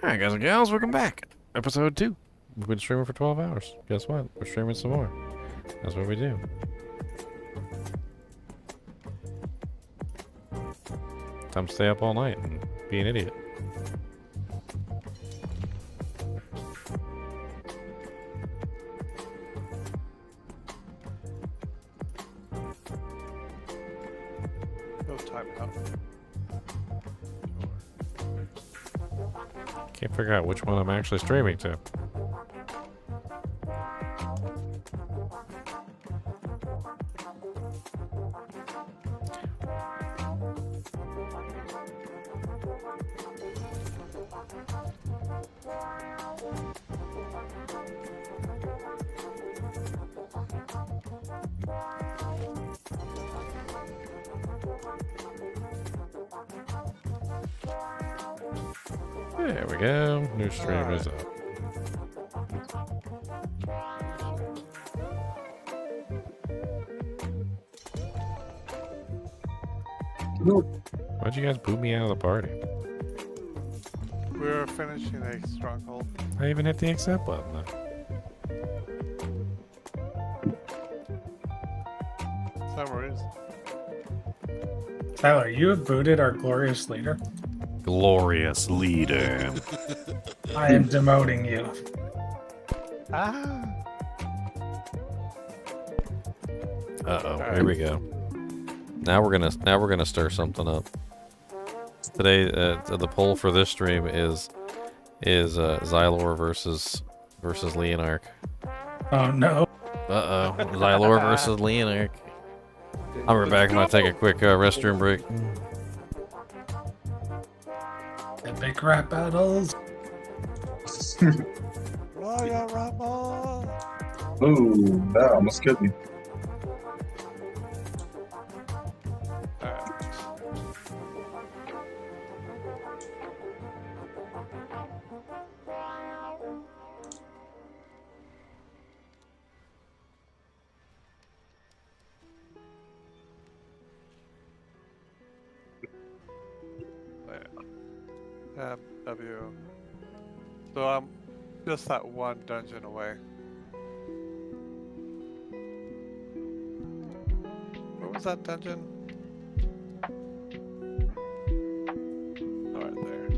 Alright, guys and gals, welcome back. Episode 2. We've been streaming for 12 hours. Guess what? We're streaming some more. That's what we do. Time to stay up all night and be an idiot. No time out. Can't figure out which one I'm actually streaming to. There we go. New stream is up. Why'd you guys boot me out of the party? We're finishing a stronghold. I even hit the accept button though. Summaries. Tyler, you have booted our glorious leader. Glorious leader. I am demoting you. Ah! Uh-oh, here we go. Now we're gonna stir something up. Today, the poll for this stream is Xylor versus Leonarch. Oh no. Uh-oh, Xylor versus Leonarch. I'll be back. I'm gonna take a quick restroom break. Epic rap battles. Royal Rumble! Ooh, that almost killed me. Alright. W. So I'm just that one dungeon away. Where was that dungeon? Oh, right there.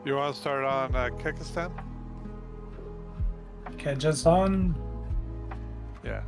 You want to start on Kyrgyzstan? Kyrgyzstan. Yeah.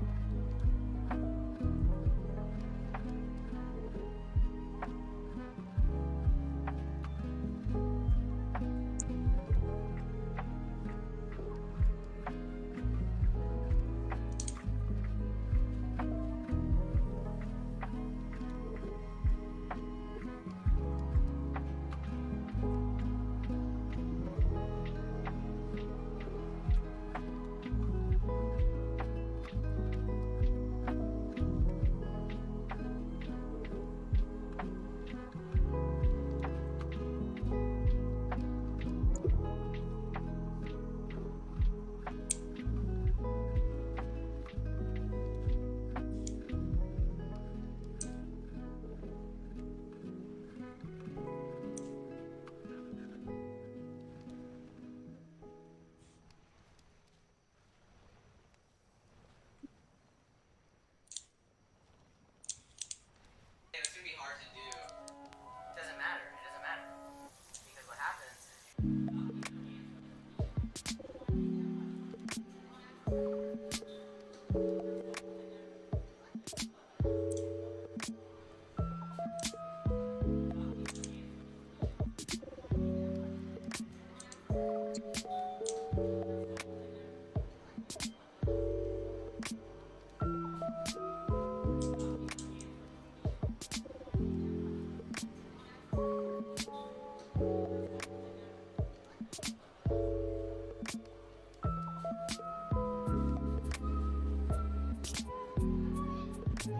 It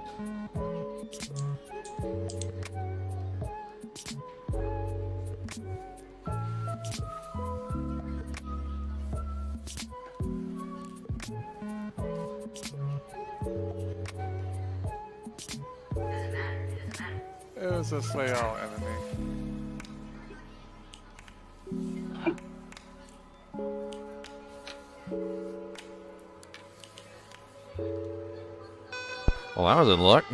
was a slay all enemy. Well, I was in luck.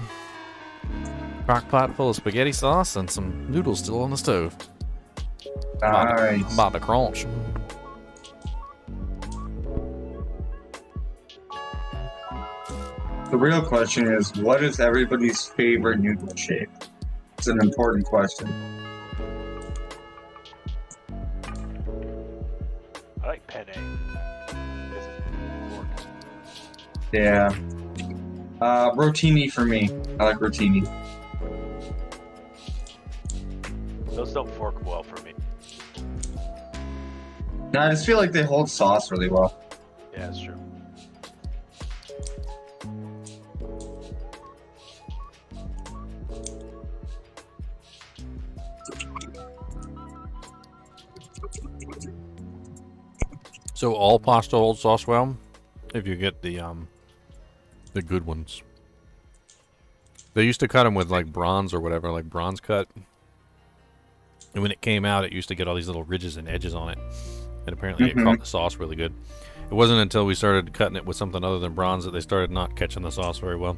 Crock pot full of spaghetti sauce and some noodles still on the stove. Nice. About to crunch. The real question is, what is everybody's favorite noodle shape? It's an important question. I like penne. This is pork. Yeah. Rotini for me. I like rotini. Those don't fork well for me. No, I just feel like they hold sauce really well. Yeah, that's true. So all pasta holds sauce well, if you get the good ones. They used to cut them with like bronze or whatever, like bronze cut. And when it came out, it used to get all these little ridges and edges on it. And apparently it caught the sauce really good. It wasn't until we started cutting it with something other than bronze that they started not catching the sauce very well.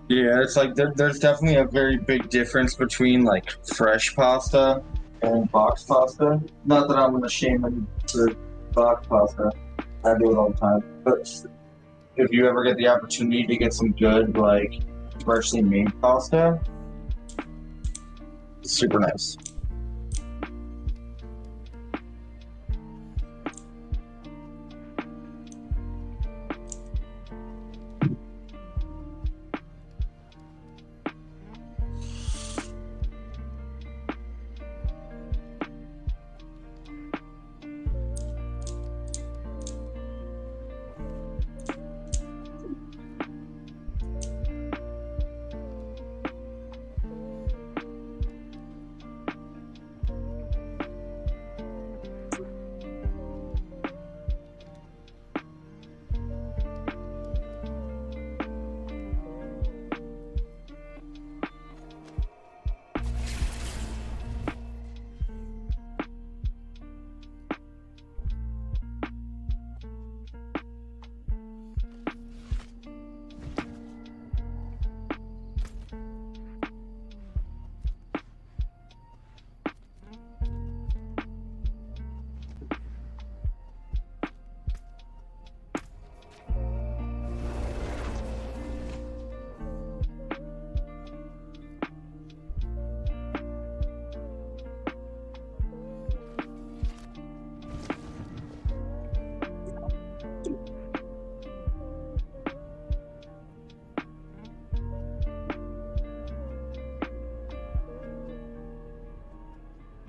Yeah, it's like there's definitely a very big difference between like fresh pasta and box pasta. Not that I'm gonna shame them for box pasta. I do it all the time. But if you ever get the opportunity to get some good like freshly made pasta, it's super nice.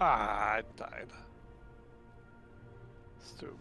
Ah, I died. Stupid.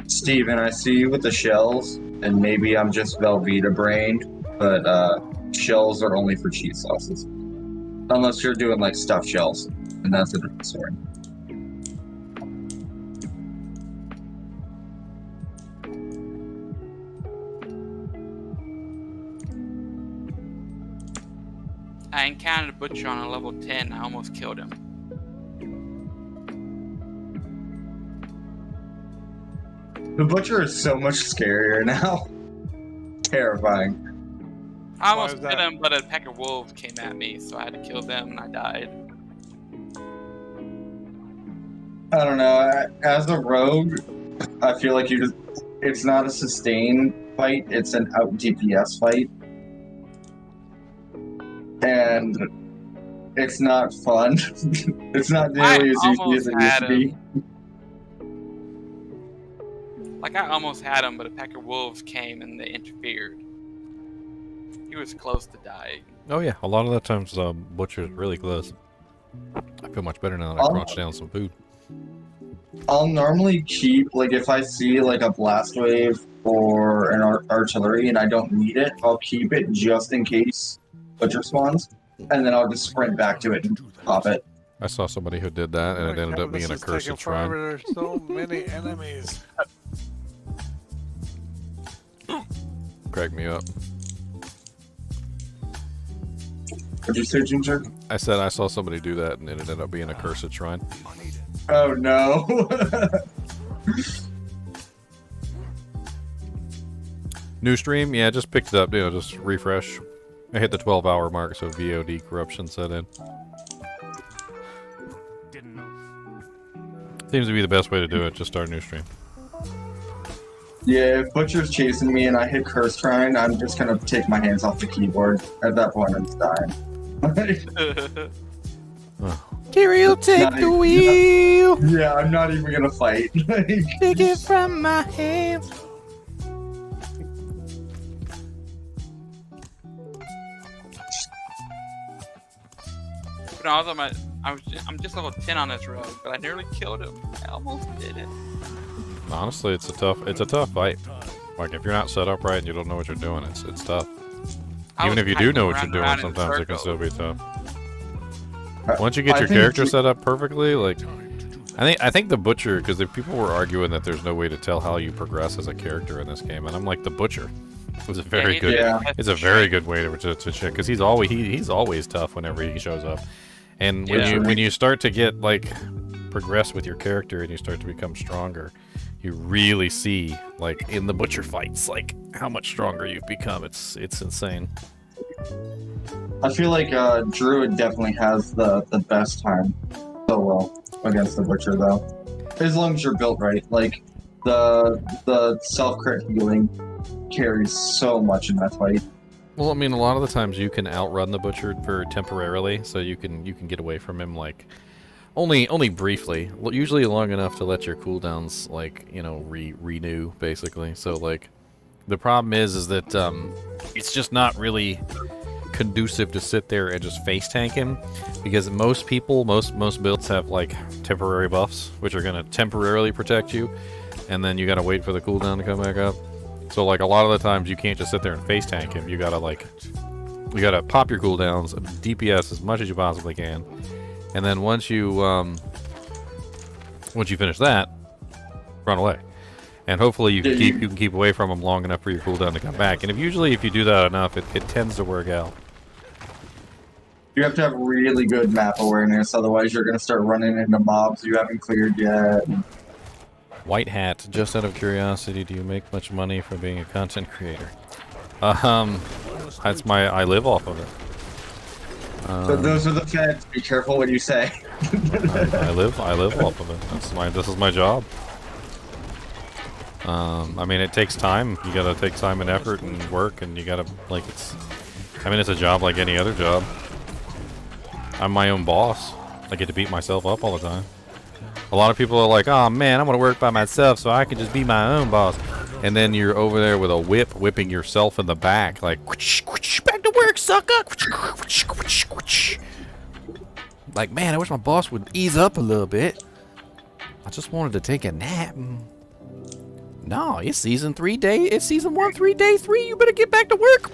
Steven, I see you with the shells, and maybe I'm just Velveeta brained, but shells are only for cheese sauces. Unless you're doing like stuffed shells, and that's a different story. I encountered a butcher on a level 10. I almost killed him. The butcher is so much scarier now. Terrifying. I Why almost is killed that? him, but a pack of wolves came at me, so I had to kill them, and I died. I don't know. As a rogue, I feel like it's not a sustained fight, it's an out DPS fight. And it's not fun. It's not nearly as easy as it used to be. Like, I almost had him, but a pack of wolves came and they interfered. He was close to dying. Oh yeah, a lot of the times butcher's really close. I feel much better now that I crouched down some food. I'll normally keep, like, if I see, like, a blast wave or an artillery and I don't need it, I'll keep it just in case butcher spawns, and then I'll just sprint back to it and pop it. I saw somebody who did that, and it ended up being a cursed shrine. There's so many enemies. Crack me up. What'd you say, Ginger? I said I saw somebody do that, and it ended up being a cursed shrine. Oh no. New stream? Yeah, just picked it up, just refresh. I hit the 12-hour mark, so VOD corruption set in. Seems to be the best way to do it, just start a new stream. Yeah, if Butcher's chasing me and I hit Curse Shrine, I'm just gonna take my hands off the keyboard. At that point, I'm just dying. Kirill, take the wheel! Yeah, I'm not even gonna fight. Take it from my hands! But I'm just level 10 on this rogue, but I nearly killed him. I almost did it. Honestly, it's a tough fight. Like, if you're not set up right and you don't know what you're doing, it's tough. Even if you do know what you're doing, sometimes it can still be tough. Once you get your character set up perfectly, like, I think the butcher, because people were arguing that there's no way to tell how you progress as a character in this game, and I'm like, the butcher was a very good. Yeah. It's a very good way to check, because he's always tough whenever he shows up, and when you start to get like progress with your character and you start to become stronger, you really see, like, in the butcher fights, like, how much stronger you've become. It's insane. I feel like Druid definitely has the best time so well against the Butcher, though. As long as you're built right. Like, the self-crit healing carries so much in that fight. Well, I mean, a lot of the times you can outrun the butcher for temporarily, so you can get away from him, like, only briefly, usually long enough to let your cooldowns, like, renew, basically. So, like, the problem is that it's just not really conducive to sit there and just face tank him, because most builds have, like, temporary buffs, which are gonna temporarily protect you, and then you gotta wait for the cooldown to come back up. So, like, a lot of the times you can't just sit there and face tank him. You gotta pop your cooldowns, DPS as much as you possibly can. And then once you finish that, run away, and hopefully you can keep away from them long enough for your cooldown to come back. And if you do that enough, it tends to work out. You have to have really good map awareness, otherwise you're gonna start running into mobs you haven't cleared yet. White hat. Just out of curiosity, do you make much money from being a content creator? That's I live off of it. So those are the feds. Be careful what you say. I live off of it. This is my job. I mean, it takes time. You gotta take time and effort and work, and you gotta, like, it's a job like any other job. I'm my own boss. I get to beat myself up all the time. A lot of people are like, oh man, I'm gonna work by myself so I can just be my own boss. And then you're over there with a whip, whipping yourself in the back, like, back to work, sucker. Like, man, I wish my boss would ease up a little bit. I just wanted to take a nap. No, it's season 3 day. It's season 1, 3, day 3. You better get back to work.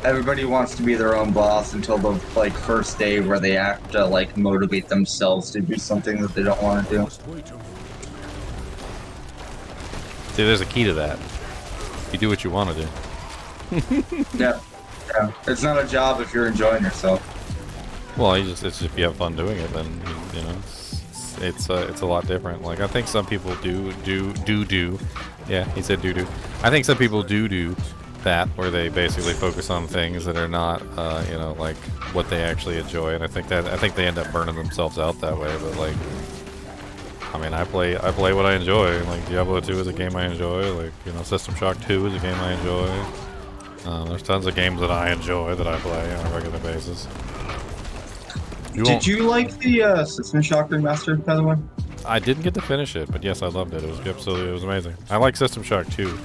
Everybody wants to be their own boss until the first day where they have to motivate themselves to do something that they don't want to do. See, there's a key to that. You do what you want to do. Yeah. Yeah. It's not a job if you're enjoying yourself. Well, it's just if you have fun doing it, then you know it's a lot different. Like I think some people do. Yeah, he said do. I think some people do that where they basically focus on things that are not you know, like what they actually enjoy, and I think they end up burning themselves out that way. But like, I mean, I play what I enjoy. Like Diablo 2 is a game I enjoy. Like, you know, System Shock 2 is a game I enjoy. There's tons of games that I enjoy that I play on a regular basis. Did you like the System Shock remaster, by the way? I didn't get to finish it, but yes, I loved it. It was absolutely, it was amazing. I like System Shock 2.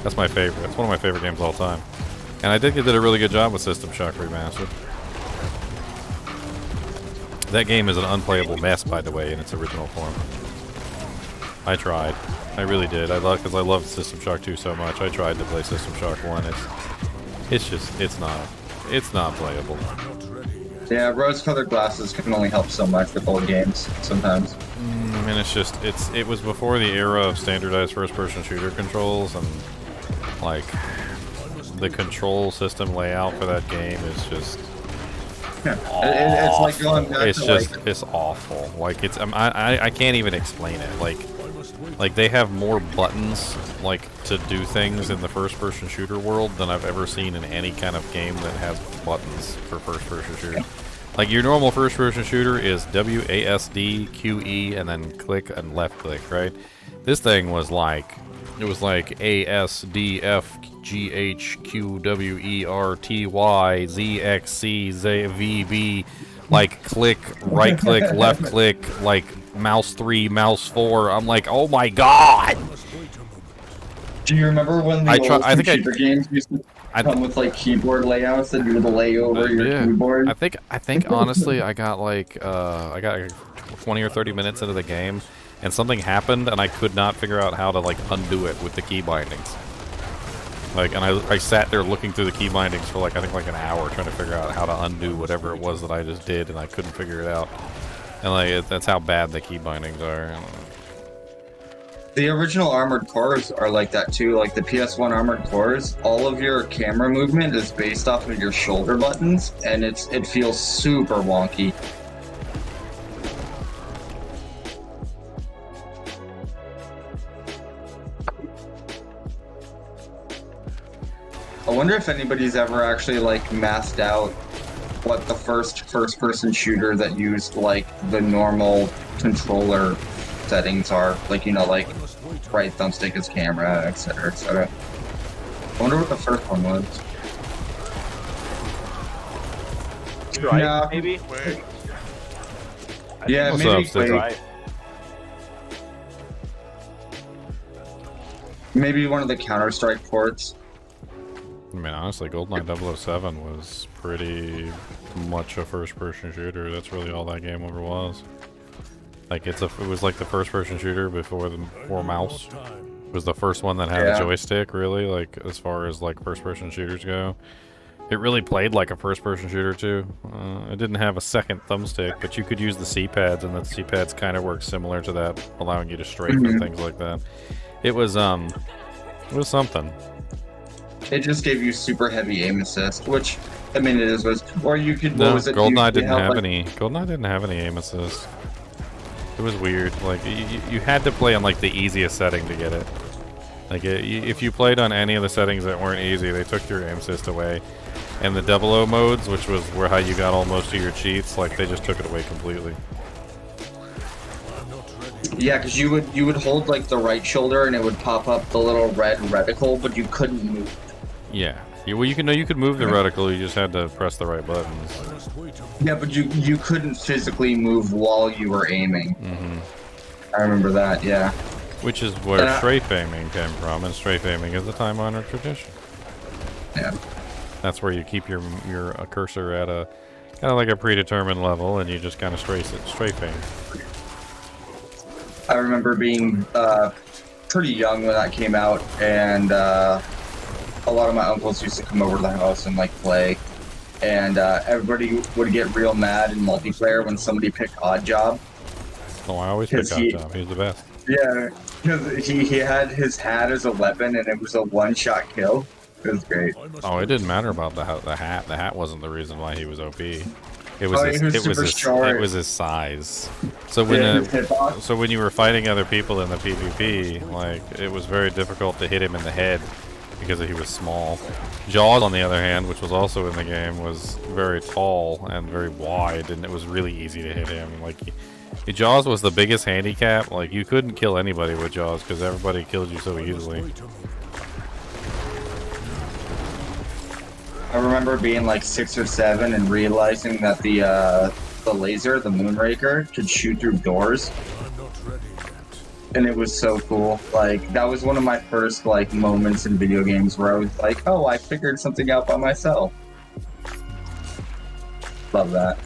That's my favorite. It's one of my favorite games of all time. And I think they did a really good job with System Shock Remastered. That game is an unplayable mess, by the way, in its original form. I tried. I really did. Because I loved System Shock 2 so much. I tried to play System Shock 1. It's not playable. Yeah, rose-colored glasses can only help so much with old games sometimes. I mean, it was before the era of standardized first-person shooter controls, and like the control system layout for that game is just It's like going back it's to just like, it's awful. Like it's I can't even explain it. Like they have more buttons like to do things in the first-person shooter world than I've ever seen in any kind of game that has buttons for first-person shooter. Like your normal first-person shooter is WASD, QE, and then click and left click, right? This thing was like, it was like ASDFGHQWERTYZXCZVB, like click, right click, left click, like mouse 3, mouse 4. I'm like, oh my god! do you remember when the old computer games used to come with like keyboard layouts that you would lay over your keyboard? I think honestly, I got like 20 or 30 minutes into the game, and something happened, and I could not figure out how to like undo it with the key bindings. Like, and I sat there looking through the key bindings for like I think like an hour trying to figure out how to undo whatever it was that I just did, and I couldn't figure it out. And like that's how bad the key bindings are. The original Armored Cores are like that too. Like the PS1 Armored Cores, all of your camera movement is based off of your shoulder buttons, and it feels super wonky. I wonder if anybody's ever actually like mapped out what the first-person shooter that used like the normal controller settings are. Like, you know, like right thumbstick is camera, etc., etc. I wonder what the first one was. Right, Yeah. maybe? Wait. Yeah, What's maybe up, Steve? Right. maybe one of the Counter-Strike ports. I mean, honestly, GoldenEye 007 was pretty much a first-person shooter. That's really all that game ever was. Like, it was like the first-person shooter before mouse. It was the first one that had a joystick, really, like, as far as, like, first-person shooters go. It really played like a first-person shooter, too. It didn't have a second thumbstick, but you could use the C-pads, and the C-pads kind of work similar to that, allowing you to strafe and things like that. It was something. It just gave you super heavy aim assist, which, I mean, it is, or you could, No, what was it? GoldenEye you didn't have like, any. GoldenEye didn't have any aim assist. It was weird. Like you had to play on like the easiest setting to get it. Like if you played on any of the settings that weren't easy, they took your aim assist away. And the 00 modes, which was how you got all most of your cheats, like they just took it away completely. Yeah, because you would hold like the right shoulder and it would pop up the little red reticle, but you couldn't move. Yeah. Well, you could move the reticle. You just had to press the right buttons. Yeah, but you couldn't physically move while you were aiming. I remember that. Yeah. Which is where strafe aiming came from, and strafe aiming is a time-honored tradition. Yeah. That's where you keep your cursor at a kind of like a predetermined level, and you just kind of strafe aim. I remember being pretty young when that came out, and a lot of my uncles used to come over to the house and like play, and everybody would get real mad in multiplayer when somebody picked Odd Job. Oh, I always pick Odd Job. He's the best. Yeah, because he had his hat as a weapon, and it was a one-shot kill. It was great. Oh, it didn't matter about the hat. The hat wasn't the reason why he was OP. It was Oh, his, he was it was super his, short. it was his size. So when Yeah, his hitbox. so when you were fighting other people in the PvP, like it was very difficult to hit him in the head because he was small. Jaws, on the other hand, which was also in the game, was very tall and very wide, and it was really easy to hit him. Like Jaws was the biggest handicap. Like you couldn't kill anybody with Jaws because everybody killed you so easily. I remember being like 6 or 7 and realizing that the laser, the Moonraker, could shoot through doors. And it was so cool. Like, that was one of my first, like, moments in video games where I was like, oh, I figured something out by myself. Love that.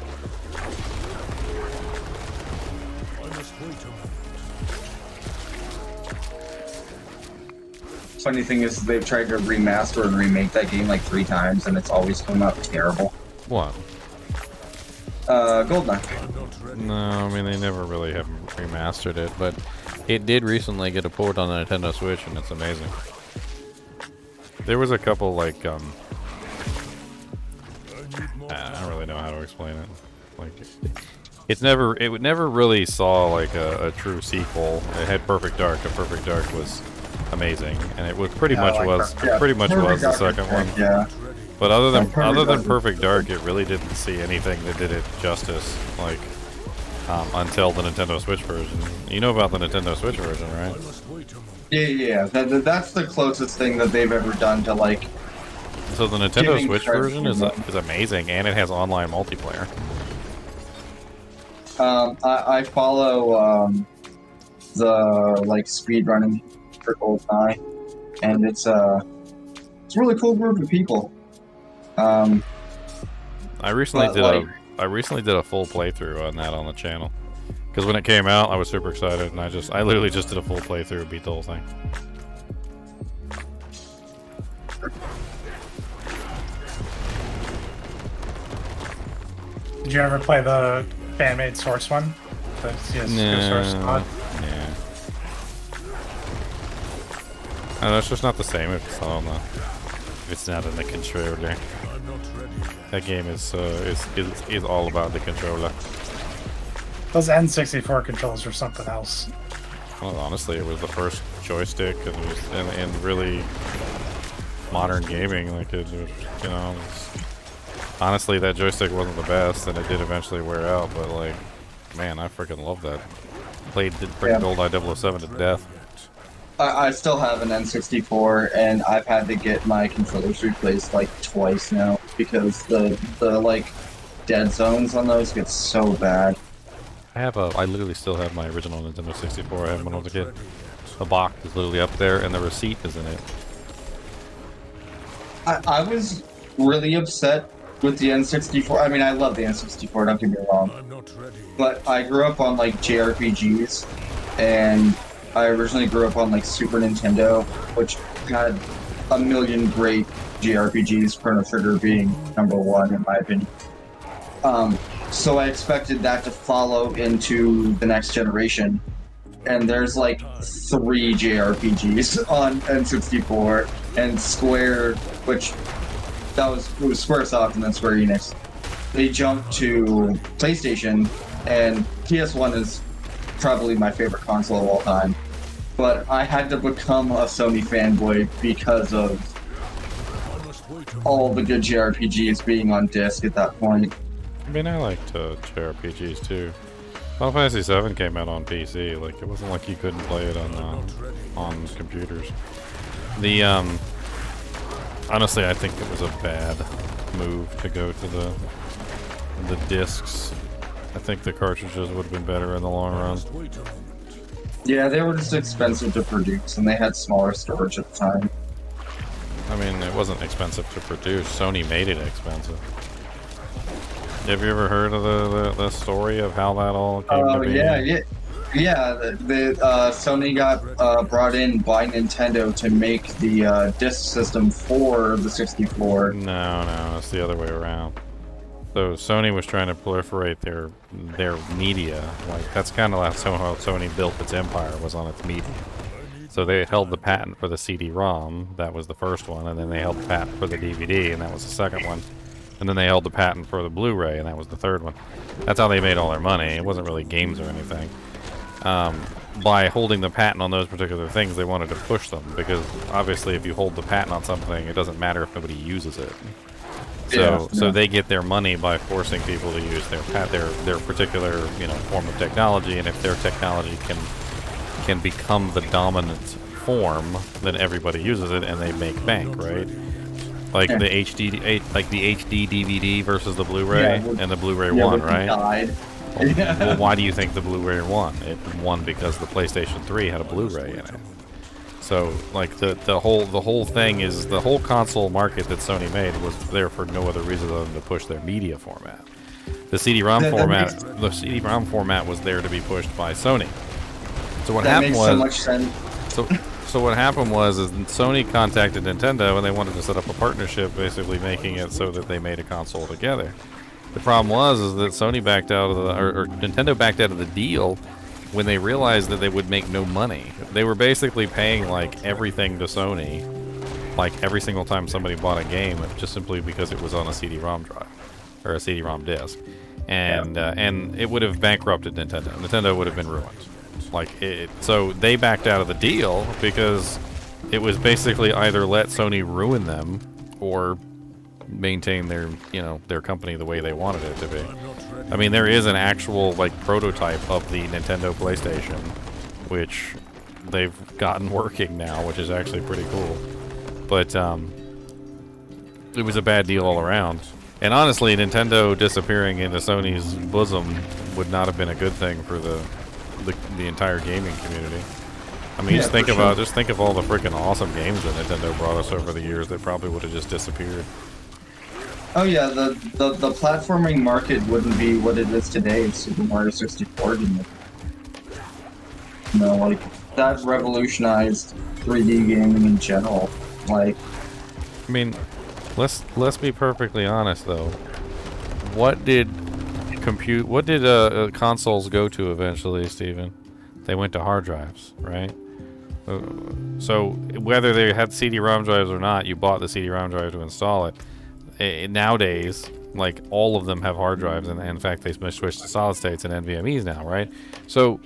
Funny thing is, they've tried to remaster and remake that game like 3 times, and it's always come out terrible. What? Goldeneye. No, I mean they never really have remastered it, but it did recently get a port on the Nintendo Switch, and it's amazing. There was a couple like I don't really know how to explain it. Like it would never really saw like a true sequel. It had Perfect Dark, and Perfect Dark was amazing, and it was pretty much was the second one. Yeah. But other than Dark. Perfect Dark, it really didn't see anything that did it justice. Like until the Nintendo Switch version. You know about the Nintendo Switch version, right? Yeah. That's the closest thing that they've ever done to like. So the Nintendo Giving Switch credit version to is them. amazing, and it has online multiplayer. I follow the like speedrunning for Goldeneye, and it's a really cool group of people. I recently but, did like- a full playthrough on that on the channel. Because when it came out, I was super excited, and I literally just did a full playthrough and beat the whole thing. Did you ever play the fan-made Source one? The Source mod? Yeah. No, that's just not the same if it's not on the. If it's not in the controller. That game is all about the controller. Those N64 controls are something else. Well, honestly, it was the first joystick, and it was in really modern gaming. Like it was, you know. Honestly, that joystick wasn't the best, and it did eventually wear out. But like, man, I freaking love that. Played freaking GoldenEye 007 to death. I still have an N64, and I've had to get my controllers replaced like twice now because the like dead zones on those get so bad. I literally still have my original Nintendo 64. I haven't been able to get. The box is literally up there, and the receipt is in it. I was really upset with the N64. I mean, I love the N64, don't get me wrong. But I grew up on like JRPGs, and I originally grew up on like Super Nintendo, which had a million great JRPGs, Chrono Trigger being #1 in my opinion. So I expected that to follow into the next generation, and there's like 3 JRPGs on N64, and Square, which it was Squaresoft and then Square Enix. They jumped to PlayStation, and PS1 is probably my favorite console of all time. But I had to become a Sony fanboy because of all the good JRPGs being on disc at that point. I mean, I liked JRPGs too. Final Fantasy VII came out on PC. Like, it wasn't like you couldn't play it on computers. The honestly, I think it was a bad move to go to the discs. I think the cartridges would have been better in the long run. Yeah, they were just expensive to produce, and they had smaller storage at the time. I mean, it wasn't expensive to produce. Sony made it expensive. Have you ever heard of the story of how that all came to be? Yeah. The Sony got brought in by Nintendo to make the disc system for the 64. No, it's the other way around. So Sony was trying to proliferate their media. Like that's kind of how Sony built its empire, was on its media. So they held the patent for the CD-ROM, that was the first one, and then they held the patent for the DVD, and that was the second one. And then they held the patent for the Blu-ray, and that was the third one. That's how they made all their money. It wasn't really games or anything. By holding the patent on those particular things, they wanted to push them, because obviously if you hold the patent on something, it doesn't matter if nobody uses it. So they get their money by forcing people to use their particular form of technology, and if their technology can become the dominant form, then everybody uses it and they make bank, right? Like the HD DVD versus the Blu-ray, and the Bluray won, right? Well, why do you think the Blu-ray won? It won because the PlayStation 3 had a Blu-ray in it. So, like, the whole thing is, the whole console market that Sony made was there for no other reason other than to push their media format. The CD-ROM format was there to be pushed by Sony. So what happened was, so much sense. So what happened was Sony contacted Nintendo and they wanted to set up a partnership, basically making it so that they made a console together. The problem was that Sony backed out of or Nintendo backed out of the deal when they realized that they would make no money. They were basically paying like everything to Sony, like every single time somebody bought a game, just simply because it was on a CD-ROM drive or a CD-ROM disc, and it would have bankrupted Nintendo. Nintendo would have been ruined. So they backed out of the deal because it was basically either let Sony ruin them or maintain their company the way they wanted it to be. I mean, there is an actual prototype of the Nintendo PlayStation, which they've gotten working now, which is actually pretty cool. But it was a bad deal all around. And honestly, Nintendo disappearing into Sony's bosom would not have been a good thing for the entire gaming community. I mean, just think of all the freaking awesome games that Nintendo brought us over the years that probably would have just disappeared. Oh yeah, the platforming market wouldn't be what it is today if Super Mario 64 didn't. That revolutionized 3D gaming in general. I mean, let's be perfectly honest though. What did consoles go to eventually, Steven? They went to hard drives, right? So whether they had CD-ROM drives or not, you bought the CD-ROM drive to install it. Nowadays, all of them have hard drives, and in fact they switched to solid states and NVMEs now, right? So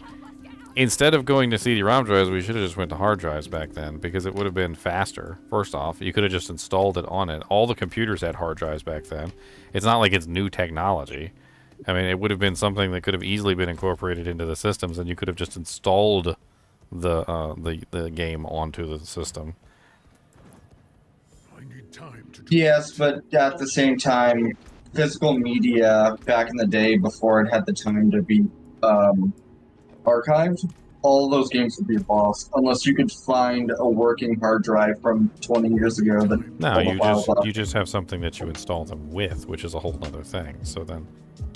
instead of going to CD-ROM drives, we should have just went to hard drives back then, because it would have been faster. First off, you could have just installed it on it. All the computers had hard drives back then. It's not like it's new technology. I mean, it would have been something that could have easily been incorporated into the systems, and you could have just installed the game onto the system. Yes, but at the same time, physical media back in the day, before it had the time to be archived, all those games would be lost unless you could find a working hard drive from 20 years ago. No, you just have something that you install them with, which is a whole other thing. So then,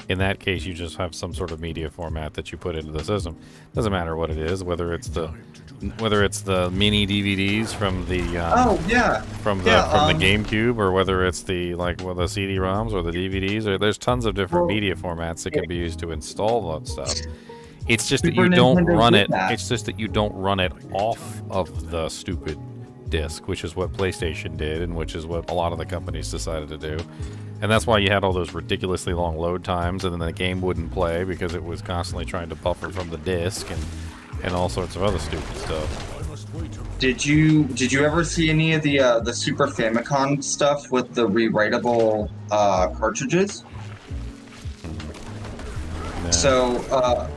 in that case, you just have some sort of media format that you put into the system. Doesn't matter what it is, whether it's the mini DVDs from the from the GameCube, or whether it's the the CD-ROMs or the DVDs, or there's tons of different media formats that can be used to install that stuff. It's just that you don't run it. It's just that you don't run it off of the stupid disc, which is what PlayStation did, and which is what a lot of the companies decided to do. And that's why you had all those ridiculously long load times, and then the game wouldn't play because it was constantly trying to buffer from the disc and all sorts of other stupid stuff. Did you ever see any of the Super Famicom stuff with the rewritable cartridges? No. So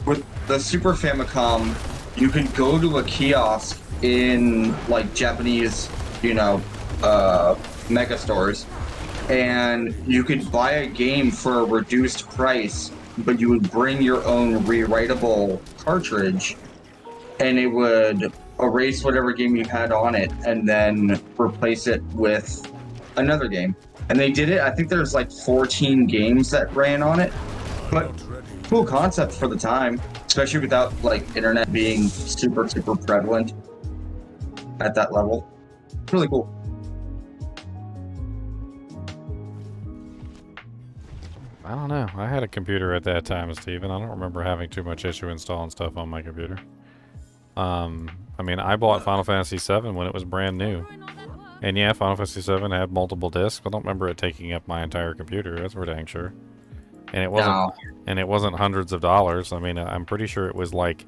with the Super Famicom, you could go to a kiosk in Japanese, mega stores, and you could buy a game for a reduced price, but you would bring your own rewritable cartridge, and it would erase whatever game you had on it and then replace it with another game. And they did it. I think there's 14 games that ran on it, but cool concept for the time, especially without internet being super prevalent at that level. It's really cool. I don't know. I had a computer at that time, Steven. I don't remember having too much issue installing stuff on my computer. I I mean, I bought Final Fantasy VII when it was brand new. And yeah, Final Fantasy VII had multiple discs. I don't remember it taking up my entire computer. That's for dang sure. And it wasn't. No. And it wasn't hundreds of dollars. I mean, I'm pretty sure it was like,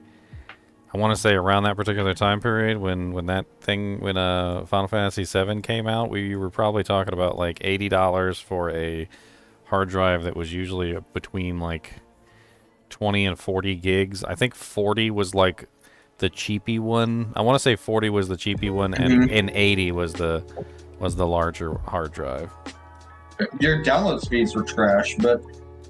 I want to say around that particular time period when Final Fantasy VII came out, we were probably talking about like $80 for a hard drive that was usually between like 20 and 40 gigs. I think 40 was like the cheapy one. I want to say 40 was the cheapy one, and 80 was the larger hard drive. Your download speeds were trash, but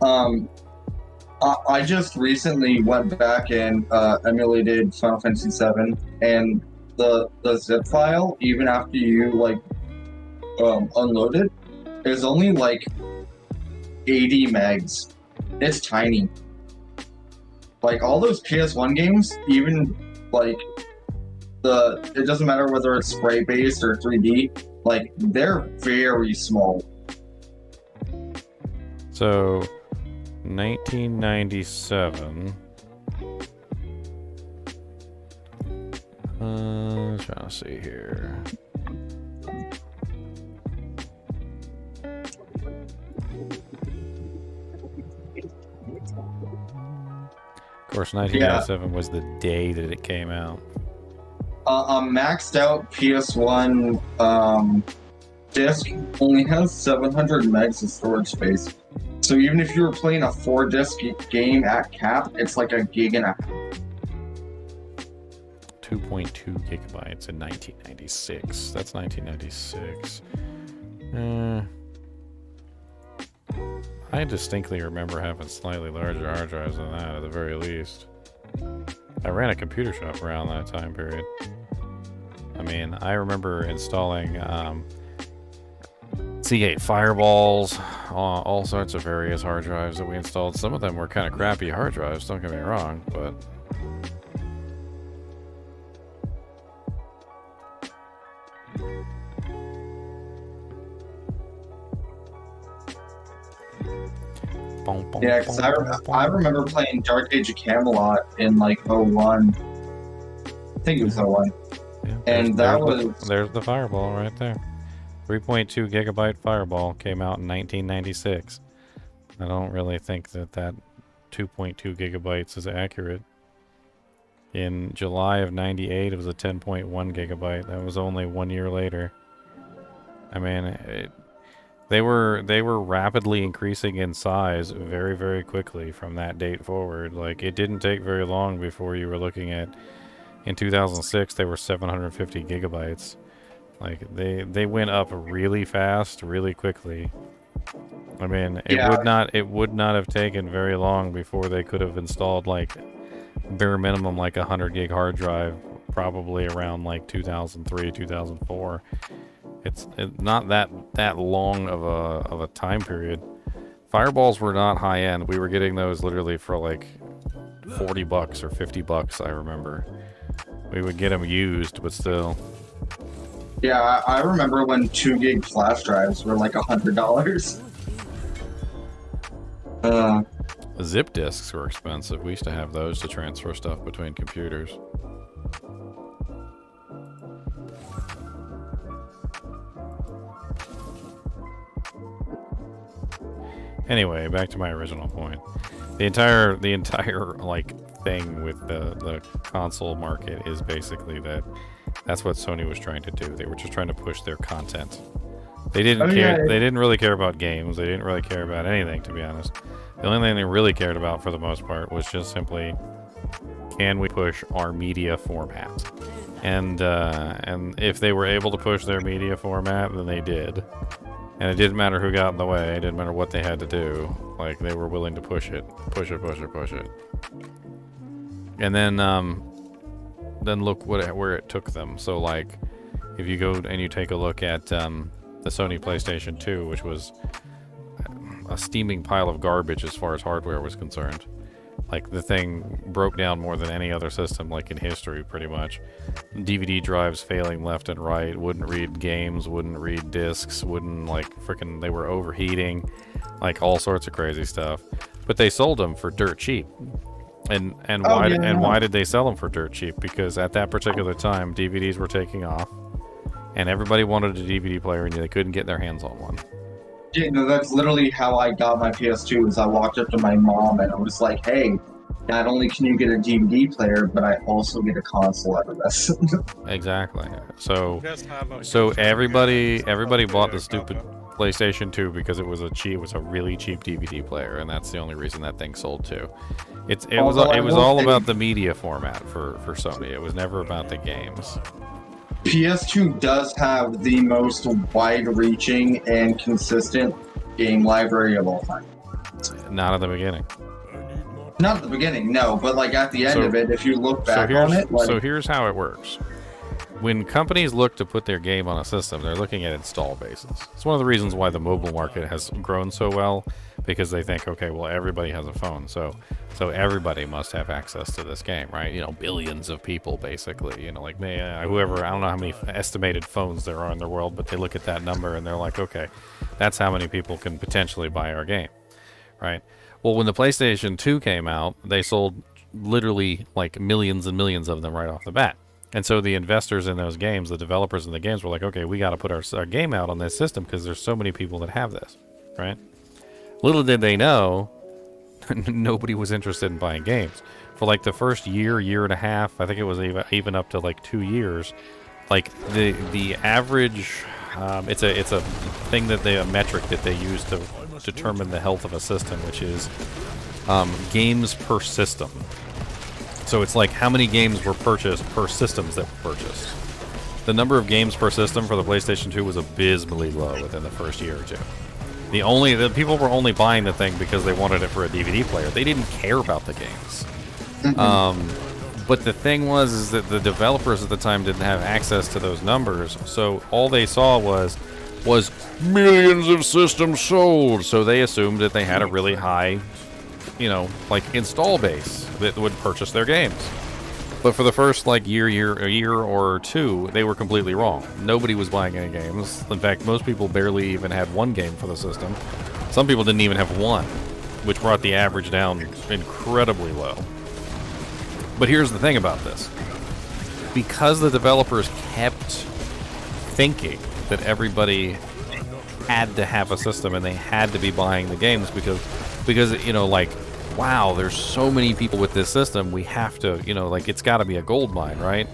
I just recently went back and emulated Final Fantasy VII, and the zip file, even after you like unload it, is only like 80 megs. It's tiny. Like all those PS1 games, even like it doesn't matter whether it's spray based or 3D, like they're very small. So 1997. Trying to see here. Of course, 1997 was the day that it came out. A maxed out PS1 disc only has 700 megs of storage space. So even if you were playing a 4-disc game at cap, it's like a gig and a half. 2.2 gigabytes in 1996. That's 1996. I distinctly remember having slightly larger hard drives than that, at the very least. I ran a computer shop around that time period. I mean, I remember installing C8 Fireballs, all sorts of various hard drives that we installed. Some of them were kind of crappy hard drives, don't get me wrong, but... Yeah, because I remember playing Dark Age of Camelot in like 01. I think it was 01. Yeah, and there's the Fireball right there. 3.2 gigabyte Fireball came out in 1996. I don't really think that 2.2 gigabytes is accurate. In July of 98, it was a 10.1 gigabyte. That was only 1 year later. I mean, they were rapidly increasing in size very, very quickly from that date forward. Like, it didn't take very long before you were looking at, in 2006, they were 750 gigabytes. Like, they went up really fast, really quickly. I mean, it would not have taken very long before they could have installed, like, bare minimum, like, 100 gig hard drive, probably around, like, 2003, 2004. It's not that long of a time period. Fireballs were not high end. We were getting those literally for like $40 or $50, I remember. We would get them used, but still. Yeah, I remember when 2 gig flash drives were like $100. Zip disks were expensive. We used to have those to transfer stuff between computers. Anyway, back to my original point. The entire like thing with the console market is basically that's what Sony was trying to do. They were just trying to push their content. They didn't care. Yeah. They didn't really care about games. They didn't really care about anything, to be honest. The only thing they really cared about, for the most part, was just simply, can we push our media format? And if they were able to push their media format, then they did. And it didn't matter who got in the way. It didn't matter what they had to do. Like, they were willing to push it. And then look where it took them. So, like, if you go and you take a look at the Sony PlayStation 2, which was a steaming pile of garbage as far as hardware was concerned. Like, the thing broke down more than any other system, like, in history, pretty much. DVD drives failing left and right, wouldn't read games, wouldn't read discs, wouldn't, like, frickin' they were overheating, like, all sorts of crazy stuff. But they sold them for dirt cheap. And Oh, why yeah, and yeah. why did they sell them for dirt cheap? Because at that particular time, DVDs were taking off, and everybody wanted a DVD player, and they couldn't get their hands on one. Yeah, no, that's literally how I got my PS2. Is I walked up to my mom and I was like, "Hey, not only can you get a DVD player, but I also get a console out of this." Exactly. So You guys have a so good everybody family bought the about stupid that. PlayStation 2 because it was a really cheap DVD player, and that's the only reason that thing sold too. It was Although I will all say- about the media format for Sony. It was never about the games. PS2 does have the most wide-reaching and consistent game library of all time. Not at the beginning. Not at the beginning, no, but like at the end So- of it, if you look So back on it, like, here's how it works. When companies look to put their game on a system, they're looking at install bases. It's one of the reasons why the mobile market has grown so well, because they think, okay, well, everybody has a phone, so everybody must have access to this game, right? You know, billions of people, basically. You know, like whoever, I don't know how many estimated phones there are in the world, but they look at that number and they're like, okay, that's how many people can potentially buy our game, right? Well, when the PlayStation 2 came out, they sold literally like millions and millions of them right off the bat. And so the investors in those games, the developers in the games were like, okay, we got to put our game out on this system because there's so many people that have this, right? Little did they know, nobody was interested in buying games. For like the first year and a half, I think it was even up to like 2 years, like the average, it's a thing that a metric that they use to determine the health of a system, which is games per system. So it's like how many games were purchased per systems that were purchased. The number of games per system for the PlayStation 2 was abysmally low within the first year or two. The people were only buying the thing because they wanted it for a DVD player. They didn't care about the games. But the thing was that the developers at the time didn't have access to those numbers, so all they saw was millions of systems sold. So they assumed that they had a really high, you know, like install base that would purchase their games. But for the first like a year or two, they were completely wrong. Nobody was buying any games. In fact, most people barely even had one game for the system. Some people didn't even have one, which brought the average down incredibly low. But here's the thing about this. Because the developers kept thinking that everybody had to have a system and they had to be buying the games because you know, like, wow, there's so many people with this system, we have to, you know, like, it's got to be a gold mine, right?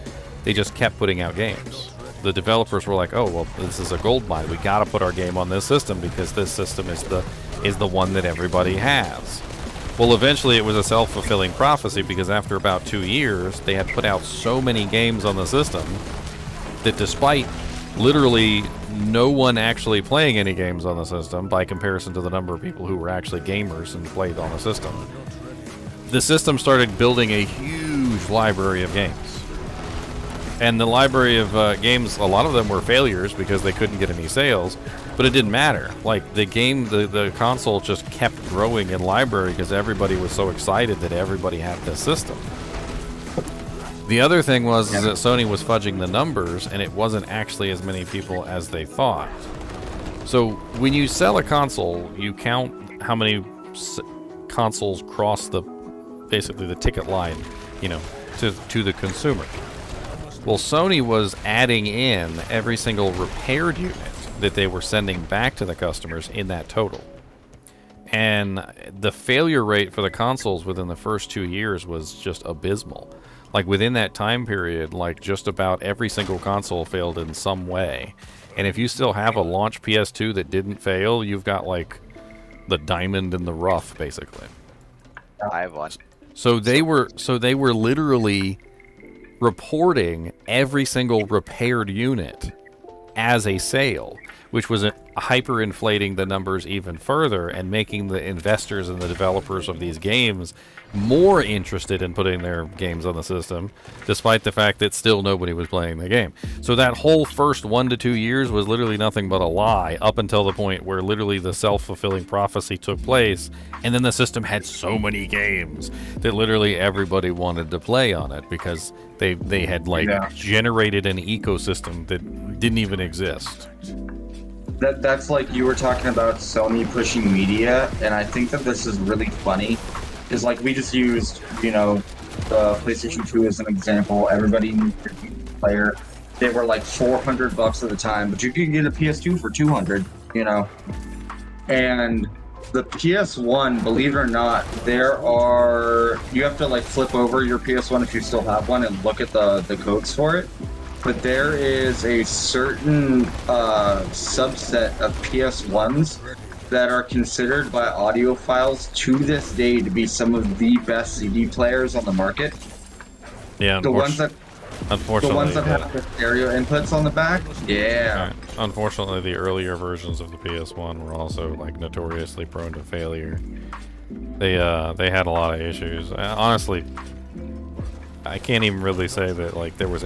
They just kept putting out games. The developers were like, oh, well, this is a gold mine. We got to put our game on this system because this system is the one that everybody has. Well, eventually it was a self-fulfilling prophecy because after about 2 years, they had put out so many games on the system that despite literally no one actually playing any games on the system by comparison to the number of people who were actually gamers and played on the system started building a huge library of games. And the library of games, a lot of them were failures because they couldn't get any sales, but it didn't matter. Like, the console just kept growing in library because everybody was so excited that everybody had this system. The other thing was is that Sony was fudging the numbers, and it wasn't actually as many people as they thought. So when you sell a console, you count how many consoles cross basically the ticket line, you know, to the consumer. Well, Sony was adding in every single repaired unit that they were sending back to the customers in that total. And the failure rate for the consoles within the first 2 years was just abysmal. Like, within that time period, like, just about every single console failed in some way. And if you still have a launch PS2 that didn't fail, you've got, like, the diamond in the rough, basically. I have one. So they were literally reporting every single repaired unit as a sale, which was hyperinflating the numbers even further and making the investors and the developers of these games more interested in putting their games on the system, despite the fact that still nobody was playing the game. So that whole first 1 to 2 years was literally nothing but a lie, up until the point where literally the self-fulfilling prophecy took place, and then the system had so many games that literally everybody wanted to play on it because they had generated an ecosystem that didn't even exist. That's like you were talking about Sony pushing media, and I think that this is really funny Because like we just used, you know, the PlayStation 2 as an example. Everybody needs a DVD player. They were like $400 at the time, but you could get a PS2 for $200, you know. And the PS1, believe it or not, you have to like flip over your PS1 if you still have one and look at the codes for it. But there is a certain subset of PS1s that are considered by audiophiles to this day to be some of the best CD players on the market. Yeah, the ones that unfortunately, have the stereo inputs on the back. Yeah. Right. Unfortunately, the earlier versions of the PS1 were also like notoriously prone to failure. They had a lot of issues. Honestly, I can't even really say that like there was.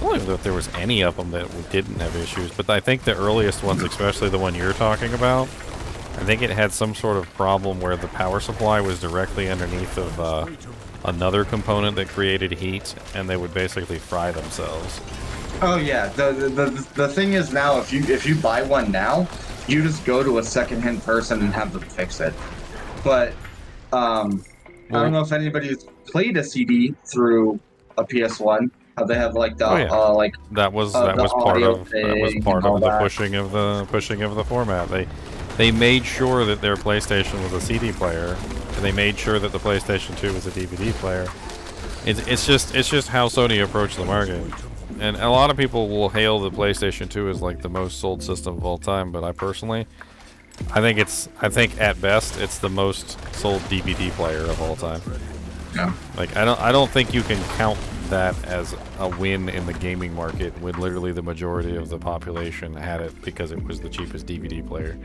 I don't know if there was any of them that didn't have issues, but I think the earliest ones, especially the one you're talking about, I think it had some sort of problem where the power supply was directly underneath of another component that created heat, and they would basically fry themselves. Oh yeah, the thing is now, if you buy one now, you just go to a secondhand person and have them fix it. But I don't know if anybody's played a CD through a PS1. They have like the like that was part of the pushing of the format. They made sure that their PlayStation was a CD player, and they made sure that the PlayStation 2 was a DVD player. It's just how Sony approached the market. And a lot of people will hail the PlayStation 2 as like the most sold system of all time, but I personally, I think at best it's the most sold DVD player of all time. Yeah. Like I don't think you can count that as a win in the gaming market when literally the majority of the population had it because it was the cheapest DVD player.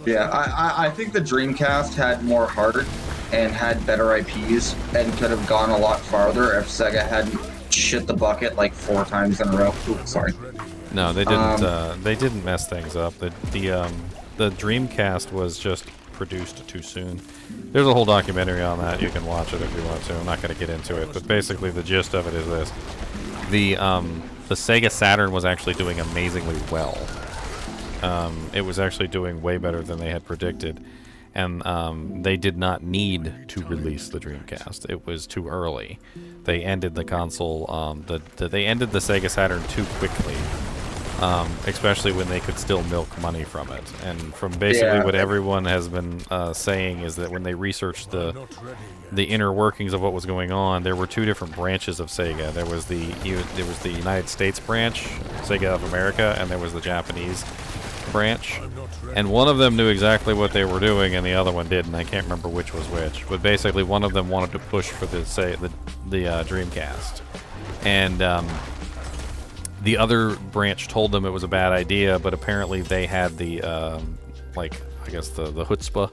Yeah, I think the Dreamcast had more heart and had better IPs and could have gone a lot farther if Sega hadn't shit the bucket like 4 times in a row. Oops, sorry. No, they didn't. They didn't mess things up. The Dreamcast was just produced too soon. There's a whole documentary on that. You can watch it if you want to. I'm not going to get into it, but basically the gist of it is this: the Sega Saturn was actually doing amazingly well. It was actually doing way better than they had predicted, and they did not need to release the Dreamcast. It was too early. They ended the console. They ended the Sega Saturn too quickly. Especially when they could still milk money from it. And from basically what everyone has been saying is that when they researched the inner workings of what was going on, there were 2 different branches of Sega. There was the United States branch, Sega of America, and there was the Japanese branch. And one of them knew exactly what they were doing, and the other one didn't. I can't remember which was which. But basically, one of them wanted to push for the Dreamcast, and the other branch told them it was a bad idea, but apparently they had the, like, I guess the chutzpah,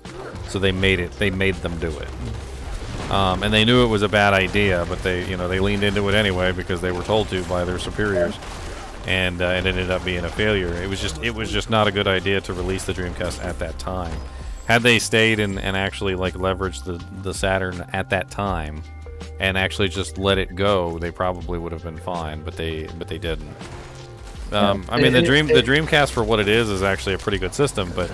so they made them do it. And they knew it was a bad idea, but they leaned into it anyway because they were told to by their superiors, and it ended up being a failure. It was just not a good idea to release the Dreamcast at that time. Had they stayed and actually like leveraged the Saturn at that time, and actually just let it go, they probably would have been fine, but they didn't. I mean, the Dreamcast for what it is actually a pretty good system, but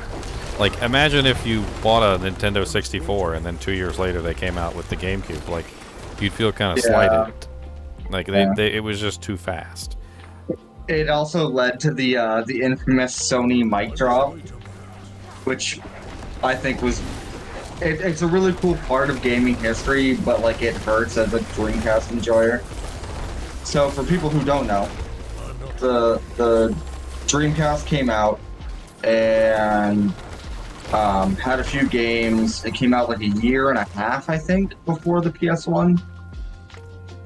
like imagine if you bought a Nintendo 64 and then 2 years later they came out with the GameCube, like you'd feel kind of slighted. Like it was just too fast. It also led to the infamous Sony mic drop, which I think was it's a really cool part of gaming history, but like it hurts as a Dreamcast enjoyer. So for people who don't know, the Dreamcast came out and had a few games. It came out like a year and a half, I think, before the PS1.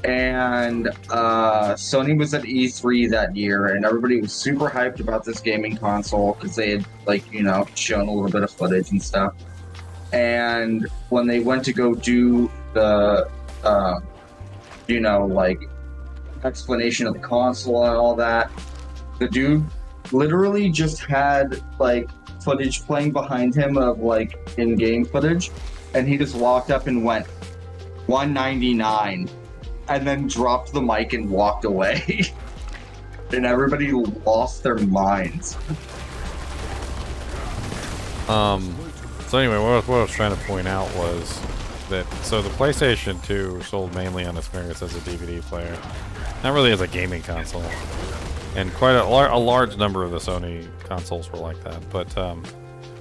And Sony was at E3 that year, and everybody was super hyped about this gaming console because they had, like, shown a little bit of footage and stuff. And when they went to go do the, explanation of the console and all that, the dude literally just had, like, footage playing behind him of, like, in-game footage, and he just walked up and went, $199, and then dropped the mic and walked away. And everybody lost their minds. So anyway, what I was trying to point out was that so the PlayStation 2 sold mainly on its merits as a DVD player, not really as a gaming console, and quite a large number of the Sony consoles were like that. But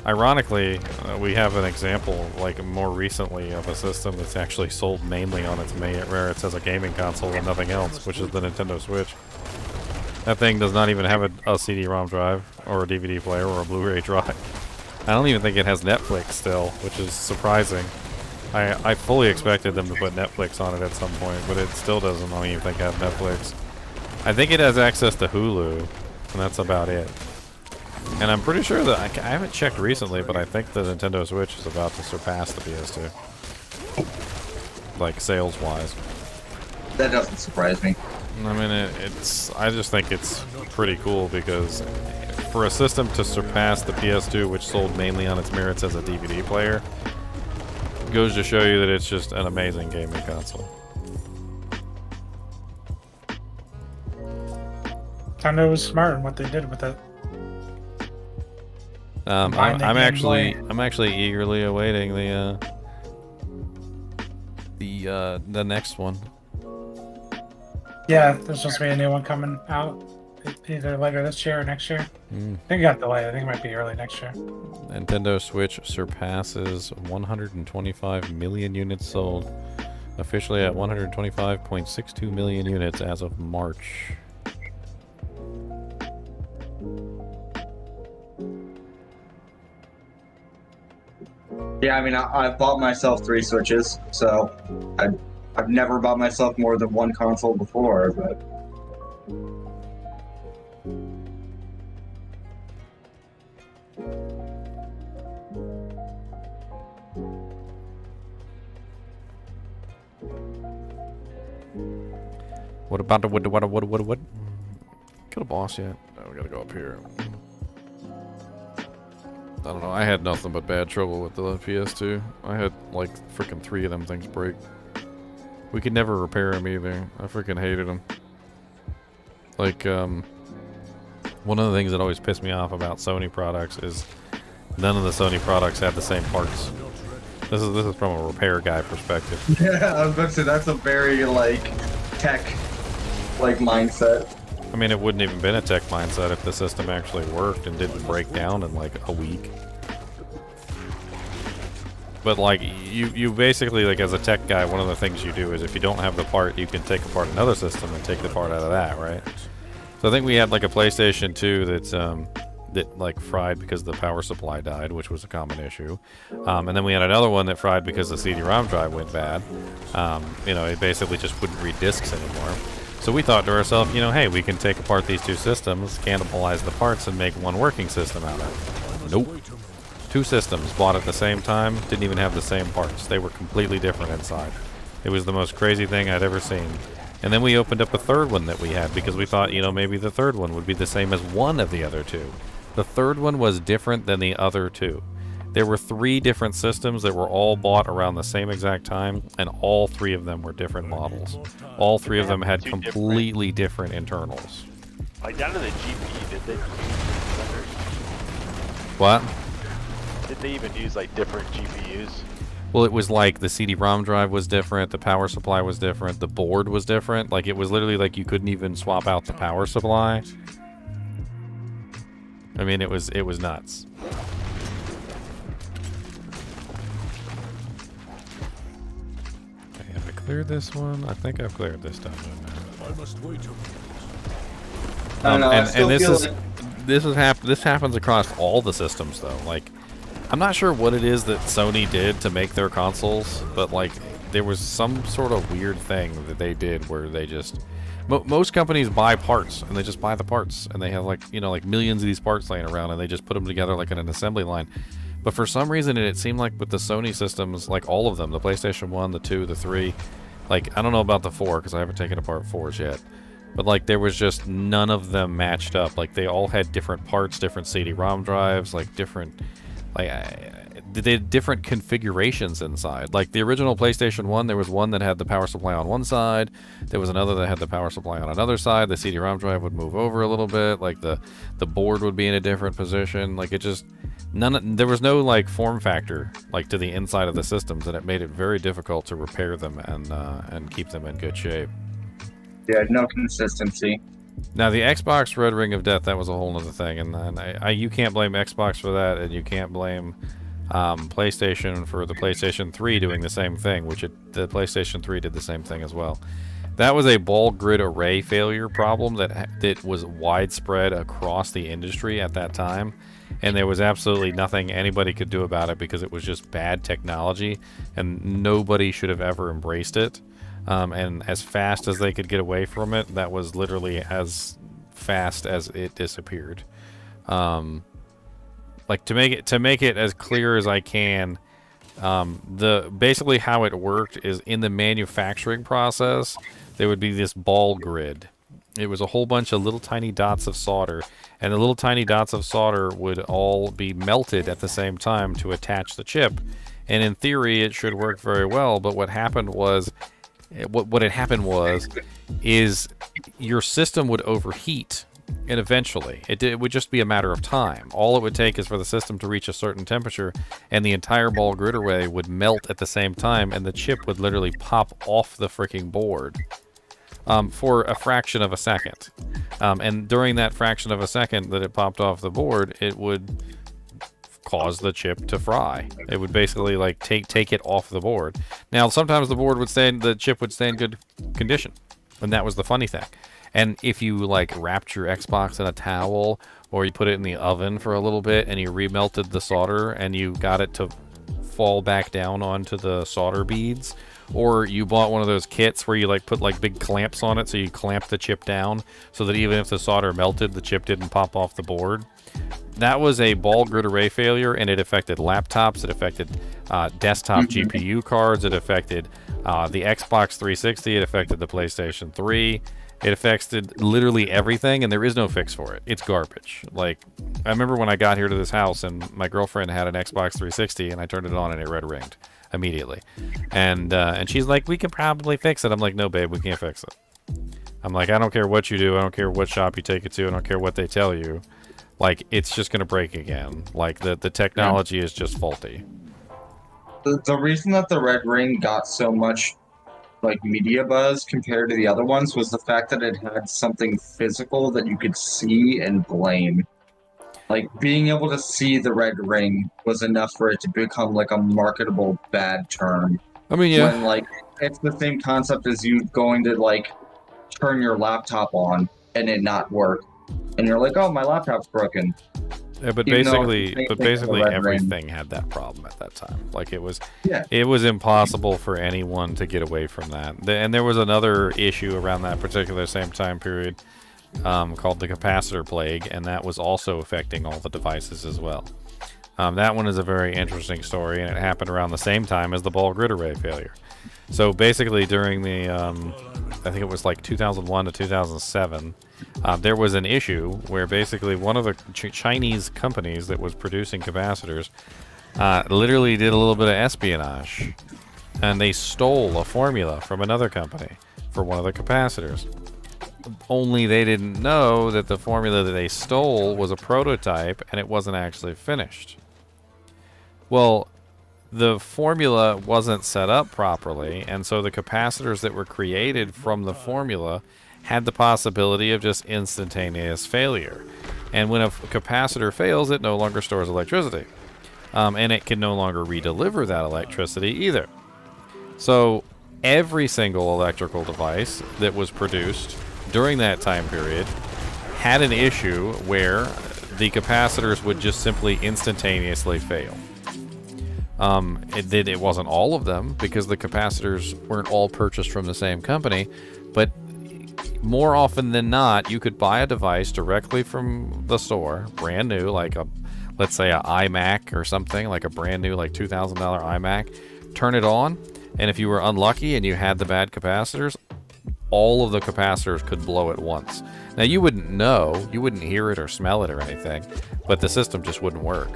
ironically, we have an example, like more recently, of a system that's actually sold mainly on its merits as a gaming console and nothing else, which is the Nintendo Switch. That thing does not even have a CD-ROM drive or a DVD player or a Blu-ray drive. I don't even think it has Netflix still, which is surprising. I fully expected them to put Netflix on it at some point, but it still doesn't, I don't even think, have Netflix. I think it has access to Hulu, and that's about it. And I'm pretty sure that, I haven't checked recently, but I think the Nintendo Switch is about to surpass the PS2. Like, sales-wise. That doesn't surprise me. I mean, I just think it's pretty cool because for a system to surpass the PS2, which sold mainly on its merits as a DVD player, goes to show you that it's just an amazing gaming console. Nintendo was smart in what they did with it. I'm actually eagerly awaiting the next one. Yeah, there's supposed to be a new one coming out either later this year or next year. I think it got delayed. I think it might be early next year. Nintendo Switch surpasses 125 million units sold, officially at 125.62 million units as of March. Yeah, I mean, I've bought myself 3 Switches, so I've never bought myself more than one console before, but... What about what? Kill a boss yet? Oh, we gotta go up here. I don't know, I had nothing but bad trouble with the PS2. I had like freaking 3 of them things break. We could never repair them either. I freaking hated them. Like, one of the things that always pissed me off about Sony products is none of the Sony products had the same parts. This is from a repair guy perspective. Yeah, I was about to say, that's a very, like, tech, like, mindset. I mean, it wouldn't even been a tech mindset if the system actually worked and didn't break down in like a week. But like, you basically, like, as a tech guy, one of the things you do is if you don't have the part, you can take apart another system and take the part out of that, right? So I think we had like a PlayStation 2 that like fried because the power supply died, which was a common issue. And then we had another one that fried because the CD-ROM drive went bad. You know, it basically just wouldn't read discs anymore. So we thought to ourselves, you know, hey, we can take apart these 2 systems, cannibalize the parts, and make one working system out of it. Nope. 2 systems bought at the same time, didn't even have the same parts. They were completely different inside. It was the most crazy thing I'd ever seen. And then we opened up a 3rd one that we had because we thought, you know, maybe the 3rd one would be the same as one of the other 2. The 3rd one was different than the other 2. There were 3 different systems that were all bought around the same exact time, and all 3 of them were different models. All 3 of them had completely different internals. Like down to the GPU, did they? What? Did they even use like different GPUs? Well, it was like the CD-ROM drive was different, the power supply was different, the board was different. Like, it was literally like you couldn't even swap out the power supply. I mean, it was nuts. Okay, have I cleared this one? I think I've cleared this dungeon now. I must wait. I don't know, I still feel like... this happens across all the systems though. Like, I'm not sure what it is that Sony did to make their consoles, but like there was some sort of weird thing that they did where they just most companies buy parts and they just buy the parts and they have like, you know, like millions of these parts laying around and they just put them together like in an assembly line. But for some reason it seemed like with the Sony systems, like all of them, the PlayStation 1, the 2, the 3, like I don't know about the 4 because I haven't taken apart 4s yet. But like there was just none of them matched up. Like they all had different parts, different CD-ROM drives, like different, like they had different configurations inside. Like the original PlayStation 1, there was one that had the power supply on one side. There was another that had the power supply on another side. The CD-ROM drive would move over a little bit. Like the board would be in a different position. Like it just, There was no like form factor like to the inside of the systems, and it made it very difficult to repair them and keep them in good shape. Yeah, no consistency. Now the Xbox Red Ring of Death, that was a whole other thing, and you can't blame Xbox for that, and you can't blame PlayStation for the PlayStation 3 doing the same thing, the PlayStation 3 did the same thing as well. That was a ball grid array failure problem that was widespread across the industry at that time, and there was absolutely nothing anybody could do about it because it was just bad technology, and nobody should have ever embraced it. And as fast as they could get away from it, that was literally as fast as it disappeared. Like to make it as clear as I can, basically how it worked is in the manufacturing process, there would be this ball grid. It was a whole bunch of little tiny dots of solder, and the little tiny dots of solder would all be melted at the same time to attach the chip. And in theory, it should work very well. But what happened was, what had happened is your system would overheat. And eventually, it would just be a matter of time. All it would take is for the system to reach a certain temperature, and the entire ball grid array would melt at the same time, and the chip would literally pop off the freaking board for a fraction of a second. And during that fraction of a second that it popped off the board, it would cause the chip to fry. It would basically like take it off the board. Now, sometimes the chip would stay in good condition, and that was the funny thing. And if you like wrapped your Xbox in a towel, or you put it in the oven for a little bit and you remelted the solder and you got it to fall back down onto the solder beads, or you bought one of those kits where you like put like big clamps on it so you clamp the chip down so that even if the solder melted, the chip didn't pop off the board. That was a ball grid array failure, and it affected laptops, it affected desktop GPU cards, it affected the Xbox 360, it affected the PlayStation 3. It affected literally everything, and there is no fix for it. It's garbage. Like, I remember when I got here to this house, and my girlfriend had an Xbox 360, and I turned it on, and it red ringed immediately. And she's like, "We can probably fix it." I'm like, "No, babe, we can't fix it." I'm like, "I don't care what you do. I don't care what shop you take it to. I don't care what they tell you. Like, it's just gonna break again. Like, the technology is just faulty." The reason that the red ring got so much like media buzz compared to the other ones was the fact that it had something physical that you could see and blame. Like, being able to see the red ring was enough for it to become like a marketable bad term. I mean, yeah. When like it's the same concept as you going to like turn your laptop on and it not work, and you're like, "Oh, my laptop's broken." Yeah, but basically everything had that problem at that time. Like it was impossible for anyone to get away from that. And there was another issue around that particular same time period called the capacitor plague, and that was also affecting all the devices as well. That one is a very interesting story, and it happened around the same time as the ball grid array failure. So basically during the, I think it was like 2001 to 2007, there was an issue where basically one of the Chinese companies that was producing capacitors literally did a little bit of espionage, and they stole a formula from another company for one of the capacitors. Only they didn't know that the formula that they stole was a prototype and it wasn't actually finished. Well, the formula wasn't set up properly, and so the capacitors that were created from the formula had the possibility of just instantaneous failure. And when a capacitor fails, it no longer stores electricity. And it can no longer redeliver that electricity either. So every single electrical device that was produced during that time period had an issue where the capacitors would just simply instantaneously fail. It wasn't all of them, because the capacitors weren't all purchased from the same company, but more often than not, you could buy a device directly from the store, brand new, like let's say an iMac or something, like a brand new like $2,000 iMac, turn it on, and if you were unlucky and you had the bad capacitors, all of the capacitors could blow at once. Now you wouldn't know, you wouldn't hear it or smell it or anything, but the system just wouldn't work.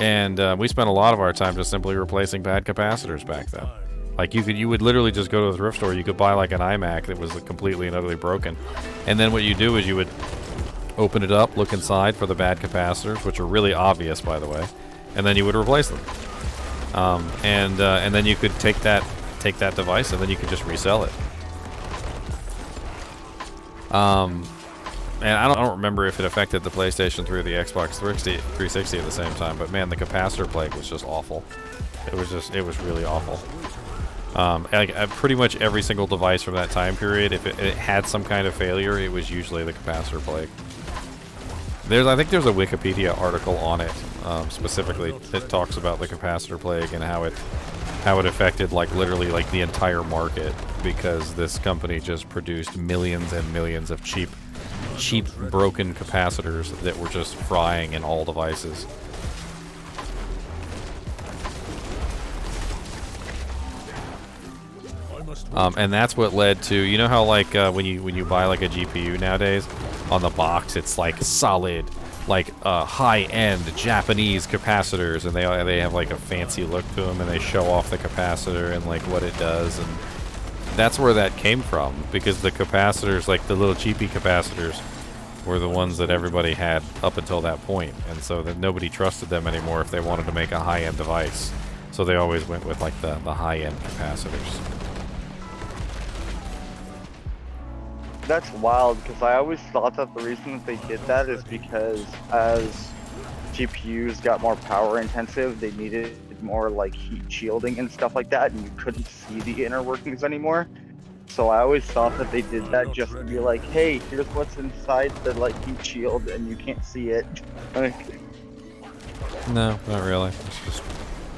And we spent a lot of our time just simply replacing bad capacitors back then. Like you would literally just go to the thrift store, you could buy like an iMac that was completely and utterly broken, and then what you do is you would open it up, look inside for the bad capacitors, which are really obvious, by the way, and then you would replace them. And then you could take that device, and then you could just resell it. And I don't remember if it affected the PlayStation 3 or the Xbox 360 at the same time, but man, the capacitor plague was just awful. It was really awful. Pretty much every single device from that time period, if it had some kind of failure, it was usually the capacitor plague. I think there's a Wikipedia article on it, specifically that talks about the capacitor plague and how it affected literally the entire market, because this company just produced millions and millions of cheap broken capacitors that were just frying in all devices. And that's what led to, you know how when you buy a GPU nowadays, on the box it's solid, high-end Japanese capacitors, and they have a fancy look to them, and they show off the capacitor and what it does, and that's where that came from, because the capacitors, the little cheapy capacitors, were the ones that everybody had up until that point, and so that nobody trusted them anymore if they wanted to make a high-end device. So they always went with the high-end capacitors. That's wild, because I always thought that the reason that they did that is because as GPUs got more power intensive, they needed more heat shielding and stuff like that, and you couldn't see the inner workings anymore. So I always thought that they did that just to be hey, here's what's inside the heat shield, and you can't see it. No, not really. It's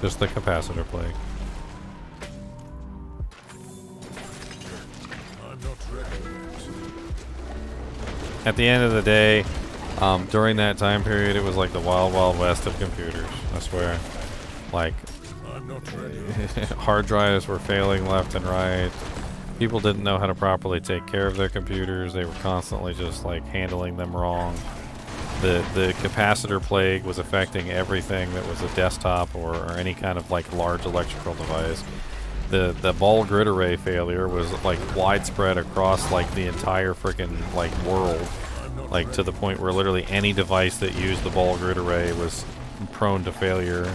just the capacitor plague. At the end of the day, during that time period, it was the wild, wild west of computers. I swear. Hard drives were failing left and right. People didn't know how to properly take care of their computers. They were constantly just handling them wrong. The capacitor plague was affecting everything that was a desktop or any kind of large electrical device. The ball grid array failure was widespread across the entire freaking world, to the point where literally any device that used the ball grid array was prone to failure.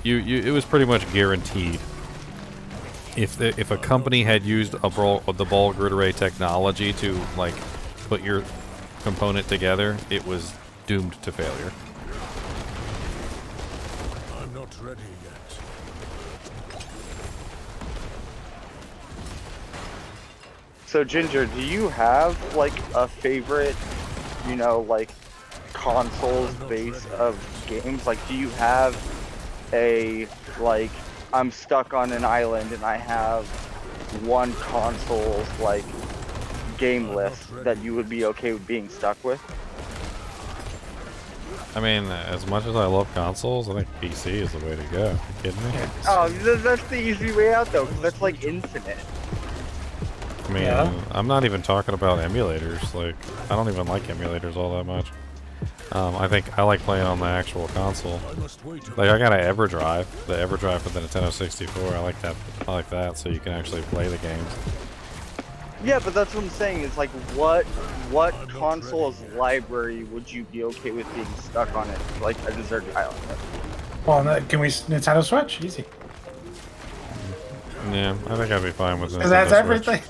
It was pretty much guaranteed. If a company had used the ball grid array technology to put your component together, it was doomed to failure. I'm not ready yet. So Ginger, do you have a favorite, consoles base of games? Do you have a I'm stuck on an island and I have one console's game list that you would be okay with being stuck with? I mean, as much as I love consoles, I think PC is the way to go. Are you kidding me? Oh, that's the easy way out though, because that's infinite. I mean, I'm not even talking about emulators. I don't even like emulators all that much. I think I like playing on the actual console. I got an EverDrive, the EverDrive for the Nintendo 64. I like that, so you can actually play the games. Yeah, but that's what I'm saying. Is what console's library would you be okay with being stuck on it, a deserted island? Well, can we Nintendo Switch? Easy. Yeah, I think I'd be fine with Nintendo Switch. That's everything.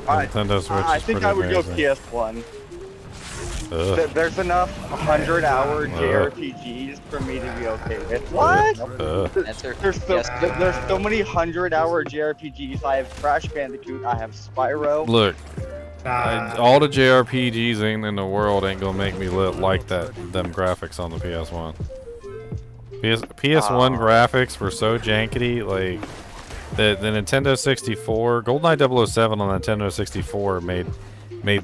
Nintendo Switch. I think I would amazing. go PS1. There's enough 100-hour JRPGs for me to be okay with. What? There's so many 100-hour JRPGs. I have Crash Bandicoot. I have Spyro. Look, all the JRPGs in the world ain't gonna make me like them graphics on the PS1. PS1 graphics were so jankety. The Nintendo 64, GoldenEye 007 on the Nintendo 64 made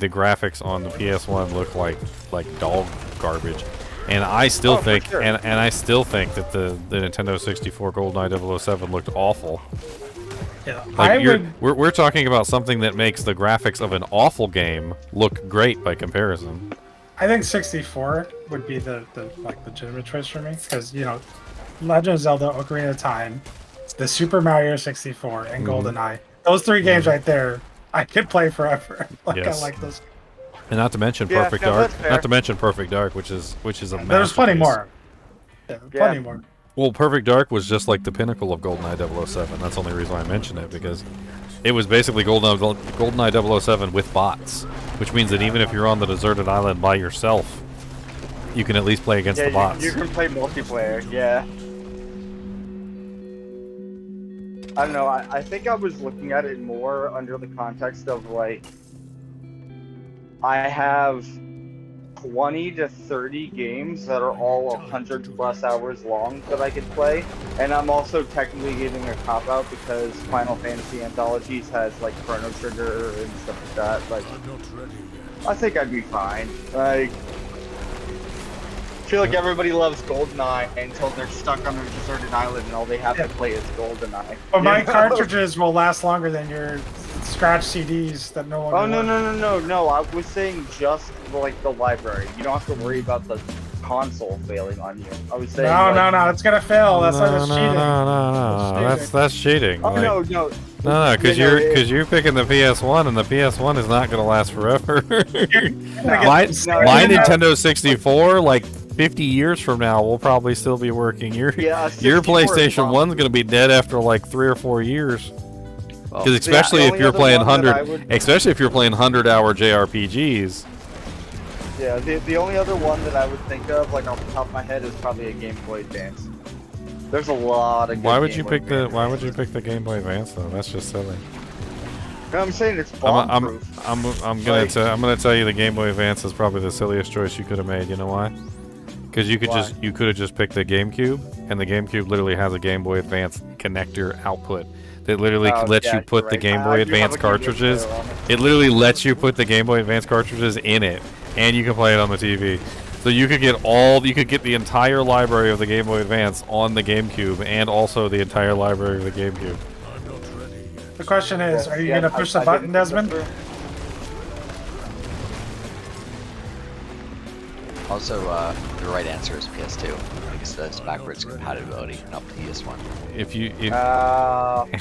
the graphics on the PS1 look like dog garbage, and I still think sure. and I still think that the Nintendo 64 GoldenEye 007 looked awful. Yeah, we're talking about something that makes the graphics of an awful game look great by comparison. I think 64 would be the legitimate choice for me, because Legend of Zelda: Ocarina of Time, the Super Mario 64, and GoldenEye. Those three games right there, I could play forever. Yes. I like those. And not to mention Yeah, Perfect no, Dark. that's fair. Not to mention Perfect Dark, which is a There's plenty masterpiece. more. Yeah, plenty Yeah. more. Well, Perfect Dark was just like the pinnacle of GoldenEye 007. That's the only reason I mention it, because it was basically GoldenEye 007 with bots, which means that even if you're on the deserted island by yourself, you can at least play against the bots. You can play multiplayer, yeah. I don't know, I think I was looking at it more under the context of like, I have 20 to 30 games that are all 100+ hours long that I could play, and I'm also technically giving a cop-out because Final Fantasy Anthologies has like Chrono Trigger and stuff like that. Like, I'm not ready yet. I think I'd be fine. Like, I feel like everybody loves GoldenEye until they're stuck on a deserted island and all they have to play is GoldenEye. But my You know? cartridges will last longer than your scratch CDs that no longer. Oh no work. no! I was saying just like the library. You don't have to worry about the console failing on you. I was saying. No, it's gonna fail. That's why it's cheating. No. That's cheating. Oh Like, no! No, because Yeah, no, you're picking the PS1, and the PS1 is not going to last forever. my No, Nintendo 64, like 50 years from now, will probably still be working. Your Yeah, PlayStation 1's going to be dead after like 3 or 4 years. Because especially the if only you're other playing one that 100, especially if you're playing 100-hour JRPGs. Yeah, the only other one that I would think of, like off the top of my head, is probably a Game Boy Advance. There's a lot of. Why would you pick the Game Boy Advance though? That's just silly. No, I'm saying it's bomb-proof. I'm gonna tell you the Game Boy Advance is probably the silliest choice you could have made. You know why? Because you could have just picked the GameCube, and the GameCube literally has a Game Boy Advance connector output that literally lets you put the Game Boy Advance cartridges. It literally lets you put the Game Boy Advance cartridges in it, and you can play it on the TV. So you could get the entire library of the Game Boy Advance on the GameCube, and also the entire library of the GameCube. I'm not ready yet. The question is, are you gonna push the button, Desmond? Also, the right answer is PS2 because that's backwards compatibility, not PS1.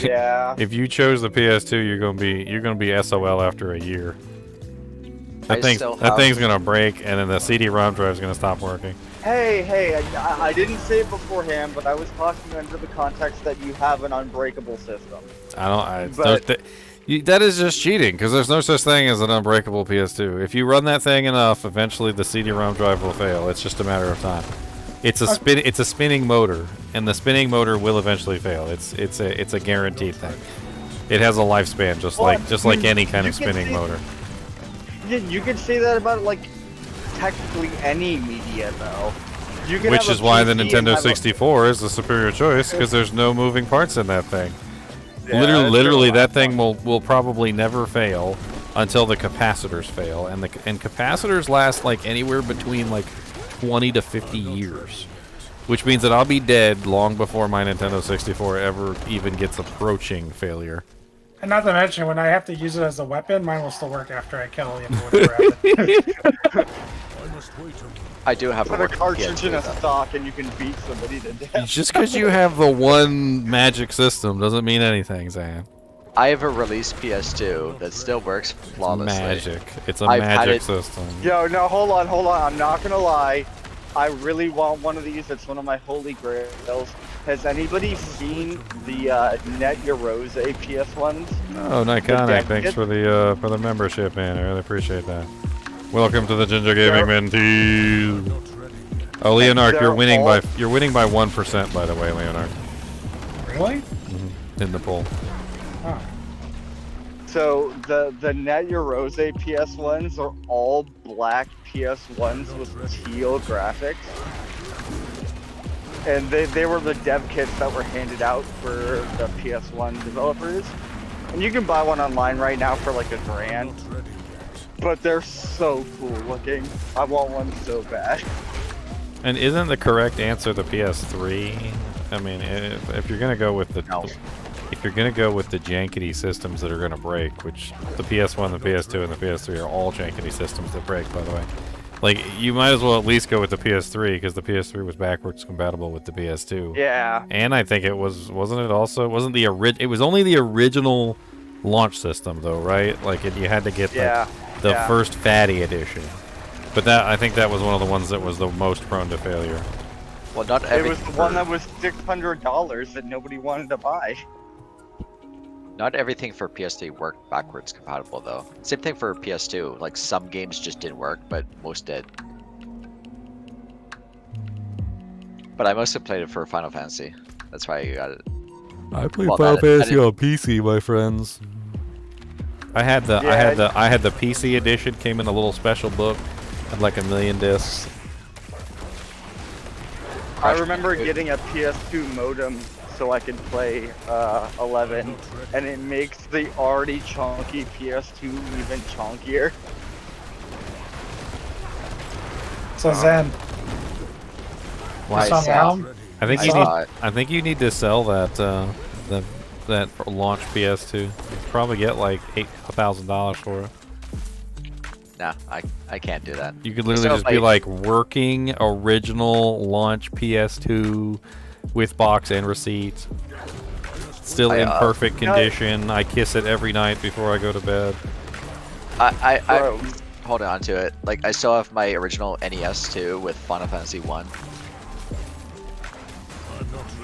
Yeah. If you chose the PS2, you're gonna be SOL after a year. That thing's gonna break, and then the CD-ROM drive's gonna stop working. Hey, I didn't say it beforehand, but I was talking under the context that you have an unbreakable system. That is just cheating, because there's no such thing as an unbreakable PS2. If you run that thing enough, eventually the CD-ROM drive will fail. It's just a matter of time. It's a spinning motor, and the spinning motor will eventually fail. It's a guaranteed thing. It has a lifespan, just like any kind of spinning motor. You could say that about like technically any media though. Which is why the Nintendo 64 is the superior choice, because there's no moving parts in that thing. Yeah, literally that thing will probably never fail until the capacitors fail, and capacitors last like anywhere between like 20 to 50 years, which means that I'll be dead long before my Nintendo 64 ever even gets approaching failure. And not to mention, when I have to use it as a weapon, mine will still work after I kill whatever. I must wait until I do have Put a cartridge in a stock and you can beat somebody to death. Just because you have the one magic system doesn't mean anything, Zan. I have a released PS2 that still works flawlessly. Magic. It's a I've had magic it- system. Yo, no, hold on. I'm not gonna lie. I really want one of these. It's one of my holy grails. Has anybody seen the Net Eurose PS ones? Oh, Niconic, thanks for the membership, man. I really appreciate that. Welcome to the Ginger Gaming Mentees. not ready yet. Oh, Leonard, They're you're winning all- by 1%, by the way, Leonard, Really? in the poll. Oh. So the Net Eurose PS ones are all black PS ones with teal graphics. And they were the dev kits that were handed out for the PS1 developers. And you can buy one online right now for like $1,000. Not ready yet. But they're so cool looking. I want one so bad. And isn't the correct answer the PS3? I mean, if you're gonna go with the jankety systems that are gonna break, which the PS1, the PS2, and the PS3 are all jankety systems that break, by the way. Like, you might as well at least go with the PS3, because the PS3 was backwards compatible with the PS2. Yeah. And I think it wasn't it also? It was only the original launch system, though, right? Like, you had to get Yeah. the the Yeah. first fatty edition. But that I think that was one of the ones that was the most prone to failure. Well, not It every. was the one that was $600 that nobody wanted to buy. Not everything for PS3 worked backwards compatible though. Same thing for PS2. Like some games just didn't work, but most did. But I mostly played it for Final Fantasy. That's why I got it. I played Well, Final that- I Fantasy didn't- on PC, my friends. I had the I had the PC edition, came in a little special book, had like 1,000,000 discs. I remember getting a PS2 modem so I could play 11, and it makes the already chunky PS2 even chunkier. So Zen, Why? saw now? I think I you saw need. it. I think you need to sell that that launch PS2. You could probably get like $1,000 for it. Nah, I can't do that. You could literally So, just be like working original launch PS2 with box and receipt, still in perfect condition. I kiss it every night before I go to bed. I Bro. hold on to it. Like I still have my original NES too with Final Fantasy 1.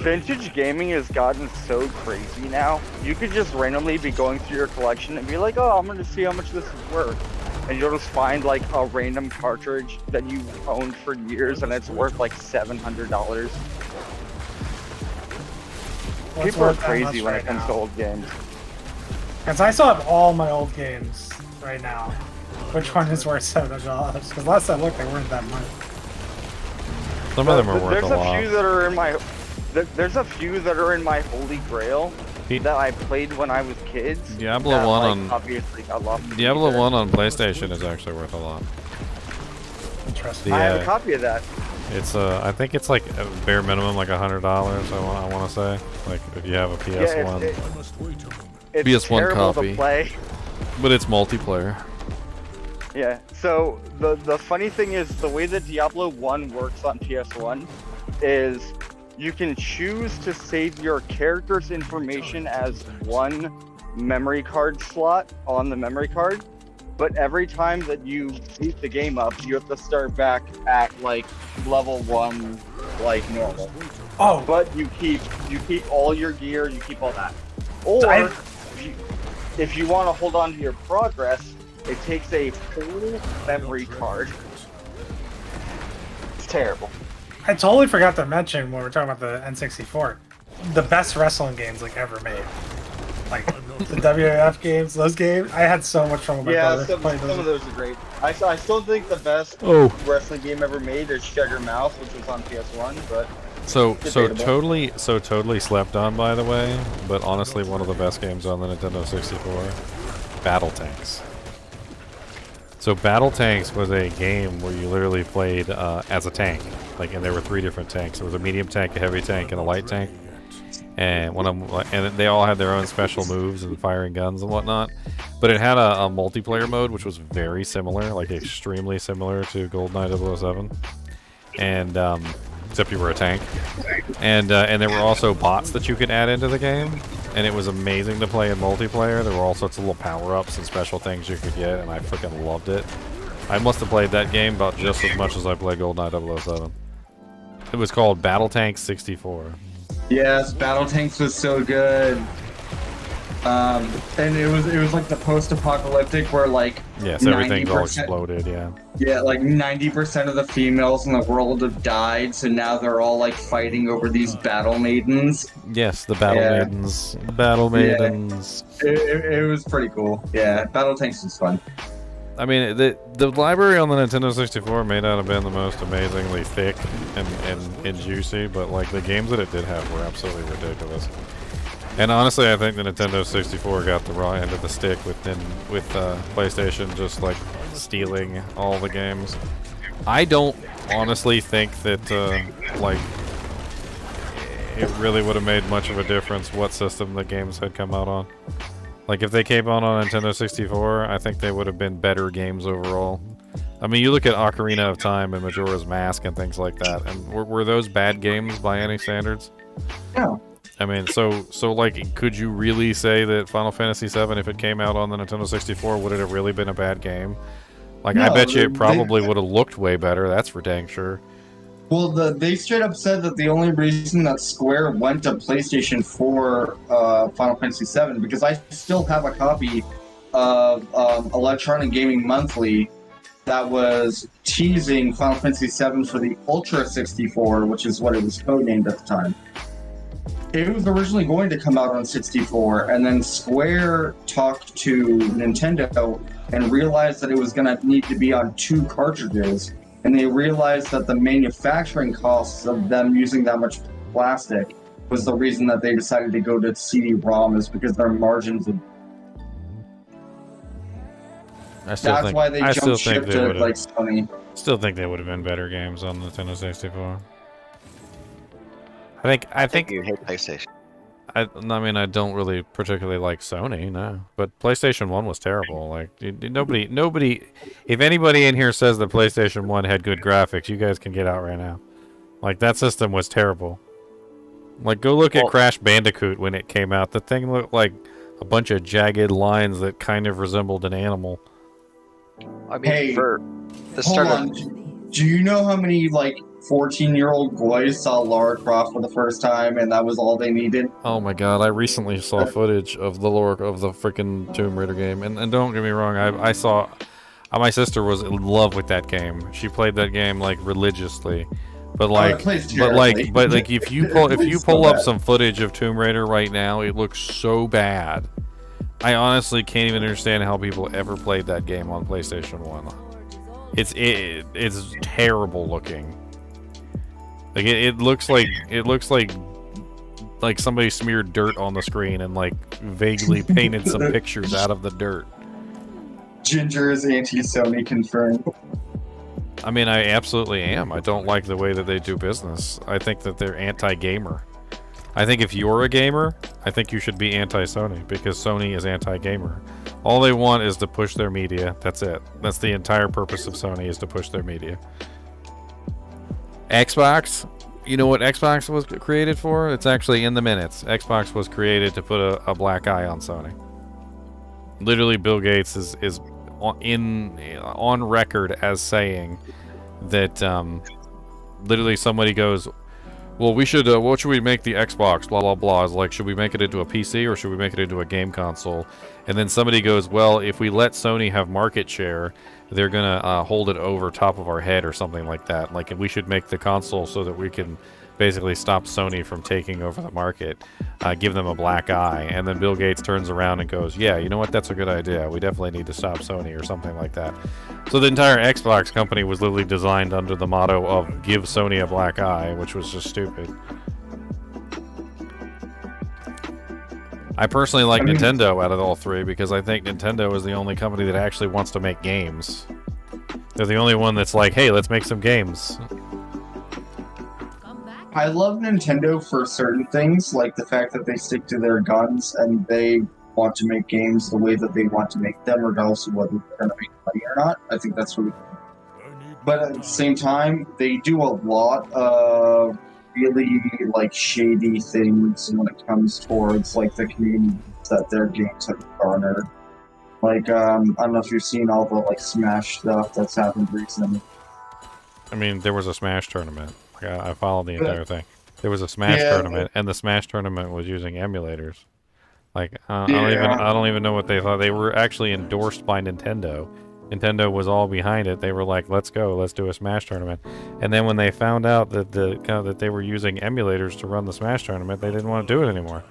Vintage gaming has gotten so crazy now. You could just randomly be going through your collection and be like, oh, I'm gonna see how much this is worth. And you'll just find like a random cartridge that you owned for years and it's worth like $700. What's People are worth that crazy much when right it comes now? to old games. Because I still have all my old games right now. Which one is worth $700? Because last I looked, they weren't that much. Some of them are worth There's a a lot. few that are in my there's a few that are in my holy grail Pete- that I played when I was kids. Diablo that, 1 like, on obviously got lost. in the Diablo ether. 1 on PlayStation is actually worth a lot. Interesting. The, I have a copy of that. It's I think it's like a bare minimum like $100. I want to say, like if you have a PS1, Yeah, I must wait a moment. it's PS1 terrible copy. to play. but it's multiplayer. Yeah. So the funny thing is the way that Diablo 1 works on PS1 is you can choose to save your character's information as one memory card slot on the memory card, but every time that you boot the game up, you have to start back at like level 1 like normal. Oh, But you keep all your gear, you keep all that. Or if you want to hold on to your progress, it takes a full memory card. It's terrible. I totally forgot to mention when we're talking about the N64, the best wrestling games like ever made. Like the WWF games, those games. I had so much fun with my Yeah, brother some playing of those. those are great. I still think the best Oh. wrestling game ever made is Shut Your Mouth, which was on PS1, but So Debatable. totally slept on, by the way. But honestly, one of the best games on the Nintendo 64, Battle Tanks. So Battle Tanks was a game where you literally played as a tank, like, and there were 3 different tanks. There was a medium tank, a heavy tank, and a light tank. And and they all had their own special moves and firing guns and whatnot. But it had a multiplayer mode which was very similar, like extremely similar to GoldenEye 007. And except you were a tank. And there were also bots that you could add into the game, and it was amazing to play in multiplayer. There were all sorts of little power-ups and special things you could get, and I freaking loved it. I must have played that game about just as much as I played GoldenEye 007. It was called Battle Tank 64. Yes, Battle Tanks was so good. And it was like the post-apocalyptic where like Yes, everything's all 90%. exploded, yeah. Yeah, like 90% of the females in the world have died, so now they're all like fighting over these battle maidens. Yes, the Battle Yeah. Maidens. The Battle Yeah. Maidens. It was pretty cool. Yeah, Battle Tanks was fun. I mean, the library on the Nintendo 64 may not have been the most amazingly thick and juicy, but like the games that it did have were absolutely ridiculous. And honestly, I think the Nintendo 64 got the raw end of the stick with PlayStation just like stealing all the games. I don't honestly think that like it really would have made much of a difference what system the games had come out on. Like if they came out on Nintendo 64, I think they would have been better games overall. I mean, you look at Ocarina of Time and Majora's Mask and things like that, and were those bad games by any standards? No. I mean, so like, could you really say that Final Fantasy VII, if it came out on the Nintendo 64, would it have really been a bad game? Like, I No, bet you it they- probably would have looked way better. That's for dang sure. Well, they straight up said that the only reason that Square went to PlayStation for Final Fantasy VII, because I still have a copy of Electronic Gaming Monthly that was teasing Final Fantasy VII for the Ultra 64, which is what it was codenamed at the time. It was originally going to come out on 64, and then Square talked to Nintendo and realized that it was going to need to be on 2 cartridges, and they realized that the manufacturing costs of them using that much plastic was the reason that they decided to go to CD-ROM, is because their margins would. That's why they jumped ship to like Sony. Still think they would have been better games on the Nintendo 64. I think You hate PlayStation. I mean, I don't really particularly like Sony, no. But PlayStation 1 was terrible. Like, nobody, if anybody in here says that PlayStation 1 had good graphics, you guys can get out right now. Like, that system was terrible. Like, go look at Crash Bandicoot when it came out. The thing looked like a bunch of jagged lines that kind of resembled an animal. I mean, Hey, for the Hold start on. of Do you know how many, like, 14-year-old boys saw Lara Croft for the first time and that was all they needed? Oh my god, I recently saw footage of the freaking Tomb Raider game, and don't get me wrong, I saw, my sister was in love with that game. She played that game like religiously, but like, if you pull up some footage of Tomb Raider right now, it looks so bad. I honestly can't even understand how people ever played that game on PlayStation 1. It's terrible looking. Like it looks like somebody smeared dirt on the screen and like vaguely painted some pictures out of the dirt. Ginger is anti-Sony confirmed. I mean, I absolutely am. I don't like the way that they do business. I think that they're anti-gamer. I think if you're a gamer, I think you should be anti-Sony, because Sony is anti-gamer. All they want is to push their media. That's it. That's the entire purpose of Sony, is to push their media. Xbox, you know what Xbox was created for? It's actually in the minutes. Xbox was created to put a black eye on Sony. Literally, Bill Gates is on record as saying that literally somebody goes, well, we should, what should we make the Xbox, blah, blah, blah. It's like, should we make it into a PC or should we make it into a game console? And then somebody goes, well, if we let Sony have market share, they're going to hold it over top of our head or something like that. Like, we should make the console so that we can basically stop Sony from taking over the market, give them a black eye. And then Bill Gates turns around and goes, yeah, you know what, that's a good idea. We definitely need to stop Sony or something like that. So the entire Xbox company was literally designed under the motto of give Sony a black eye, which was just stupid. I personally like Nintendo out of all three, because I think Nintendo is the only company that actually wants to make games. They're the only one that's like, hey, let's make some games. I love Nintendo for certain things, like the fact that they stick to their guns and they want to make games the way that they want to make them, regardless of whether they're going to make money or not. I think that's really cool. But at the same time, they do a lot of really like shady things when it comes towards like the communities that their games have garnered. Like, I don't know if you've seen all the like Smash stuff that's happened recently. I mean, there was a Smash tournament. I followed the entire thing. There was a Smash tournament, and the Smash tournament was using emulators. Like, I don't even know what they thought. They were actually endorsed by Nintendo. Nintendo was all behind it. They were like, "Let's go, let's do a Smash tournament." And then when they found out that that they were using emulators to run the Smash tournament, they didn't want to do it anymore.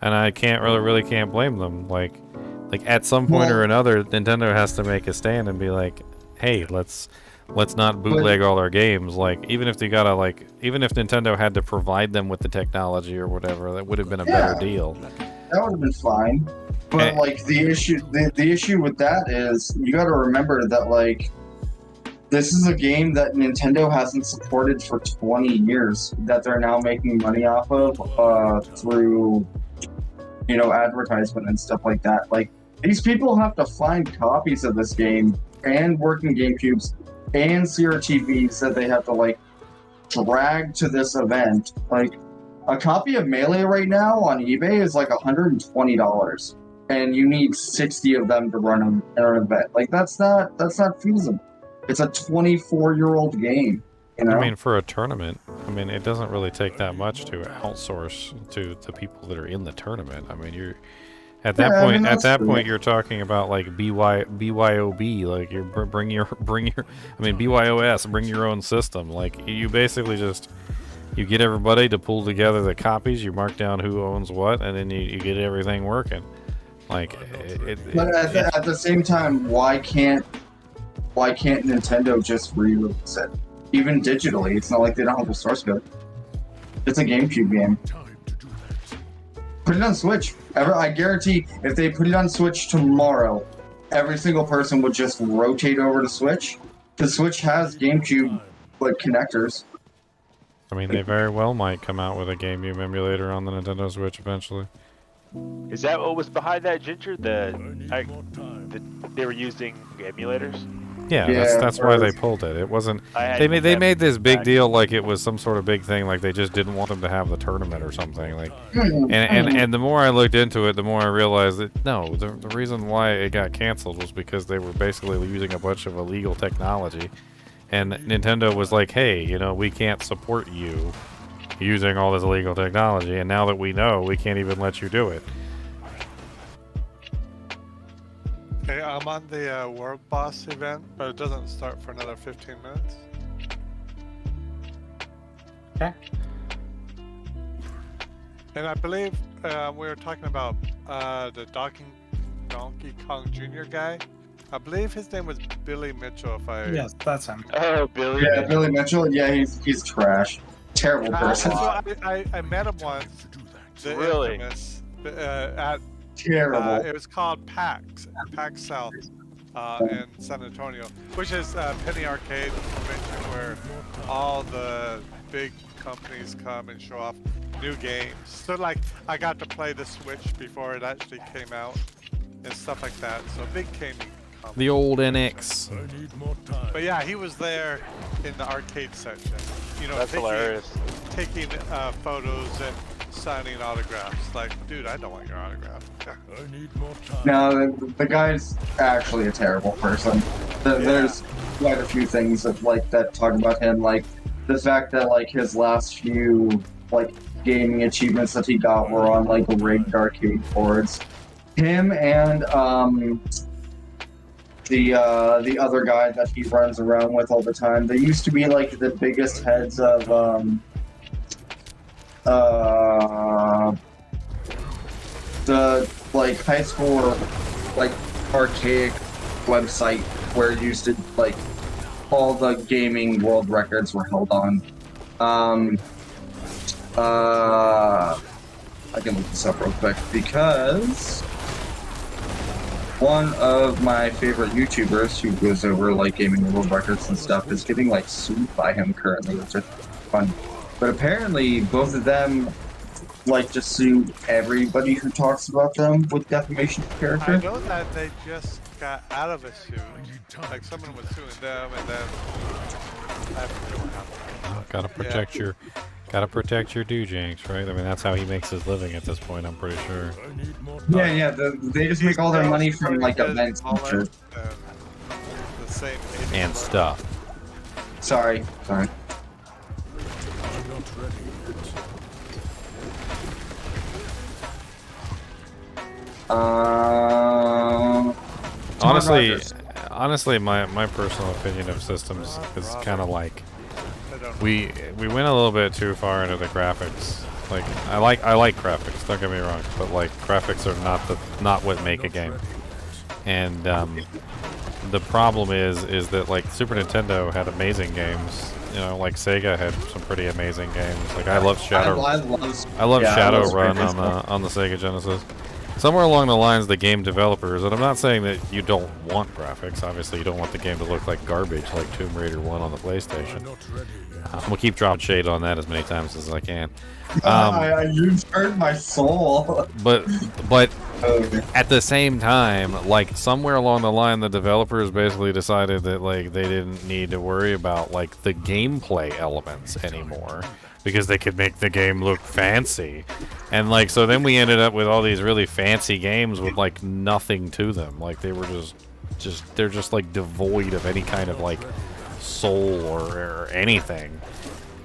And I really can't blame them. Like at some point or another, Nintendo has to make a stand and be like, "Hey, let's not bootleg all our games." Like, even if Nintendo had to provide them with the technology or whatever, that would have been a better deal. That would have been fine. But like the issue with that is you got to remember that like this is a game that Nintendo hasn't supported for 20 years that they're now making money off of through advertisement and stuff like that. Like, these people have to find copies of this game and working GameCubes and CRTVs that they have to like drag to this event. Like, A copy of Melee right now on eBay is like $120, and you need 60 of them to run an event. Like that's not feasible. It's a 24-year-old game. You know? I mean, for a tournament, I mean, it doesn't really take that much to outsource to the people that are in the tournament. I mean, you're at that point. I mean, At that true. point, you're talking about like BYOB, like you bring your. I mean, BYOS, bring your own system. Like you basically just you get everybody to pull together the copies. You mark down who owns what, and then you get everything working. Like But at the same time, why can't Nintendo just re-release it? Even digitally, it's not like they don't have a source code. It's a GameCube game. Time to do that. Put it on Switch. I guarantee if they put it on Switch tomorrow, every single person would just rotate over to Switch. Because Switch has GameCube like connectors. I mean, they very well might come out with a GameCube emulator on the Nintendo Switch eventually. Is that what was behind that, Ginger? I need more time. They were using emulators? Yeah, Yeah, that's why they pulled it. It wasn't. They made this big deal like it was some sort of big thing, like they just didn't want them to have the tournament or something. Like, and the more I looked into it, the more I realized that no, the reason why it got canceled was because they were basically using a bunch of illegal technology, and Nintendo was like, hey, you know, we can't support you using all this illegal technology, and now that we know, we can't even let you do it. Okay, I'm on the World Boss event, but it doesn't start for another 15 minutes. Okay. And I believe we were talking about the Donkey Kong Jr. guy. I believe his name was Billy Mitchell. If I Yes, that's him. Oh, Billy. Yeah, Billy Mitchell. Yeah, he's trash. Terrible person. So I met him once. The Really? infamous, at Terrible. it was called Pax South in San Antonio, which is Penny Arcade convention where all the big companies come and show off new games. So like I got to play the Switch before it actually came out and stuff like that. So big gaming company. The old NX. I need more time. But yeah, he was there in the arcade section. You know, That's hilarious. taking photos and signing autographs. Like, dude, I don't want your autograph. I need more time. No, the guy's actually a terrible person. There's quite a few things that talk about him, like the fact that like his last few like gaming achievements that he got were on like rigged arcade boards. Him and the other guy that he runs around with all the time. They used to be like the biggest heads of the like high school like archaic website where you used to like all the gaming world records were held on. I can look this up real quick because one of my favorite YouTubers who goes over like gaming world records and stuff is getting like sued by him currently, which is fun. But apparently both of them like to sue everybody who talks about them with defamation of character. I know that they just got out of a suit. Like someone was suing them, and then I forget what happened. Gotta protect your doojanks, right? I mean, that's how he makes his living at this point, I'm pretty sure. I need more time. Yeah, they just make all their money from like events and shit. The same And stuff. Sorry. I'm not ready yet. Honestly, my personal opinion of systems is kind of like we went a little bit too far into the graphics. Like I like graphics, don't get me wrong, but like graphics are not what make a game. And the problem is that like Super Nintendo had amazing games. You know, like Sega had some pretty amazing games. Like I love Shadowrun on the Sega Genesis. Somewhere along the lines, the game developers, and I'm not saying that you don't want graphics. Obviously, you don't want the game to look like garbage like Tomb Raider 1 on the PlayStation. I'm not ready yet. I'm gonna keep dropping shade on that as many times as I can. You hurt my soul. But Okay. at the same time, like somewhere along the line, the developers basically decided that like they didn't need to worry about like the gameplay elements anymore. because they could make the game look fancy. And like, so then we ended up with all these really fancy games with like nothing to them. Like they were they're just like devoid of any kind of like soul or anything.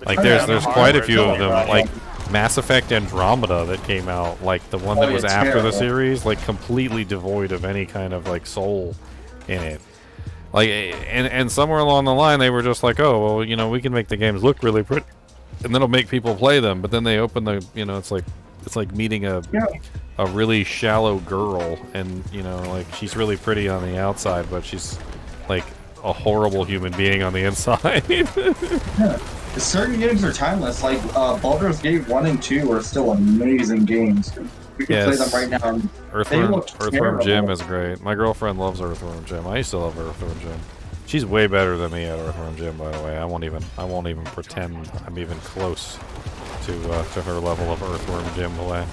Like there's quite a few of them, like Mass Effect Andromeda that came out, like the one that was after the series, like completely devoid of any kind of like soul in it. Like, and somewhere along the line they were just like, oh well, you know, we can make the games look really pretty, and then it'll make people play them. But then they open the, you know, it's like meeting a really shallow girl, and you know, like she's really pretty on the outside, but she's like a horrible human being on the inside. Yeah. Certain games are timeless, like Baldur's Gate 1 and 2 are still amazing games. We can play them right now. Earthworm Jim is great. My girlfriend loves Earthworm Jim. I used to love Earthworm Jim. She's way better than me at Earthworm Jim, by the way. I won't even pretend I'm even close to her level of Earthworm Jim play.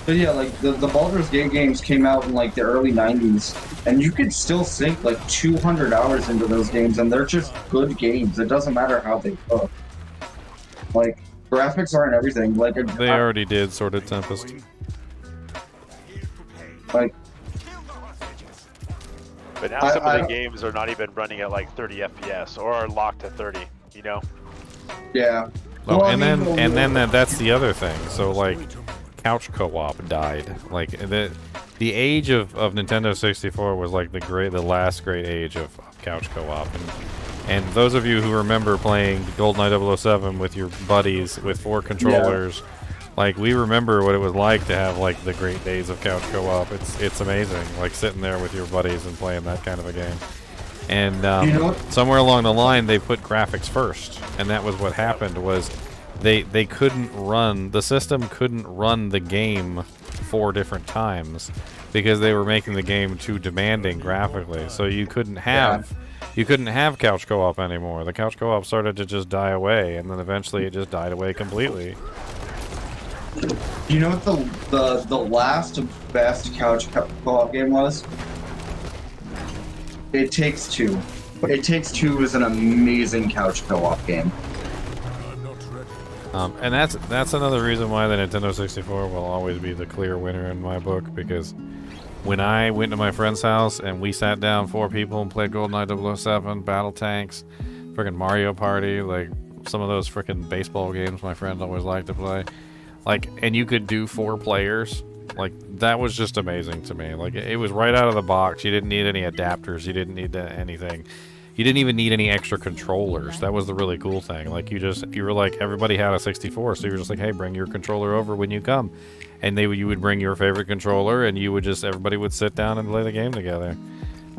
But yeah, like the Baldur's Gate games came out in like the early 90s, and you could still sink like 200 hours into those games, and they're just good games. It doesn't matter how they look. Like, graphics aren't everything. Like they already did Sordid Tempest. Like, but now some of the games are not even running at like 30 FPS or are locked at 30. You know? Yeah. Oh, well, and then that's the other thing. So like, couch co-op died. Like the age of Nintendo 64 was like the last great age of couch co-op. And those of you who remember playing GoldenEye 007 with your buddies with 4 controllers, like we remember what it was like to have like the great days of couch co-op. It's amazing, like sitting there with your buddies and playing that kind of a game. And somewhere along the line they put graphics first, and that was what happened. Was they couldn't run, the system couldn't run the game 4 different times because they were making the game too demanding graphically. So you couldn't have couch co-op anymore. The couch co-op started to just die away, and then eventually it just died away completely. You know what the last best couch co-op game was? It Takes Two. It Takes Two is an amazing couch co-op game. And that's another reason why the Nintendo 64 will always be the clear winner in my book, because when I went to my friend's house and we sat down 4 people and played GoldenEye 007, Battle Tanks, freaking Mario Party, like some of those freaking baseball games my friend always liked to play, like, and you could do 4 players, like that was just amazing to me. Like it was right out of the box. You didn't need any adapters. You didn't need anything. You didn't even need any extra controllers. That was the really cool thing. Like you were like, everybody had a 64, so you were just like, hey, bring your controller over when you come, and you would bring your favorite controller, and everybody would sit down and play the game together.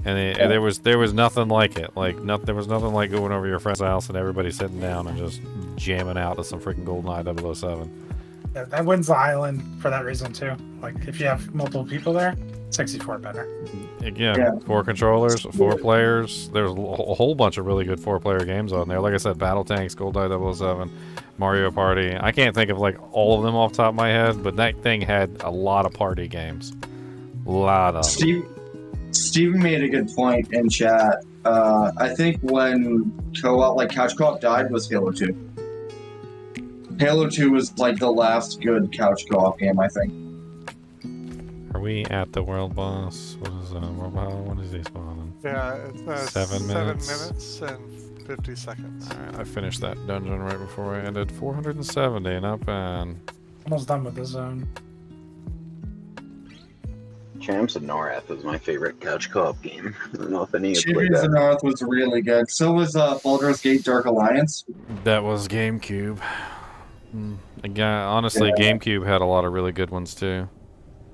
And there was nothing like it. Like there was nothing like going over to your friend's house and everybody sitting down and just jamming out to some freaking GoldenEye 007. Yeah, that wins the island for that reason too. Like if you have multiple people there, 64 better. Yeah, 4 controllers, 4 players. There's a whole bunch of really good 4-player games on there. Like I said, Battle Tanks, GoldenEye 007, Mario Party. I can't think of like all of them off the top of my head, but that thing had a lot of party games. A lot of them. Steven made a good point in chat. I think when co-op, like couch co-op died was Halo 2. Halo 2 was like the last good couch co-op game, I think. Are we at the world boss? What is when is he spawning? Yeah, it's 7 minutes. 7 minutes and 50 seconds. Alright, I finished that dungeon right before I ended. 470, not bad. Almost done with the zone. Champs of Norath was my favorite couch co-op game. I don't know if any of you played Champions of that. North was really good. So was Baldur's Gate Dark Alliance. That was GameCube. Again, honestly, GameCube had a lot of really good ones too.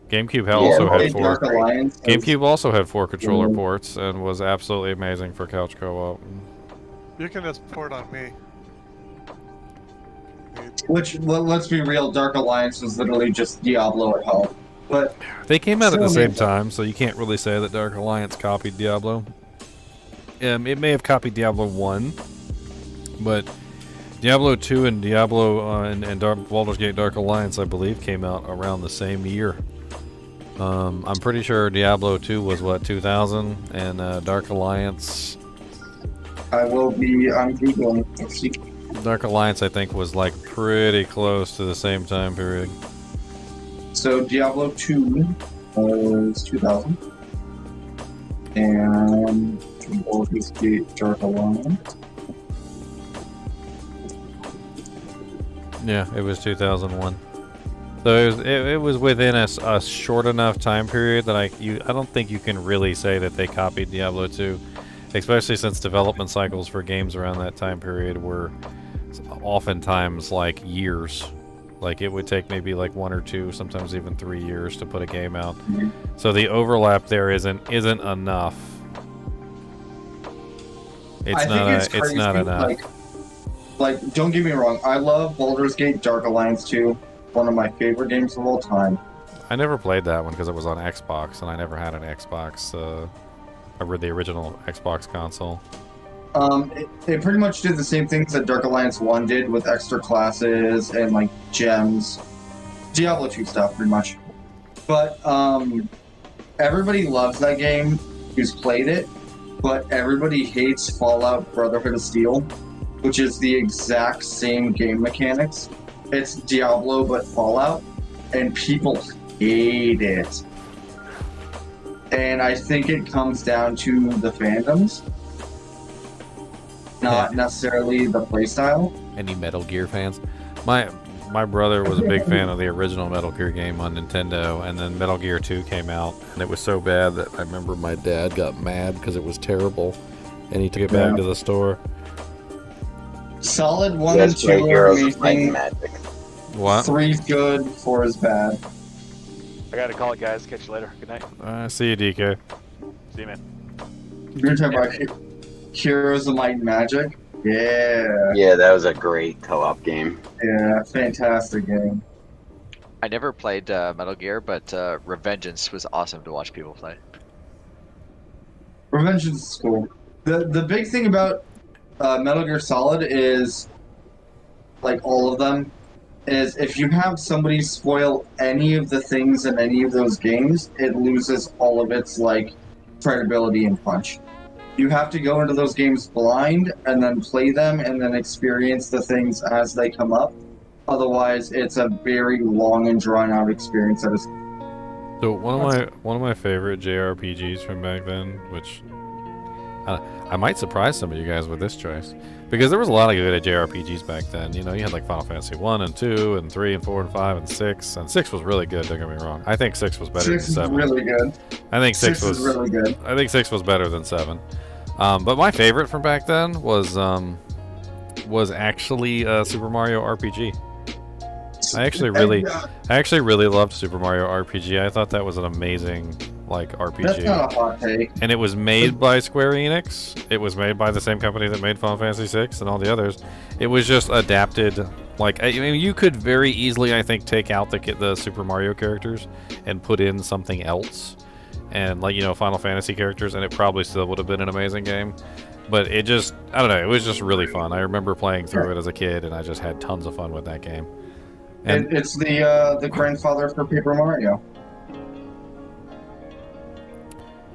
GameCube also had 4. GameCube also had 4 controller ports and was absolutely amazing for couch co-op. You can just port on me. Which, let's be real, Dark Alliance was literally just Diablo at home. But they came out at the same time, so you can't really say that Dark Alliance copied Diablo. It may have copied Diablo 1, but Diablo 2 and Diablo and Baldur's Gate Dark Alliance, I believe, came out around the same year. I'm pretty sure Diablo 2 was, what, 2000? And Dark Alliance... I'm Googling. Let's see. Dark Alliance, I think, was like pretty close to the same time period. So Diablo 2 was 2000. And Baldur's Gate Dark Alliance. Yeah, it was 2001. So it was within a short enough time period that I don't think you can really say that they copied Diablo 2, especially since development cycles for games around that time period were oftentimes like years. Like it would take maybe like 1 or 2, sometimes even 3 years to put a game out. So the overlap there isn't enough. It's not enough. Like, don't get me wrong, I love Baldur's Gate Dark Alliance 2, one of my favorite games of all time. I never played that one because it was on Xbox, and I never had an Xbox, or the original Xbox console. It pretty much did the same things that Dark Alliance 1 did with extra classes and, like, gems. Diablo 2 stuff, pretty much. But, everybody loves that game who's played it, but everybody hates Fallout Brotherhood of Steel, which is the exact same game mechanics. It's Diablo, but Fallout, and people hate it. And I think it comes down to the fandoms, not necessarily the playstyle. Any Metal Gear fans? My brother was a big fan of the original Metal Gear game on Nintendo, and then Metal Gear 2 came out, and it was so bad that I remember my dad got mad because it was terrible, and he took it back to the store. Solid 1 and 2 are amazing. What? 3's good, 4 is bad. I gotta call it, guys. Catch you later. Good night. See you, DK. See you, man. You're talking about Heroes of Might and Magic? Yeah. Yeah, that was a great co-op game. Yeah, fantastic game. I never played Metal Gear, but Revengeance was awesome to watch people play. Revengeance is cool. The big thing about Metal Gear Solid is, like all of them, is if you have somebody spoil any of the things in any of those games, it loses all of its, like, credibility and punch. You have to go into those games blind and then play them and then experience the things as they come up. Otherwise, it's a very long and drawn-out experience. That is. So one of my favorite JRPGs from back then, which I might surprise some of you guys with this choice, because there was a lot of good JRPGs back then. You know, you had like Final Fantasy 1 and 2 and 3 and 4 and 5 and 6, and 6 was really good. Don't get me wrong. I think 6 was better than 7. 6 is really good. I think 6 was really good. I think 6 was better than 7. But my favorite from back then was actually Super Mario RPG. I actually really loved Super Mario RPG. I thought that was an amazing RPG. That's not a hot take. And it was made by Square Enix. It was made by the same company that made Final Fantasy VI and all the others. It was just adapted. Like, I mean, you could very easily, I think, take out the Super Mario characters and put in something else, and Final Fantasy characters, and it probably still would have been an amazing game. But it just, I don't know, it was just really fun. I remember playing through it as a kid, and I just had tons of fun with that game. And it's the grandfather for Paper Mario.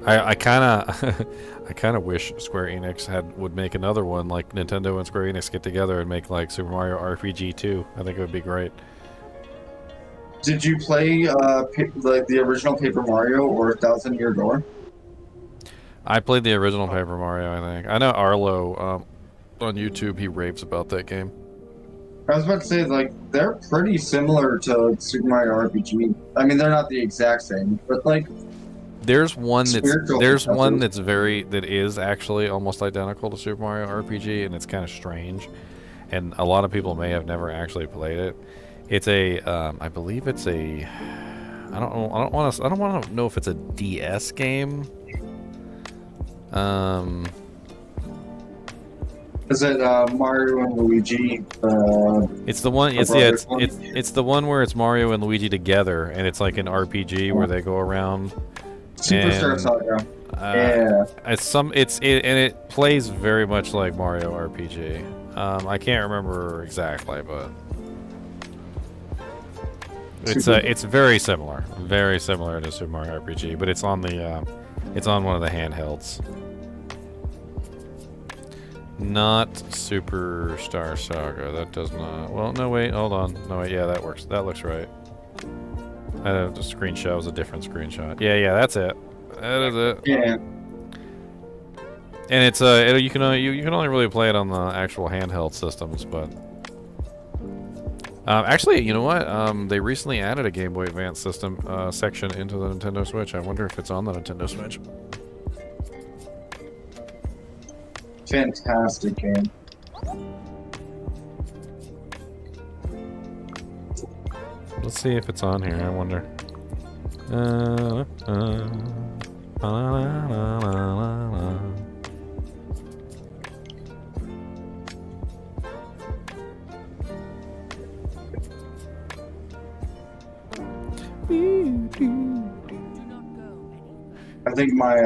I kind of wish Square Enix would make another one, like Nintendo and Square Enix get together and make like Super Mario RPG 2. I think it would be great. Did you play the original Paper Mario or Thousand Year Door? I played the original Paper Mario, I think. I know Arlo on YouTube, he raves about that game. I was about to say, like, they're pretty similar to Super Mario RPG. I mean, they're not the exact same, but like, there's one that is actually almost identical to Super Mario RPG, and it's kind of strange, and a lot of people may have never actually played it. It's I believe it's a, I don't want to know if it's a DS game. Is it Mario and Luigi? It's the one. It's the one where it's Mario and Luigi together, and it's like an RPG where they go around. Superstar Saga. Yeah. It plays very much like Mario RPG. I can't remember exactly, but it's very similar to Super Mario RPG, but it's on one of the handhelds. Not Superstar Saga. That does not. Well, no, wait, hold on. No, wait, yeah, that works. That looks right. The screenshot was a different screenshot. Yeah, that's it. That is it. Yeah. And it's you can only really play it on the actual handheld systems, but actually, you know what? They recently added a Game Boy Advance system section into the Nintendo Switch. I wonder if it's on the Nintendo Switch. Fantastic game. Let's see if it's on here. I wonder. I think my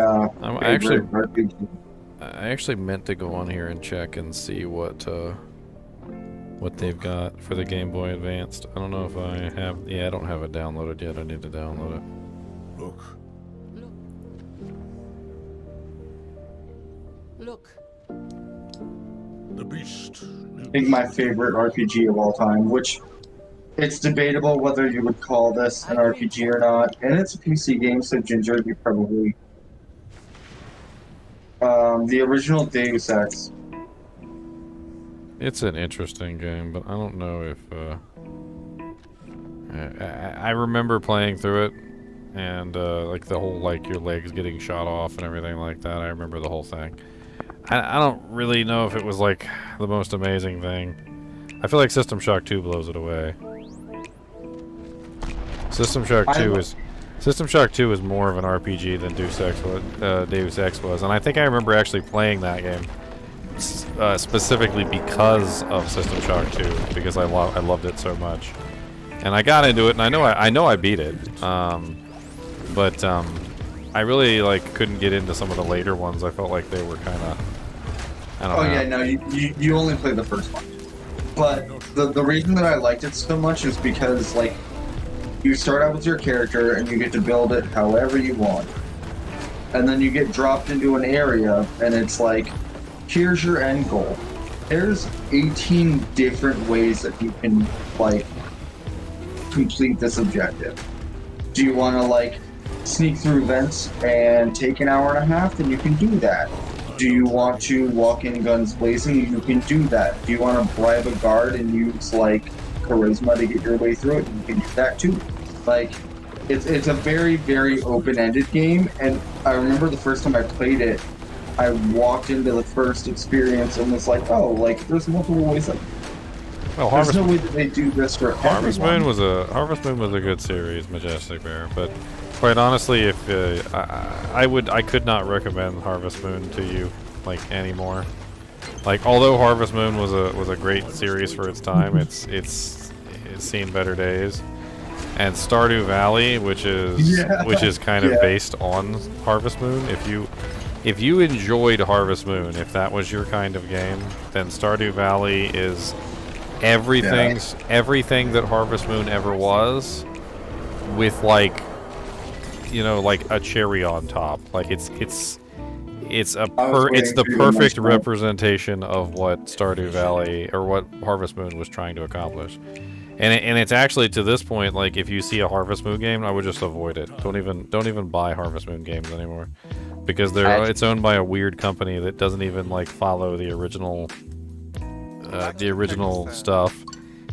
I actually meant to go on here and check and see what they've got for the Game Boy Advanced. I don't know if I have. Yeah, I don't have it downloaded yet. I need to download it. Look. The beast. I think my favorite RPG of all time, which it's debatable whether you would call this an RPG or not, and it's a PC game, so Ginger, you probably. The original Deus Ex. It's an interesting game, but I don't know if I remember playing through it, and like the whole like your legs getting shot off and everything like that. I remember the whole thing. I don't really know if it was like the most amazing thing. I feel like System Shock 2 blows it away. System Shock 2 is more of an RPG than Deus Ex was, and I think I remember actually playing that game specifically because of System Shock 2, because I loved it so much, and I got into it, and I know I beat it, but I really like couldn't get into some of the later ones. I felt like they were kind of Yeah, no, you only played the first one, but the reason that I liked it so much is because like. You start out with your character and you get to build it however you want. And then you get dropped into an area and it's like, here's your end goal. There's 18 different ways that you can like complete this objective. Do you want to like sneak through vents and take an hour and a half? Then you can do that. Do you want to walk in guns blazing? You can do that. Do you want to bribe a guard and use like charisma to get your way through it? You can do that too. Like, it's a very, very open-ended game, and I remember the first time I played it, I walked into the first experience and was like, oh, like, there's multiple ways, like, well, there's no way that they do this for Harvest everyone. Harvest Moon was a good series, Majestic Bear, but quite honestly, if I could not recommend Harvest Moon to you like anymore. Like, although Harvest Moon was a great series for its time, it's seen better days. And Stardew Valley, which is kind of based on Harvest Moon. If you enjoyed Harvest Moon, if that was your kind of game, then Stardew Valley is everything that Harvest Moon ever was, with like, you know, like a cherry on top. Like it's the perfect representation of what Stardew Valley or what Harvest Moon was trying to accomplish. And it's actually, to this point, like, if you see a Harvest Moon game, I would just avoid it. Don't even buy Harvest Moon games anymore, because it's owned by a weird company that doesn't even like follow the original stuff.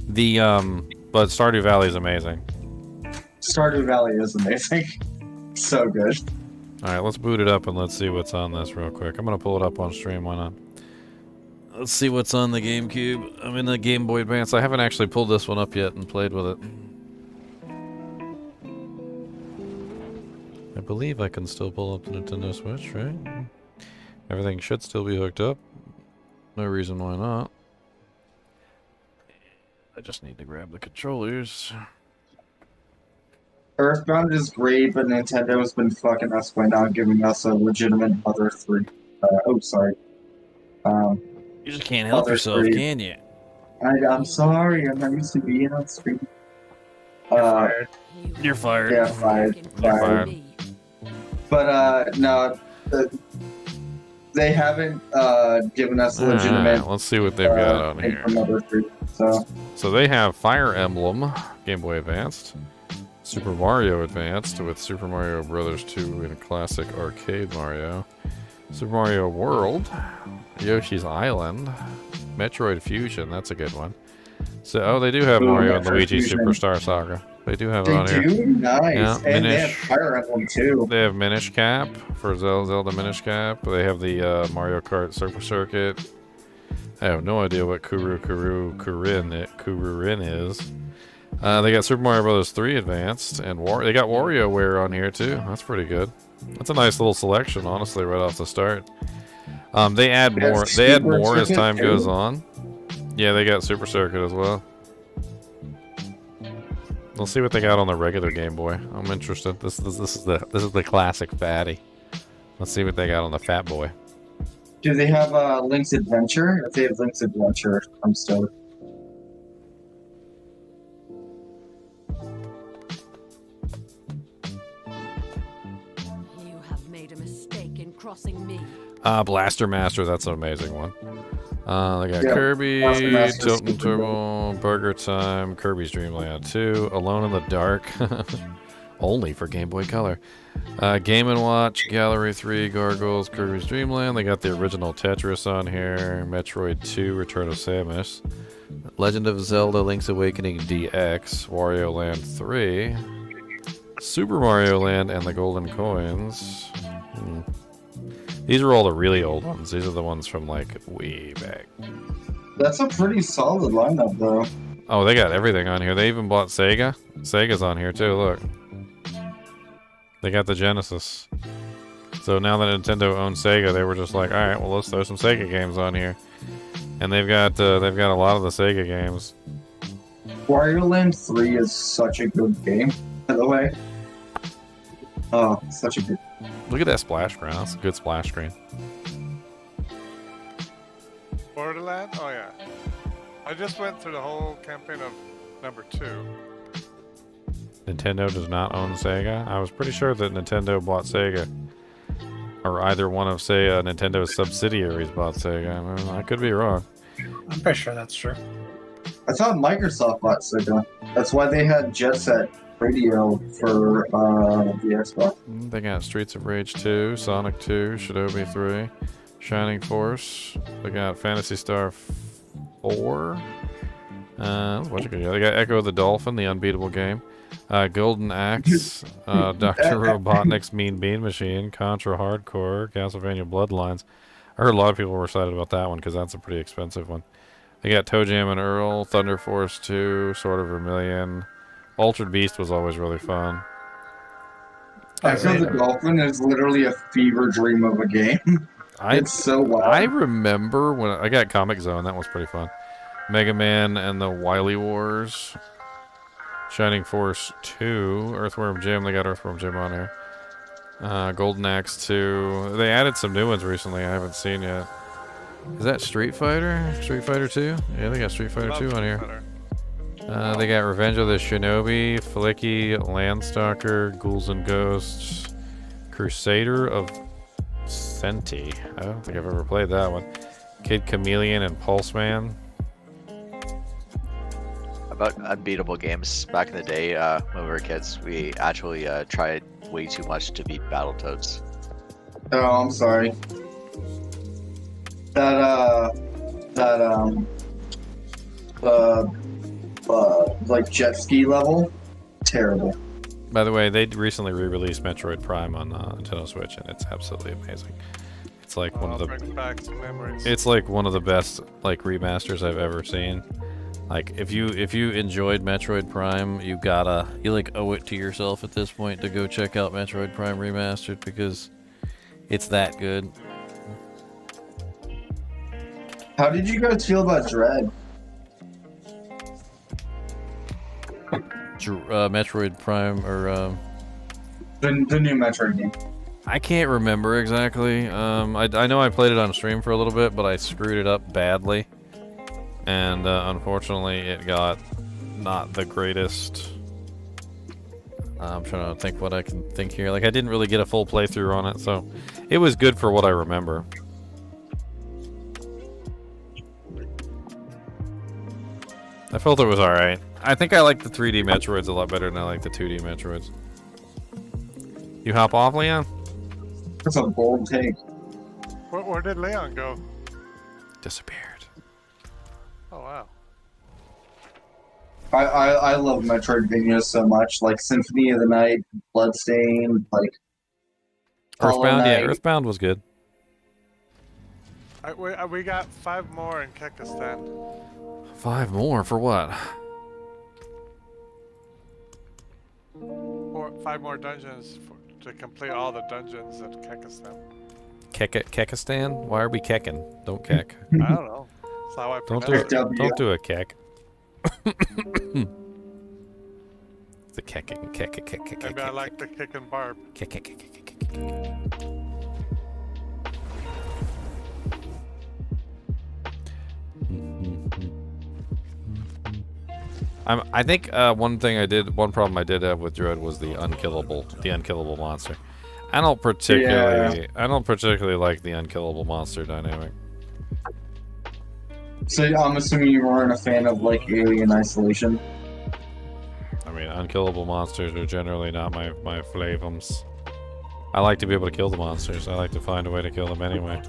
But Stardew Valley is amazing. Stardew Valley is amazing. So good. All right, let's boot it up and let's see what's on this real quick. I'm gonna pull it up on stream. Why not? Let's see what's on the GameCube. I'm in the Game Boy Advance. I haven't actually pulled this one up yet and played with it. I believe I can still pull up the Nintendo Switch, right? Everything should still be hooked up. No reason why not. I just need to grab the controllers. Earthbound is great, but Nintendo's been fucking us by not giving us a legitimate Mother 3. You just can't help yourself, can you? I'm sorry, I'm not used to being on screen. You're fired. Yeah, fired. You're fired. But, no, they haven't given us All legitimate. right, let's see what they've got on here. Number 3, So they have Fire Emblem, Game Boy Advanced, Super Mario Advanced with Super Mario Brothers 2 in Classic Arcade Mario, Super Mario World, Yoshi's Island, Metroid Fusion, that's a good one. So, oh, they do have Mario and Luigi Fusion. Superstar Saga. They do have it they on here. do? Nice. Yeah, And they Minish. have Fire Emblem too. They have Minish Cap for Zelda Minish Cap. They have the Mario Kart Super Circuit. I have no idea what Kururin is. They got Super Mario Bros. 3 Advanced, and they got WarioWare on here too. That's pretty good. That's a nice little selection, honestly, right off the start. They add more. They add more as time goes on. Yeah, they got Super Circuit as well. Let's see what they got on the regular Game Boy. I'm interested. This is the classic fatty. Let's see what they got on the Fat Boy. Do they have Link's Adventure? If they have Link's Adventure, I'm stoked. You have made a mistake in crossing me. Blaster Master, that's an amazing one. They got Yeah, Kirby, Blaster Master's Tilton super Turbo, Burger Time, Kirby's Dream Land 2, Alone in the Dark, only for Game Boy Color. Game & Watch, Gallery 3, Gargoyles, Kirby's Dream Land. They got the original Tetris on here, Metroid 2, Return of Samus, Legend of Zelda, Link's Awakening DX, Wario Land 3, Super Mario Land, and the Golden Coins. These are all the really old ones. These are the ones from like way back. That's a pretty solid lineup, though. Oh, they got everything on here. They even bought Sega. Sega's on here too. Look, they got the Genesis. So now that Nintendo owns Sega, they were just like, all right, well, let's throw some Sega games on here. And they've got a lot of the Sega games. Wario Land 3 is such a good game, by the way. Oh, such a good. Look at that splash screen. That's a good splash screen. Borderland? Oh yeah. I just went through the whole campaign of number 2. Nintendo does not own Sega. I was pretty sure that Nintendo bought Sega. Or either one of, say, Nintendo's subsidiaries bought Sega. I could be wrong. I'm pretty sure that's true. I thought Microsoft bought Sega. That's why they had Jet Set Radio for the Xbox. They got Streets of Rage 2, Sonic 2, Shinobi 3, Shining Force. They got Phantasy Star 4. That's a bunch of good. They got Echo the Dolphin, the unbeatable game. Golden Axe, Dr. Robotnik's Mean Bean Machine, Contra Hardcore, Castlevania Bloodlines. I heard a lot of people were excited about that one because that's a pretty expensive one. They got Toe Jam and Earl, Thunder Force 2, Sword of Vermilion. Altered Beast was always really fun. Echo the Dolphin is literally a fever dream of a game. It's so wild. I remember when I got Comic Zone. That was pretty fun. Mega Man and the Wily Wars. Shining Force 2. Earthworm Jim. They got Earthworm Jim on here. Golden Axe 2. They added some new ones recently I haven't seen yet. Is that Street Fighter? Street Fighter 2? Yeah, they got Street Fighter 2 on here. They got Revenge of the Shinobi, Flicky, Landstalker, Ghouls and Ghosts, Crusader of Senti. I don't think I've ever played that one. Kid Chameleon and Pulse Man. About unbeatable games back in the day, when we were kids, we actually tried way too much to beat Battletoads. Oh, I'm sorry. Like jet ski level, terrible. By the way, they recently re-released Metroid Prime on Nintendo Switch, and it's absolutely amazing. It's like one of the. Brings back some memories. It's like one of the best like remasters I've ever seen. Like if you enjoyed Metroid Prime, you like owe it to yourself at this point to go check out Metroid Prime Remastered because it's that good. How did you guys feel about Dread? Metroid Prime or The new Metroid game. I can't remember exactly. I know I played it on stream for a little bit, but I screwed it up badly, and unfortunately, it got not the greatest. I'm trying to think what I can think here. Like I didn't really get a full playthrough on it, so it was good for what I remember. I felt it was alright. I think I like the 3D Metroids a lot better than I like the 2D Metroids. You hop off, Leon? That's a bold take. Where did Leon go? Disappeared. Oh wow. I love Metroidvania so much, like Symphony of the Night, Bloodstained, like Hollow Earthbound, yeah, Knight. Earthbound was good. We got 5 more in Kekistan. 5 more for what? 5 more dungeons to complete all the dungeons at Kekistan. Kekistan? Why are we kecking? Don't keck. I don't know. That's how I Don't pronounce do it. it. Don't do a keck. The kecking, keck. Maybe I like the kick and barb. Keck. I think one problem I did have with Druid was the unkillable monster. I don't particularly like the unkillable monster dynamic. So I'm assuming you weren't a fan of like Alien Isolation. I mean, unkillable monsters are generally not my flavums. I like to be able to kill the monsters. I like to find a way to kill them anyway.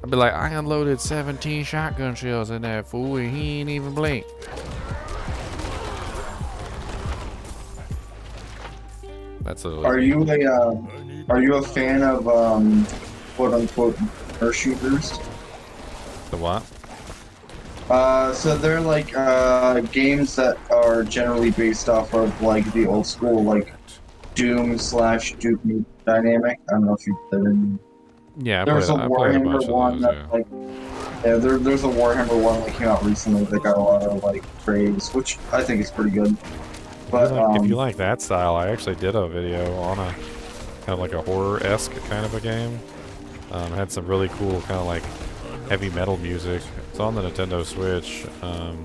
I'd be like, I unloaded 17 shotgun shells in that fool and he ain't even blink. That's a. Are you a fan of quote unquote air shooters? The what? So they're like games that are generally based off of like the old school like Doom / Duke Nukem dynamic. I don't know if you've played any. Yeah, there's a Warhammer one those, that like there's a Warhammer one that came out recently that got a lot of like praise, which I think is pretty good. But if you like that style, I actually did a video on a kind of like a horror-esque kind of a game. Had some really cool kind of like heavy metal music. It's on the Nintendo Switch. I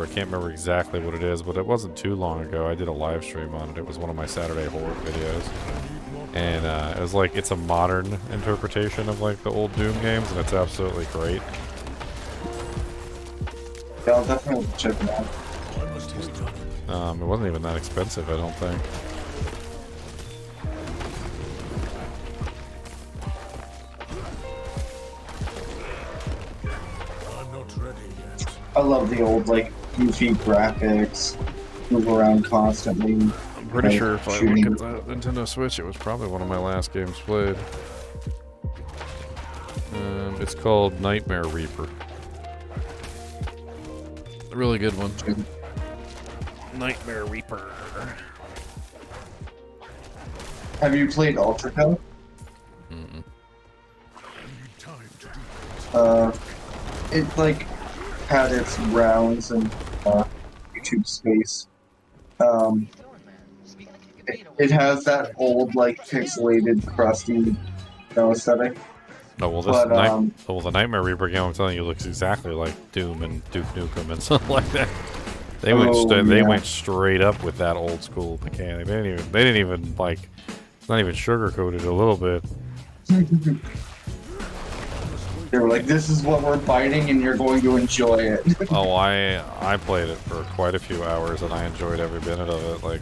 can't remember exactly what it is, but it wasn't too long ago. I did a live stream on it. It was one of my Saturday horror videos. And it was like, it's a modern interpretation of like the old Doom games, and it's absolutely great. Yeah, I'll definitely check it out. It wasn't even that expensive, I don't think. I love the old like goofy graphics, move around constantly. I'm pretty sure if I look at the Nintendo Switch, it was probably one of my last games played. It's called Nightmare Reaper. A really good one. Nightmare Reaper. Have you played Ultraco? It like had its rounds in YouTube space. It has that old like pixelated, crusty, aesthetic. Oh well, the Nightmare Reaper game I'm telling you looks exactly like Doom and Duke Nukem and stuff like that. They went straight up with that old school mechanic. They didn't even like, it's not even sugarcoated a little bit. They were like, "This is what we're fighting, and you're going to enjoy it." Oh, I played it for quite a few hours, and I enjoyed every minute of it. Like,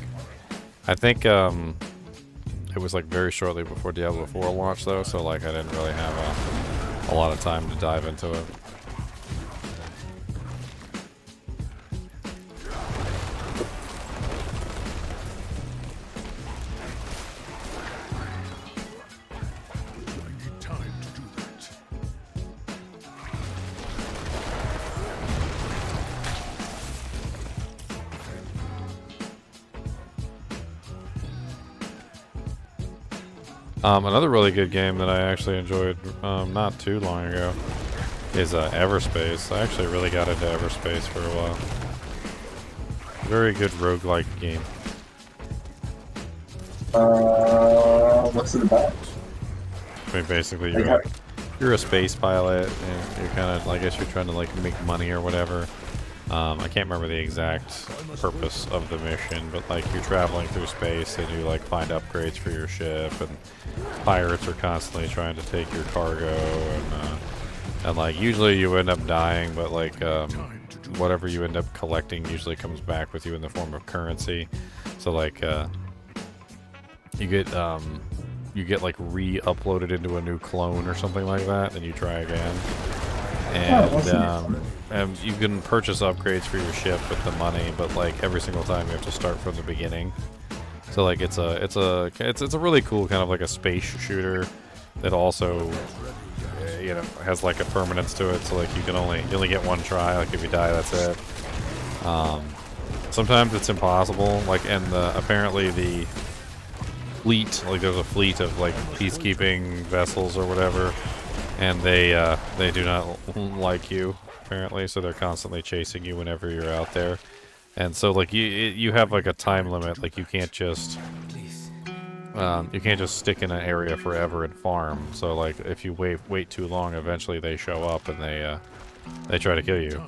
I think it was like very shortly before Diablo 4 launched, though, so like I didn't really have a lot of time to dive into it. Another really good game that I actually enjoyed not too long ago is Everspace. I actually really got into Everspace for a while. Very good roguelike game. What's it about? I mean, basically, you're a space pilot, and you're kind of, I guess you're trying to like make money or whatever. I can't remember the exact purpose of the mission, but like you're traveling through space and you like find upgrades for your ship, and pirates are constantly trying to take your cargo, and And like usually you end up dying, but like whatever you end up collecting usually comes back with you in the form of currency. So like you get like re-uploaded into a new clone or something like that, and you try again. And you can purchase upgrades for your ship with the money, but like every single time you have to start from the beginning. So like it's a really cool kind of like a space shooter that also you know has like a permanence to it. So like you only get one try. Like if you die, that's it. Sometimes it's impossible. Like and apparently the fleet, like there's a fleet of like peacekeeping vessels or whatever, and they do not like you apparently, so they're constantly chasing you whenever you're out there. And so like you have like a time limit. Like you can't just stick in an area forever and farm. So like if you wait too long, eventually they show up and they try to kill you.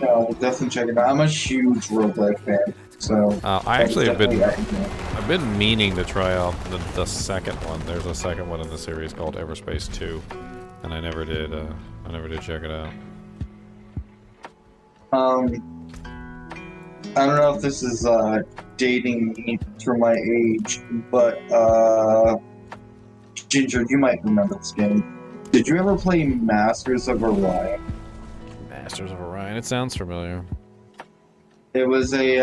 No, definitely check it out. I'm a huge roguelike fan, so I actually have been meaning to try out the second one. There's a second one in the series called Everspace 2, and I never did check it out. I don't know if this is dating me through my age, but Ginger, you might remember this game. Did you ever play Masters of Orion? Masters of Orion. It sounds familiar. It was a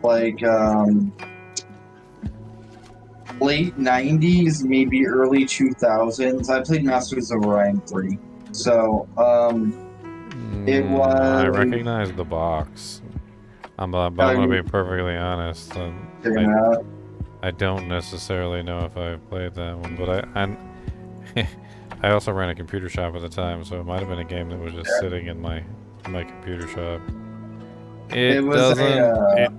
late 90s, maybe early 2000s. I played Masters of Orion 3. So it was. I recognize the box. I'm gonna be perfectly honest. I don't necessarily know if I played that one, but I also ran a computer shop at the time, so it might have been a game that was just sitting in my computer shop. It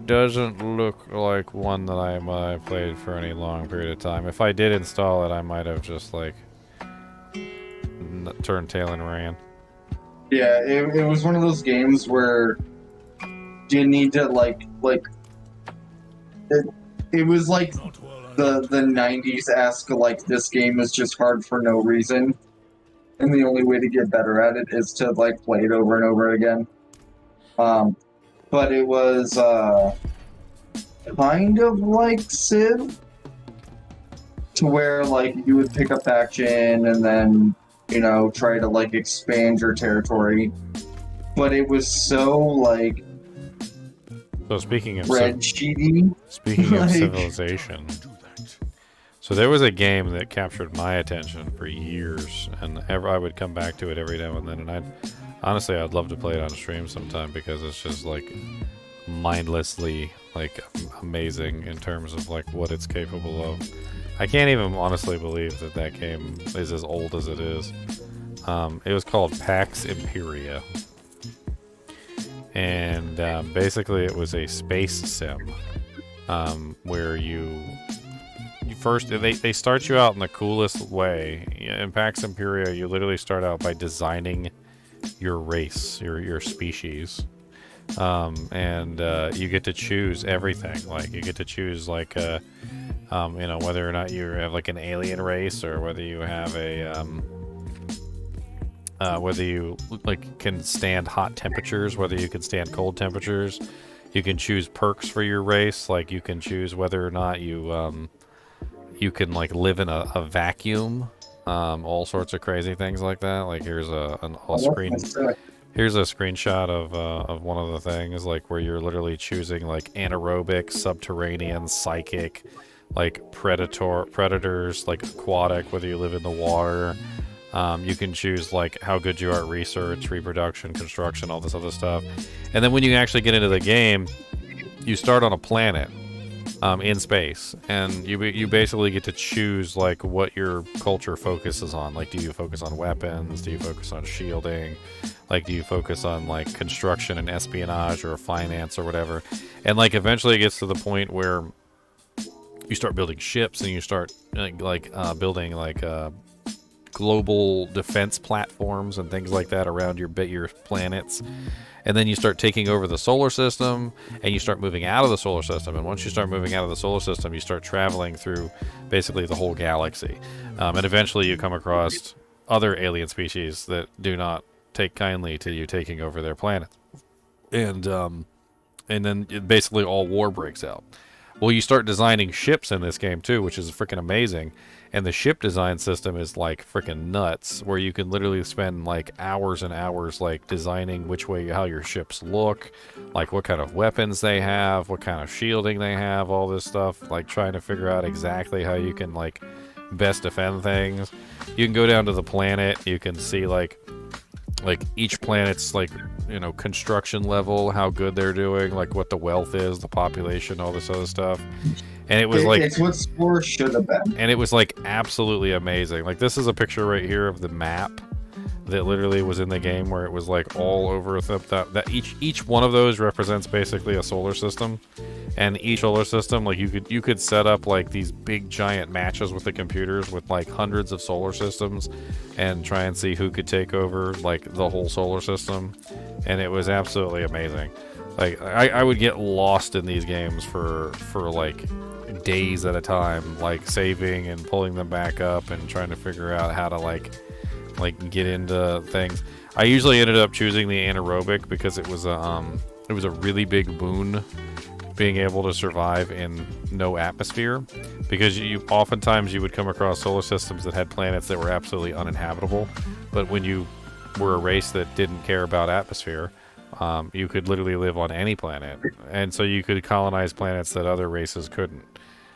doesn't look like one that I played for any long period of time. If I did install it, I might have just like turned tail and ran. Yeah, it was one of those games where you need to it was like the 90s-esque, like this game is just hard for no reason, and the only way to get better at it is to like play it over and over again. But it was kind of like Civ, to where like you would pick a faction and then try to like expand your territory, but it was so like. So speaking of cheaty. Speaking of Civilization, so there was a game that captured my attention for years, and I would come back to it every now and then, and I'd love to play it on stream sometime because it's just like mindlessly like amazing in terms of like what it's capable of. I can't even honestly believe that game is as old as it is. It was called Pax Imperia. And basically it was a space sim where you first they start you out in the coolest way. In Pax Imperia you literally start out by designing your race, your species, and you get to choose everything. Like you get to choose like whether or not you have like an alien race, or whether you have a whether you like can stand hot temperatures, whether you can stand cold temperatures. You can choose perks for your race, like you can choose whether or not you can like live in a vacuum, all sorts of crazy things like that. Like here's a screenshot of one of the things, like where you're literally choosing like anaerobic, subterranean, psychic, like predators, like aquatic, whether you live in the water. You can choose like how good you are at research, reproduction, construction, all this other stuff. And then when you actually get into the game, you start on a planet in space, and you basically get to choose like what your culture focuses on. Like, do you focus on weapons? Do you focus on shielding? Like, do you focus on like construction and espionage or finance or whatever? And like eventually it gets to the point where you start building ships, and you start building like global defense platforms and things like that around your planets. And then you start taking over the solar system, and you start moving out of the solar system. And once you start moving out of the solar system, you start traveling through basically the whole galaxy. And eventually you come across other alien species that do not take kindly to you taking over their planet. And then basically all war breaks out. Well, you start designing ships in this game too, which is freaking amazing. And the ship design system is like freaking nuts, where you can literally spend like hours and hours like designing how your ships look, like what kind of weapons they have, what kind of shielding they have, all this stuff, like trying to figure out exactly how you can like best defend things. You can go down to the planet, you can see like each planet's like, you know, construction level, how good they're doing, like what the wealth is, the population, all this other stuff. And it was it's what Spore should have been. And it was like absolutely amazing. Like this is a picture right here of the map that literally was in the game, where it was like all over that each one of those represents basically a solar system. And each solar system, like you could set up like these big giant matches with the computers with like hundreds of solar systems and try and see who could take over like the whole solar system. And it was absolutely amazing. Like I would get lost in these games for like days at a time, like saving and pulling them back up and trying to figure out how to like get into things. I usually ended up choosing the anaerobic because it was a really big boon being able to survive in no atmosphere, because oftentimes you would come across solar systems that had planets that were absolutely uninhabitable, but when you were a race that didn't care about atmosphere, you could literally live on any planet, and so you could colonize planets that other races couldn't.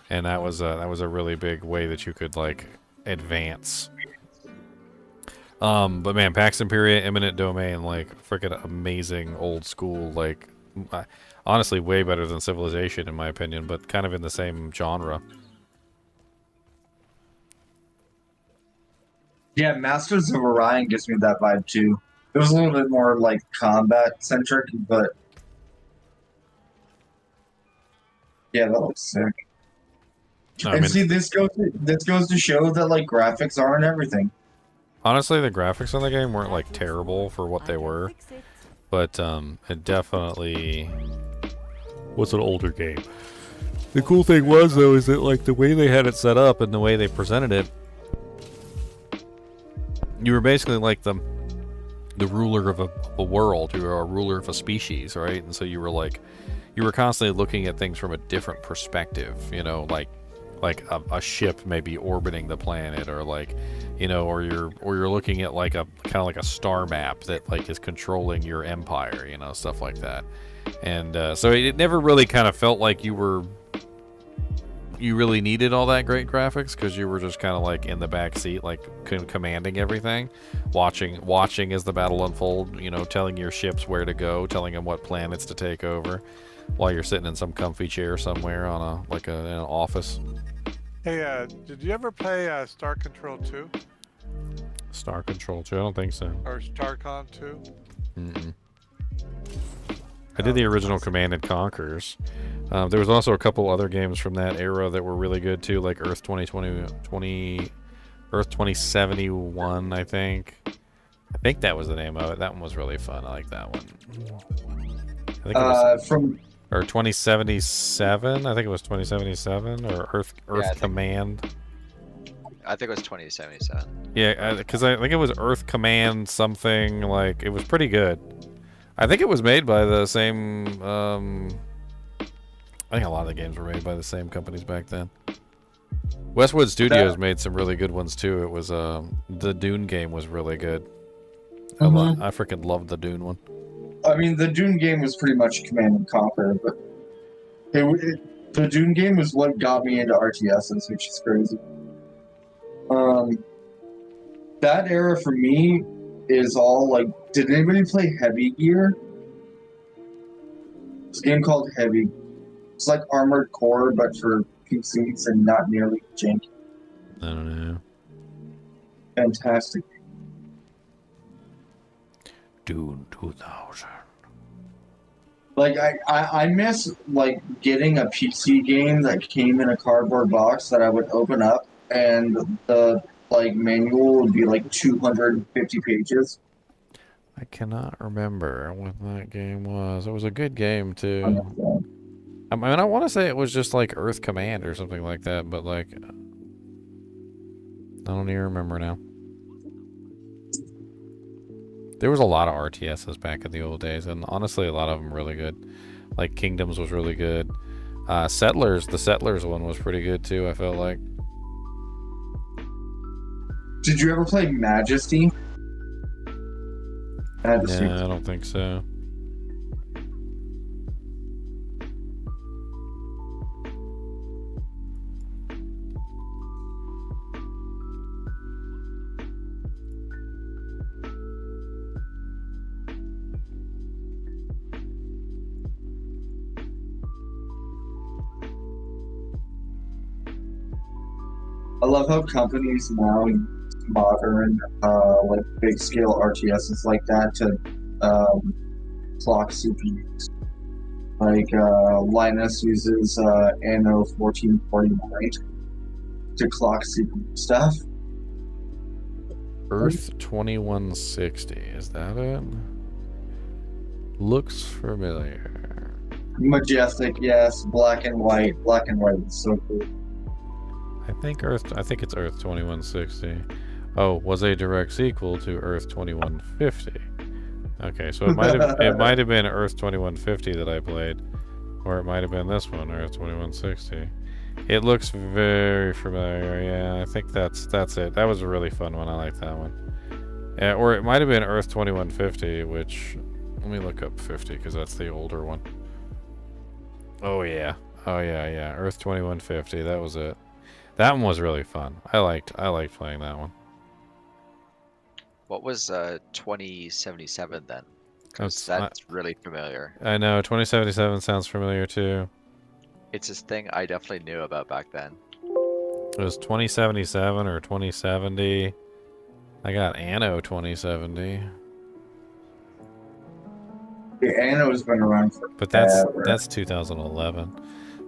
And that was a really big way that you could like advance. But man, Pax Imperia, Eminent Domain, like freaking amazing old school, like honestly way better than Civilization in my opinion, but kind of in the same genre. Yeah, Masters of Orion gives me that vibe too. It was a little bit more like combat centric, but yeah, that looks sick. See, this goes to show that like graphics aren't everything. Honestly, the graphics on the game weren't like terrible for what they were, but it definitely was an older game. The cool thing was though is that like the way they had it set up and the way they presented it, you were basically like the ruler of a world. You were a ruler of a species, right? And so you were constantly looking at things from a different perspective, you know, like a ship maybe orbiting the planet, or like, you know, or you're looking at like a kind of like a star map that like is controlling your empire, you know, stuff like that. And so it never really kind of felt like you really needed all that great graphics, because you were just kind of like in the back seat, like commanding everything, watching as the battle unfold, you know, telling your ships where to go, telling them what planets to take over, while you're sitting in some comfy chair somewhere on in an office. Hey, did you ever play Star Control 2? Star Control 2? I don't think so. Or StarCon 2? Mm-mm. I did the original Command and Conquers. There was also a couple other games from that era that were really good too, like Earth 2071, I think. I think that was the name of it. That one was really fun. I like that one. I think it was or 2077. I think it was 2077 or Earth Command. I think it was 2077. Yeah, because I think it was Earth Command something. Like it was pretty good. I think it was made by the same. I think a lot of the games were made by the same companies back then. Westwood Studios made some really good ones too. It was the Dune game was really good. I freaking loved the Dune one. I mean, the Dune game was pretty much Command and Conquer, but the Dune game was what got me into RTSs, which is crazy. That era for me is all like, did anybody play Heavy Gear? It's a game called Heavy. It's like Armored Core, but for PCs and not nearly janky. I don't know. Fantastic. Dune 2000. Like I miss like getting a PC game that came in a cardboard box that I would open up, and the like manual would be like 250 pages. I cannot remember what that game was. It was a good game too. I mean, I want to say it was just like Earth Command or something like that, but like, I don't even remember now. There was a lot of RTSs back in the old days, and honestly, a lot of them really good. Like Kingdoms was really good. Settlers, the Settlers one was pretty good too, I felt like. Did you ever play Majesty? Majesty. Yeah, I don't think so. I love how companies now use modern, like big scale RTSs like that to clock CPUs. Like Linus uses Anno 1449 to clock CPU stuff. Earth 2160, is that it? Looks familiar. Majestic, yes. Black and white. Black and white is so cool. I think it's Earth 2160. Oh, was a direct sequel to Earth 2150. Okay, so it might have been Earth 2150 that I played, or it might have been this one, Earth 2160. It looks very familiar. Yeah, I think that's it. That was a really fun one. I like that one. Yeah, or it might have been Earth 2150, which let me look up 50 because that's the older one. Oh yeah. Oh yeah. Earth 2150. That was it. That one was really fun. I liked playing that one. What was 2077 then? That's That's really familiar. I know 2077 sounds familiar too. It's this thing I definitely knew about back then. It was 2077 or 2070. I got Anno 2070. The Anno's been around for But that's 2011.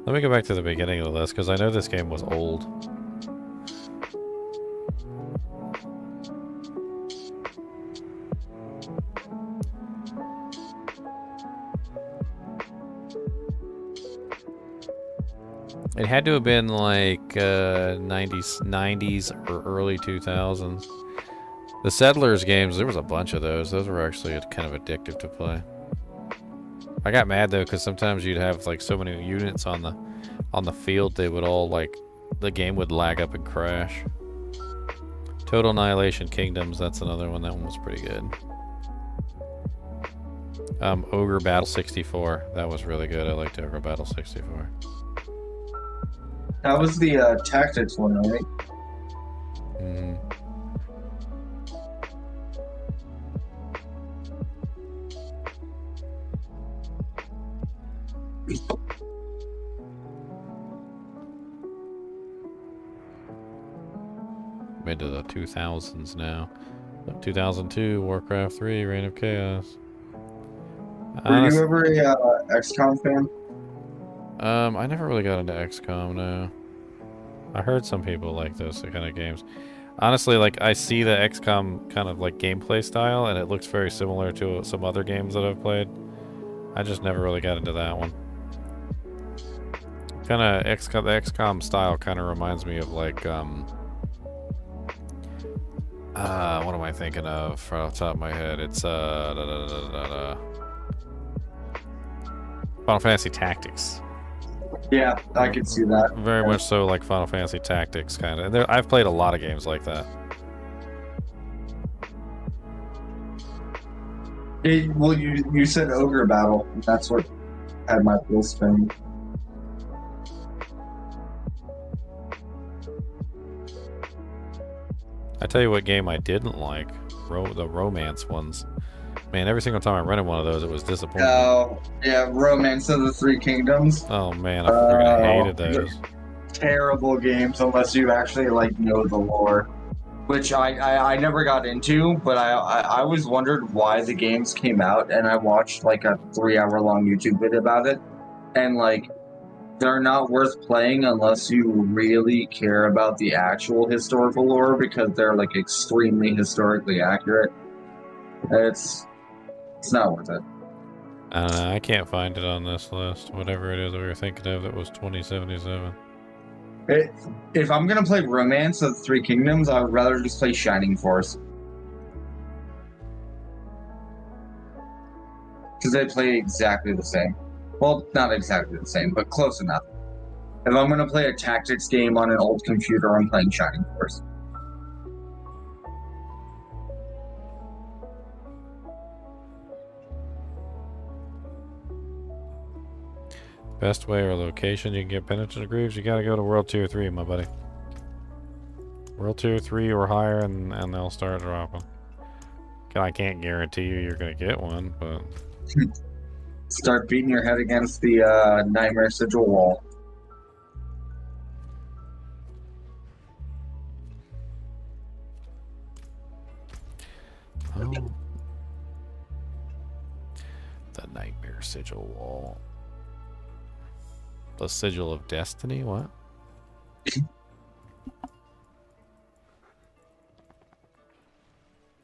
Let me go back to the beginning of the list because I know this game was old. It had to have been like 90s or early 2000s. The Settlers games, there was a bunch of those. Those were actually kind of addictive to play. I got mad though because sometimes you'd have like so many units on the field, they would all like the game would lag up and crash. Total Annihilation Kingdoms, that's another one. That one was pretty good. Ogre Battle 64, that was really good. I liked Ogre Battle 64. That was the tactics one, right? Mm-hmm. Mid to the 2000s now. 2002, Warcraft 3, Reign of Chaos. Were you ever a XCOM fan? I never really got into XCOM, no. I heard some people like those kind of games. Honestly, like, I see the XCOM kind of, like, gameplay style, and it looks very similar to some other games that I've played. I just never really got into that one. The XCOM style kind of reminds me of, like, what am I thinking of right off the top of my head? It's, Final Fantasy Tactics. Yeah, I could see that. Very much so, like Final Fantasy Tactics, kind of. I've played a lot of games like that. Well, you said Ogre Battle. That's what had my wheels spinning. I tell you what game I didn't like, the romance ones. Man, every single time I rented one of those, it was disappointing. Oh, yeah, Romance of the Three Kingdoms. Oh man, I freaking hated those. Terrible games unless you actually like know the lore, which I never got into. But I always wondered why the games came out, and I watched like a 3-hour long YouTube video about it, and like they're not worth playing unless you really care about the actual historical lore, because they're like extremely historically accurate. It's not worth it. I can't find it on this list. Whatever it is we were thinking of that was 2077. If I'm gonna play Romance of the Three Kingdoms, I would rather just play Shining Force. Because they play exactly the same. Well, not exactly the same, but close enough. If I'm gonna play a tactics game on an old computer, I'm playing Shining Force. Best way or location you can get Penitent Greaves, you gotta go to World Tier 3, my buddy. World Tier 3 or higher, and they'll start dropping. I can't guarantee you're gonna get one, but... Start beating your head against the Nightmare Sigil wall. Oh. The Nightmare Sigil wall. The Sigil of Destiny? What?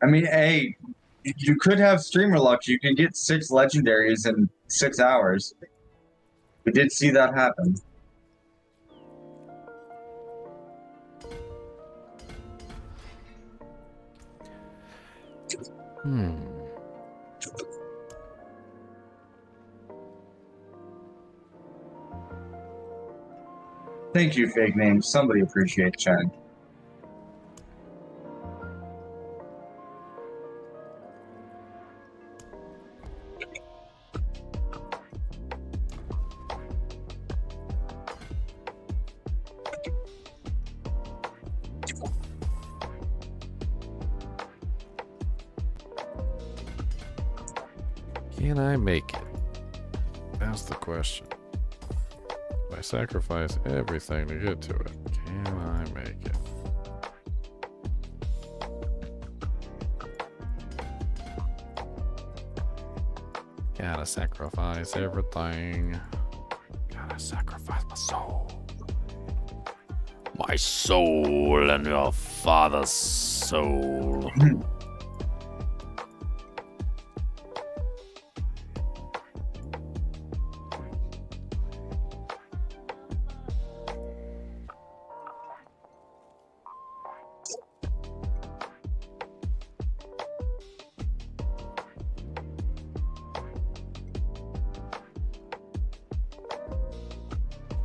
I mean, hey, you could have streamer luck. You can get 6 legendaries in 6 hours. We did see that happen. Thank you, fake name. Somebody appreciates chat. Can I make it? That's the question. I sacrifice everything to get to it. Can I make it? Gotta sacrifice everything. Gotta sacrifice my soul. My soul and your father's soul.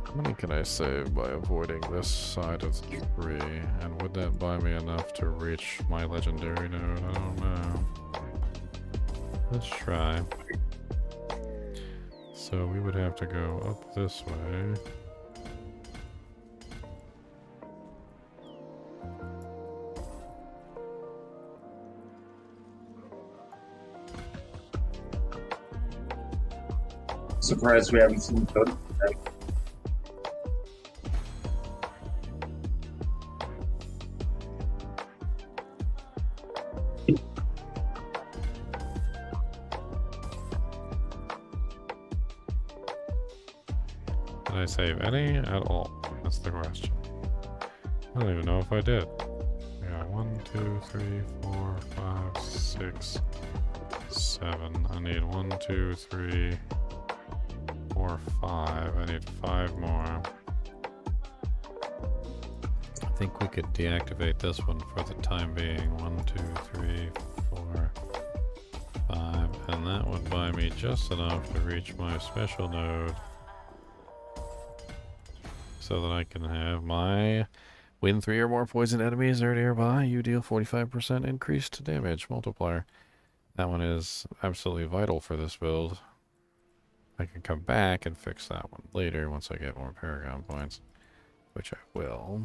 How many can I save by avoiding this side of the tree? And would that buy me enough to reach my legendary node? I don't know. Let's try. So we would have to go up this way. Surprised we haven't seen the code. Did I save any at all? That's the question. I don't even know if I did. Yeah, 1, 2, 3, 4, 5, 6, 7. I need 1, 2, 3, 4, 5. I need 5 more. I think we could deactivate this one for the time being. 1, 2, 3, 4, 5. And that would buy me just enough to reach my special node. So that I can have my win 3 or more poison enemies are nearby. You deal 45% increased damage multiplier. That one is absolutely vital for this build. I can come back and fix that one later once I get more Paragon points, which I will.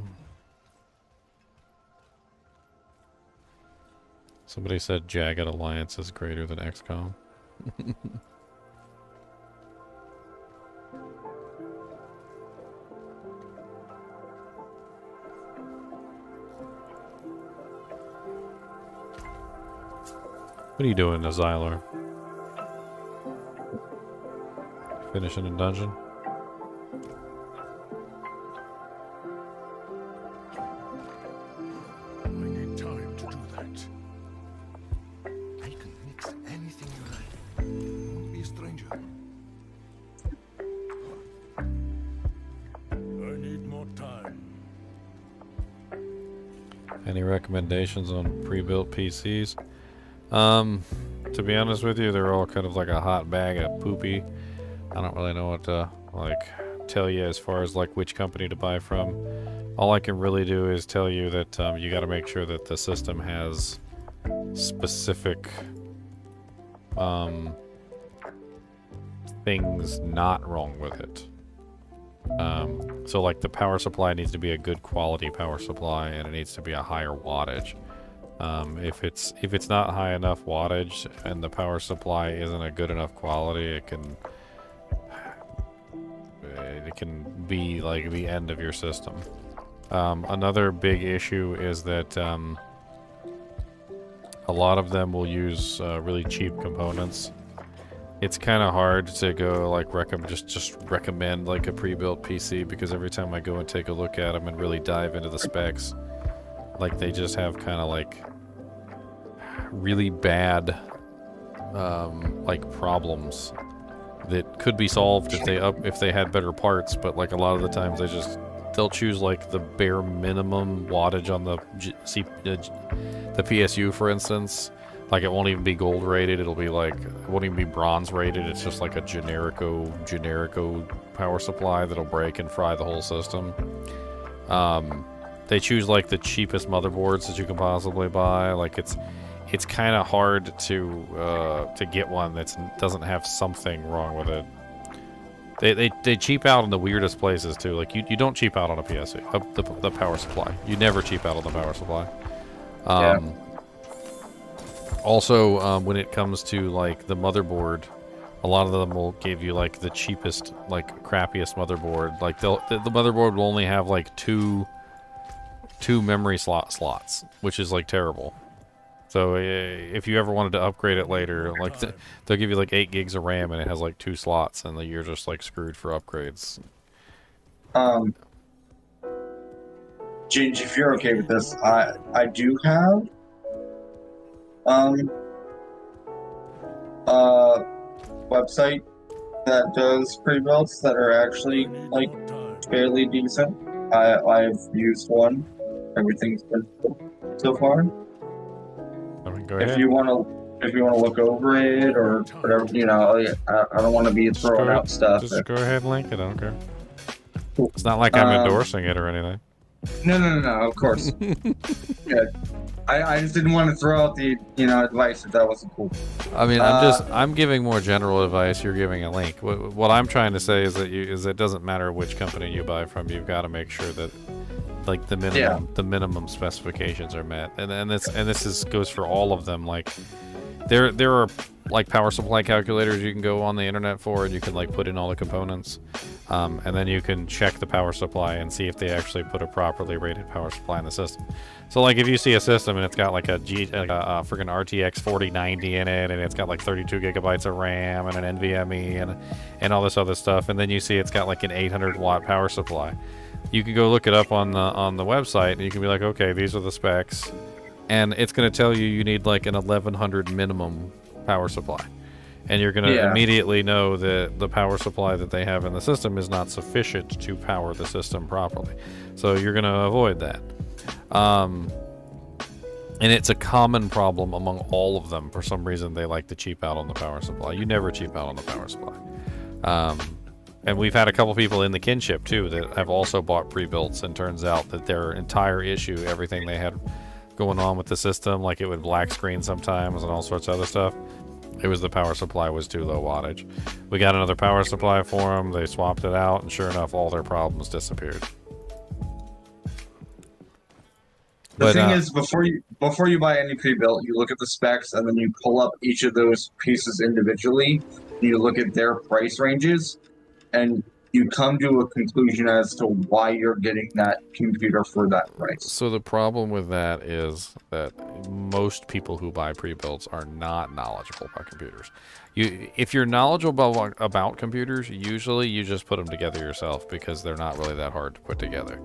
Somebody said Jagged Alliance is greater than XCOM. What are you doing, Xylor? Finishing a dungeon? Any recommendations on pre-built PCs? To be honest with you, they're all kind of like a hot bag of poopy. I don't really know what to like tell you as far as like which company to buy from. All I can really do is tell you that you got to make sure that the system has specific things not wrong with it. So like the power supply needs to be a good quality power supply, and it needs to be a higher wattage. If it's not high enough wattage and the power supply isn't a good enough quality, it can be like the end of your system. Another big issue is that a lot of them will use really cheap components. It's kind of hard to go like just recommend like a pre-built PC, because every time I go and take a look at them and really dive into the specs, like they just have kind of like really bad like problems that could be solved if they had better parts. But like a lot of the times they'll choose like the bare minimum wattage on the PSU, for instance. Like it won't even be gold rated. It'll be like, it won't even be bronze rated. It's just like a generico power supply that'll break and fry the whole system. They choose like the cheapest motherboards that you can possibly buy. Like it's kind of hard to get one that doesn't have something wrong with it. They cheap out in the weirdest places too. Like you don't cheap out on a PSU, the power supply. You never cheap out on the power supply. Also, when it comes to like the motherboard, a lot of them will give you like the cheapest, like crappiest motherboard. Like the motherboard will only have like two memory slots, which is like terrible. So if you ever wanted to upgrade it later, like they'll give you like 8 gigs of RAM and it has like 2 slots, and you're just like screwed for upgrades. Ginge, if you're okay with this, I do have website that does pre-builds that are actually like fairly decent. I've used one. Everything's been cool so far. Go ahead. If you want to look over it or whatever, you know, I don't want to be throwing out stuff. Just go ahead and link it. I don't care. It's not like I'm endorsing it or anything. No, of course. Yeah. I just didn't want to throw out the, advice if that wasn't cool. I mean, I'm giving more general advice. You're giving a link. What I'm trying to say is that it doesn't matter which company you buy from. You've got to make sure that like the minimum specifications are met, and this goes for all of them. Like there are like power supply calculators you can go on the internet for, and you can like put in all the components, and then you can check the power supply and see if they actually put a properly rated power supply in the system. So like if you see a system and it's got like a freaking RTX 4090 in it, and it's got like 32 gigabytes of RAM and an NVMe and all this other stuff, and then you see it's got like an 800 watt power supply, you can go look it up on the website, and you can be like, okay, these are the specs, and it's going to tell you need like an 1100 minimum power supply, and you're going to immediately know that the power supply that they have in the system is not sufficient to power the system properly. So you're going to avoid that. And it's a common problem among all of them. For some reason, they like to cheap out on the power supply. You never cheap out on the power supply. And we've had a couple people in the kinship too that have also bought pre-builts, and turns out that their entire issue, everything they had going on with the system, like it would black screen sometimes and all sorts of other stuff, it was the power supply was too low wattage. We got another power supply for them, they swapped it out, and sure enough, all their problems disappeared. The thing is, before you buy any pre-built, you look at the specs, and then you pull up each of those pieces individually, and you look at their price ranges, and you come to a conclusion as to why you're getting that computer for that price. So the problem with that is that most people who buy pre-builds are not knowledgeable about computers. If you're knowledgeable about computers, usually you just put them together yourself, because they're not really that hard to put together.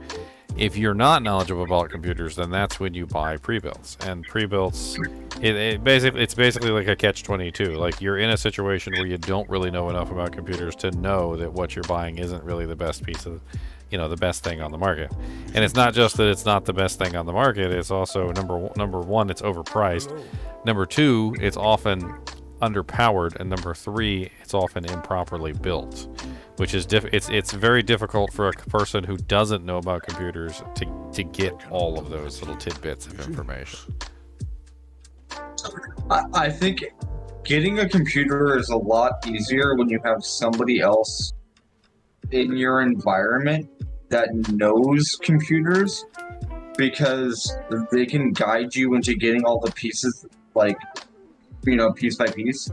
If you're not knowledgeable about computers, then that's when you buy pre-builds. And pre-builds, it's basically like a catch-22. Like you're in a situation where you don't really know enough about computers to know that what you're buying isn't really the best piece of you know, the best thing on the market. And it's not just that it's not the best thing on the market, it's also number one, it's overpriced. Number two, it's often underpowered, and number three, it's often improperly built, which is it's very difficult for a person who doesn't know about computers to get all of those little tidbits of information. I think getting a computer is a lot easier when you have somebody else in your environment that knows computers, because they can guide you into getting all the pieces, like, you know, piece by piece,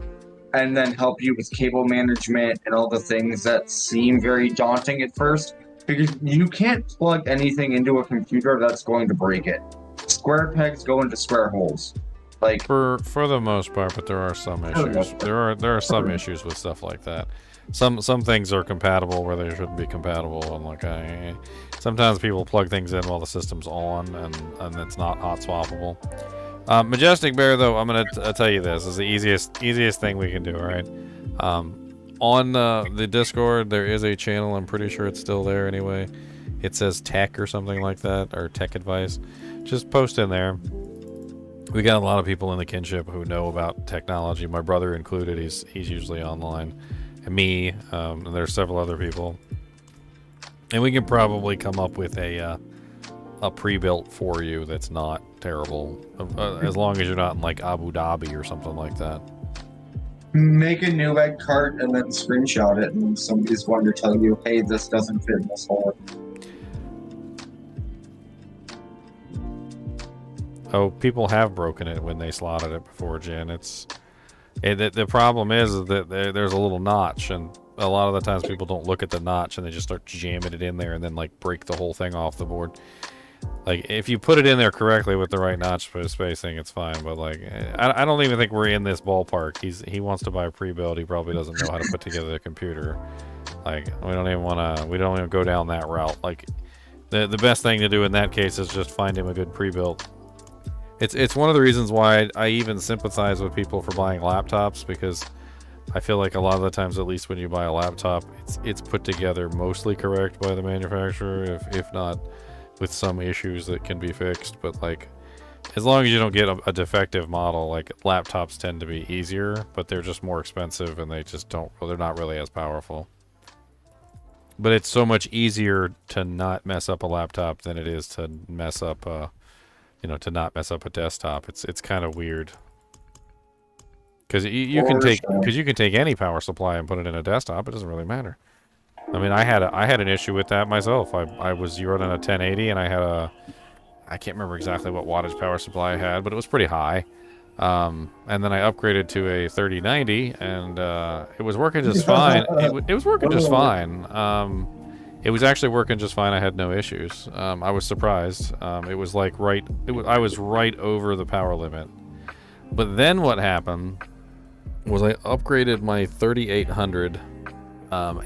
and then help you with cable management and all the things that seem very daunting at first, because you can't plug anything into a computer that's going to break it. Square pegs go into square holes. Like, for the most part, but there are some issues. There are some issues with stuff like that. Some things are compatible where they shouldn't be compatible, and like sometimes people plug things in while the system's on, and it's not hot swappable. Majestic Bear, though, I'm gonna tell you this is the easiest thing we can do. All right, on the Discord there is a channel. I'm pretty sure it's still there anyway. It says tech or something like that, or tech advice. Just post in there. We got a lot of people in the kinship who know about technology, my brother included. He's usually online, and me, and there's several other people, and we can probably come up with a pre-built for you that's not terrible, as long as you're not in like Abu Dhabi or something like that. make a Newegg cart and then screenshot it, and somebody's going to tell you, hey, this doesn't fit in this hole. Oh, people have broken it when they slotted it before, Jen. The problem is that there's a little notch, and a lot of the times people don't look at the notch and they just start jamming it in there and then like break the whole thing off the board. Like, if you put it in there correctly with the right notch spacing, it's fine. But like, I don't even think we're in this ballpark. He wants to buy a pre-build. He probably doesn't know how to put together the computer. Like, we don't even go down that route. Like, the best thing to do in that case is just find him a good pre-built. It's one of the reasons why I even sympathize with people for buying laptops, because I feel like a lot of the times, at least when you buy a laptop, it's put together mostly correct by the manufacturer, if not with some issues that can be fixed. But like, as long as you don't get a defective model, like, laptops tend to be easier, but they're just more expensive, and they're not really as powerful. But it's so much easier to not mess up a laptop than it is to mess up to not mess up a desktop. It's kind of weird, because you can take any power supply and put it in a desktop. It doesn't really matter. I mean, I had an issue with that myself. I was running a 1080, and I can't remember exactly what wattage power supply I had, but it was pretty high. And then I upgraded to a 3090, and it was working just fine. It was working just fine. It was actually working just fine. I had no issues. I was surprised. It was like I was right over the power limit. But then what happened was I upgraded my 3800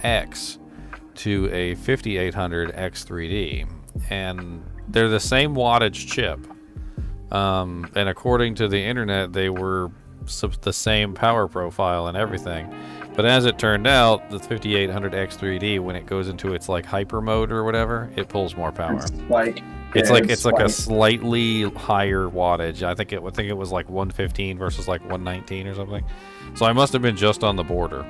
X to a 5800 X3D, and they're the same wattage chip. And according to the internet, they were the same power profile and everything. But as it turned out, the 5800 X3D, when it goes into its like hyper mode or whatever, it pulls more power. It's like a slightly higher wattage. I think it was like 115 versus like 119 or something. So I must have been just on the border.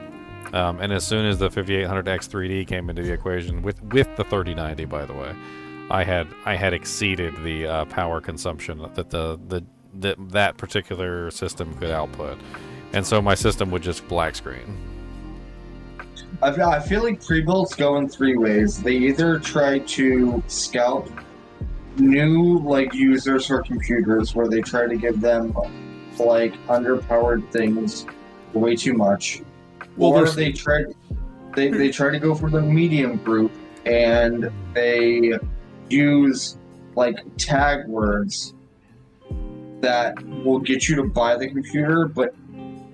And as soon as the 5800 X3D came into the equation with the 3090, by the way, I had exceeded the power consumption that that particular system could output, and so my system would just black screen. I feel like pre-builds go in three ways. They either try to scout new users for computers, where they try to give them underpowered things way too much, or they try to go for the medium group, and they use tag words that will get you to buy the computer, but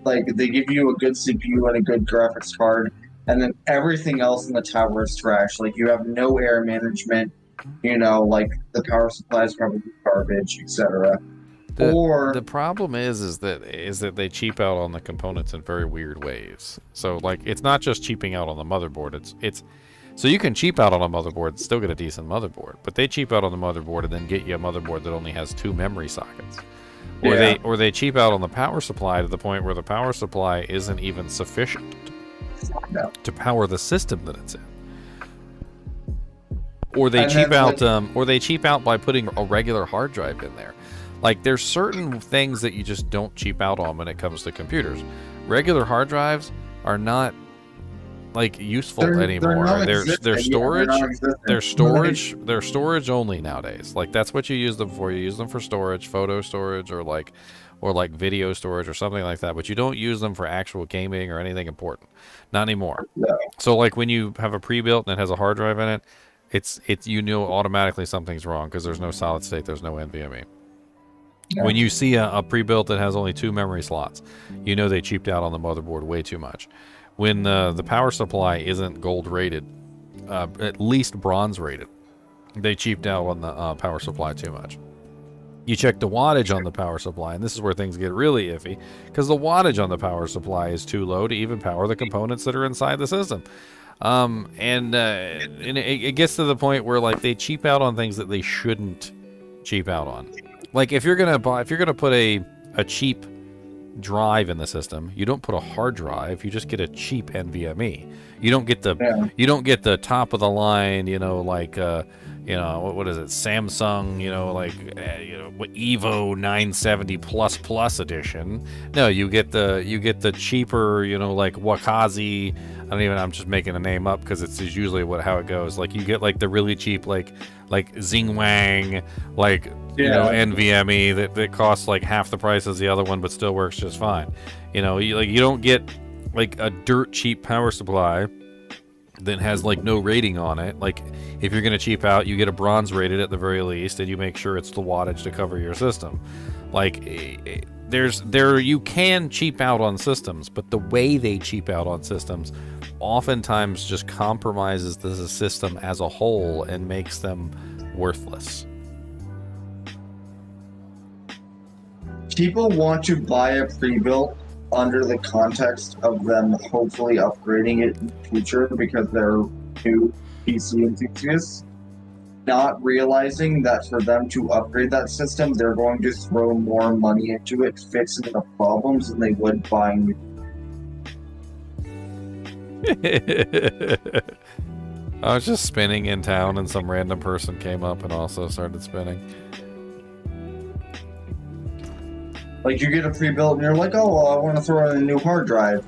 they give you a good CPU and a good graphics card, and then everything else in the tower is trash. You have no air management, the power supply is probably garbage, etc. The problem is that they cheap out on the components in very weird ways. So it's not just cheaping out on the motherboard. It's So you can cheap out on a motherboard and still get a decent motherboard, but they cheap out on the motherboard and then get you a motherboard that only has 2 memory sockets. Or they cheap out on the power supply to the point where the power supply isn't even sufficient to power the system that it's in. Or they cheap out by putting a regular hard drive in there. Like, there's certain things that you just don't cheap out on when it comes to computers. Regular hard drives are not like useful anymore. They're storage only nowadays. Like, that's what you use them for. You use them for storage, photo storage, or like video storage or something like that. But you don't use them for actual gaming or anything important. Not anymore. No. So like when you have a pre-built and it has a hard drive in it, it's you know automatically something's wrong because there's no solid state, there's no NVMe. Yeah. When you see a pre-built that has only 2 memory slots, you know they cheaped out on the motherboard way too much. When the power supply isn't gold rated, at least bronze rated, they cheaped out on the power supply too much. You check the wattage on the power supply, and this is where things get really iffy, because the wattage on the power supply is too low to even power the components that are inside the system. And it gets to the point where like they cheap out on things that they shouldn't cheap out on. Like if you're gonna put a cheap drive in the system, you don't put a hard drive, you just get a cheap NVMe. You don't get the top of the line, like what is it, Samsung, Evo 970 plus edition. No, you get the cheaper, like Wakazi. I'm just making a name up because it's usually how it goes. Like you get like the really cheap like Xingwang, NVMe that costs like half the price as the other one but still works just fine. You don't get like a dirt cheap power supply that has like no rating on it. Like if you're gonna cheap out, you get a bronze rated at the very least, and you make sure it's the wattage to cover your system. Like you can cheap out on systems, but the way they cheap out on systems oftentimes just compromises the system as a whole and makes them worthless. People want to buy a pre-built under the context of them hopefully upgrading it in the future because they're new PC enthusiasts, not realizing that for them to upgrade that system, they're going to throw more money into it, fixing the problems, than they would buying new. I was just spinning in town and some random person came up and also started spinning. Like you get a pre-built and you're like, oh, well, I want to throw in a new hard drive.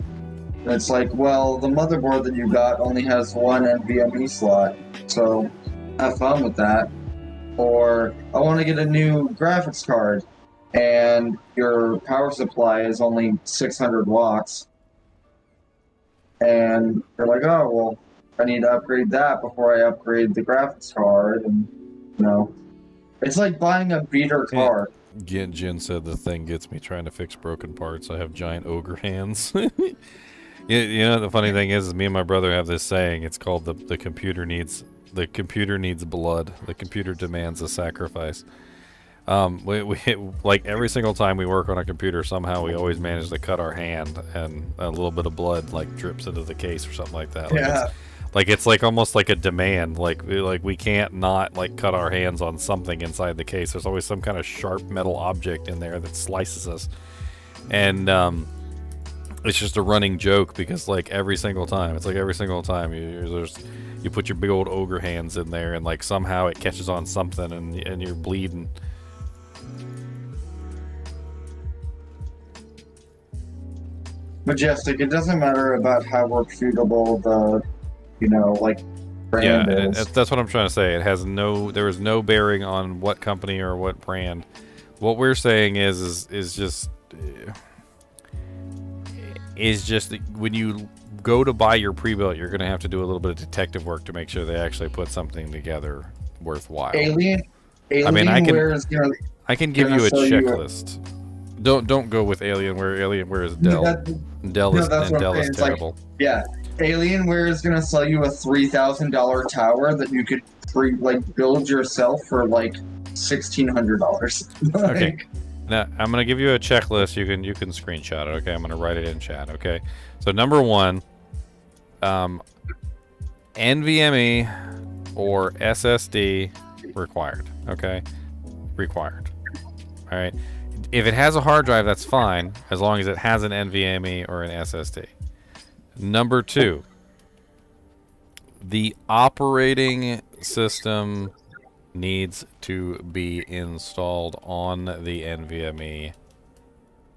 And it's like, well, the motherboard that you got only has 1 NVMe slot, so have fun with that. Or I want to get a new graphics card and your power supply is only 600 watts. And you're like, oh, well, I need to upgrade that before I upgrade the graphics card. And, it's like buying a beater car. Jin said the thing gets me trying to fix broken parts. I have giant ogre hands. The funny thing is me and my brother have this saying. It's called the computer needs blood. The computer demands a sacrifice. We like every single time we work on a computer, somehow we always manage to cut our hand, and a little bit of blood like drips into the case or something like that. It's like almost like a demand. Like we can't not like cut our hands on something inside the case. There's always some kind of sharp metal object in there that slices us, and it's just a running joke because every single time you put your big old ogre hands in there, and like somehow it catches on something, and you're bleeding. Majestic, it doesn't matter about how reputable the brand is. That's what I'm trying to say. There is no bearing on what company or what brand. What we're saying is just when you go to buy your pre-built, you're going to have to do a little bit of detective work to make sure they actually put something together worthwhile. Alien I can give you a checklist. Don't go with Alienware is Dell. Dell is terrible. Alienware is gonna sell you a $3,000 tower that you could build yourself for $1,600. Okay. Now I'm gonna give you a checklist. You can screenshot it. Okay. I'm gonna write it in chat. Okay. So number 1, NVMe or SSD required. Okay, required. All right. If it has a hard drive, that's fine, as long as it has an NVMe or an SSD. Number 2, the operating system needs to be installed on the NVMe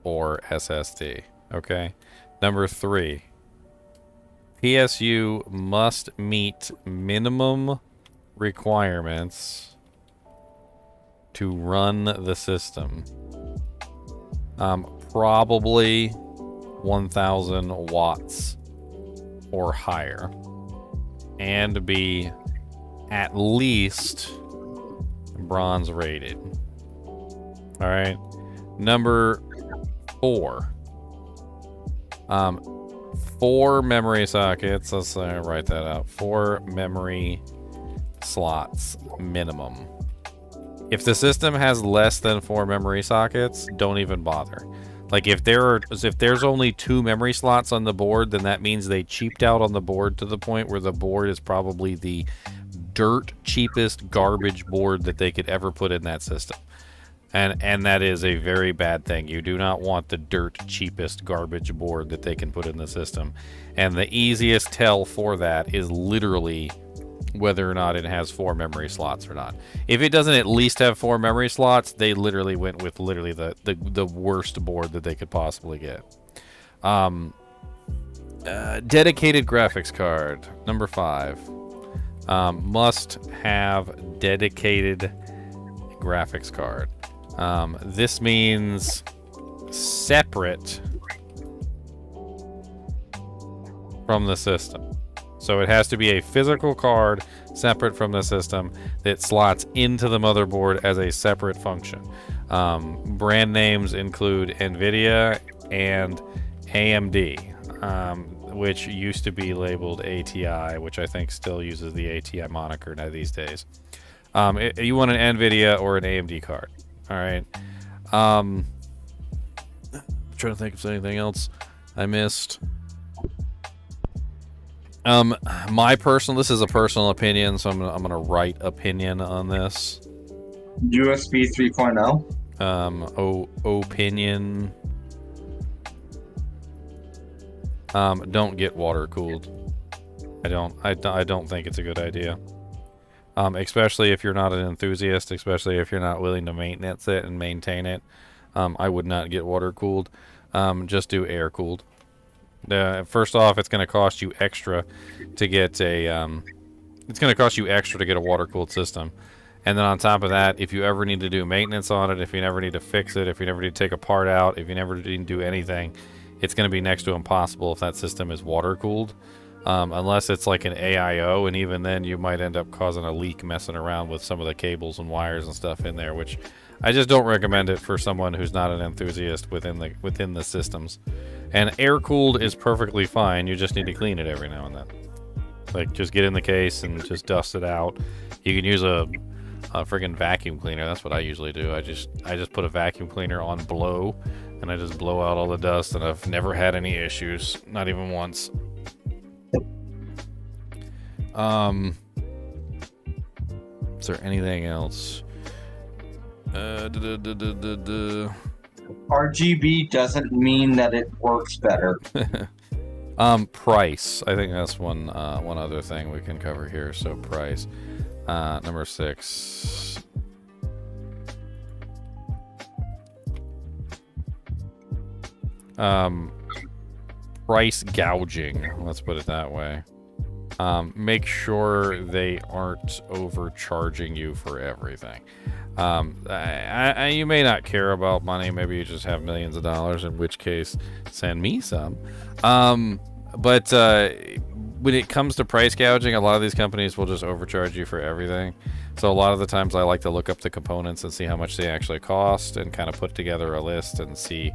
or SSD. Okay. Number 3, PSU must meet minimum requirements to run the system. Probably 1,000 watts or higher, and be at least bronze rated. All right. Number 4. 4 memory sockets. Let's write that out. 4 memory slots minimum. If the system has less than 4 memory sockets, don't even bother. Like if there's only 2 memory slots on the board, then that means they cheaped out on the board to the point where the board is probably the dirt cheapest garbage board that they could ever put in that system. And that is a very bad thing. You do not want the dirt cheapest garbage board that they can put in the system. And the easiest tell for that is literally whether or not it has 4 memory slots or not. If it doesn't at least have 4 memory slots, they literally went with literally the worst board that they could possibly get. Dedicated graphics card. Number 5. Must have dedicated graphics card. This means separate from the system. So it has to be a physical card separate from the system that slots into the motherboard as a separate function. Brand names include NVIDIA and AMD, which used to be labeled ATI, which I think still uses the ATI moniker now these days. You want an NVIDIA or an AMD card. All right. I'm trying to think if there's anything else I missed. This is a personal opinion, so I'm gonna write opinion on this. USB 3.0. Opinion. Don't get water cooled. I don't think it's a good idea. Especially if you're not an enthusiast, especially if you're not willing to maintenance it and maintain it. I would not get water cooled. Just do air cooled. First off, it's going to cost you extra to get a water cooled system. And then on top of that, if you ever need to do maintenance on it, if you never need to fix it, if you never need to take a part out, if you never need to do anything, it's going to be next to impossible if that system is water cooled. Unless it's like an AIO, and even then you might end up causing a leak messing around with some of the cables and wires and stuff in there, which I just don't recommend it for someone who's not an enthusiast within the systems. And air cooled is perfectly fine. You just need to clean it every now and then. Like just get in the case and just dust it out. You can use a friggin' vacuum cleaner. That's what I usually do. I just put a vacuum cleaner on blow, and I just blow out all the dust, and I've never had any issues, not even once. Is there anything else? RGB doesn't mean that it works better. Price. I think that's one other thing we can cover here. So price. Number 6. Price gouging. Let's put it that way. Make sure they aren't overcharging you for everything. You may not care about money. Maybe you just have millions of dollars, in which case send me some. But when it comes to price gouging, a lot of these companies will just overcharge you for everything. So a lot of the times I like to look up the components and see how much they actually cost and kind of put together a list and see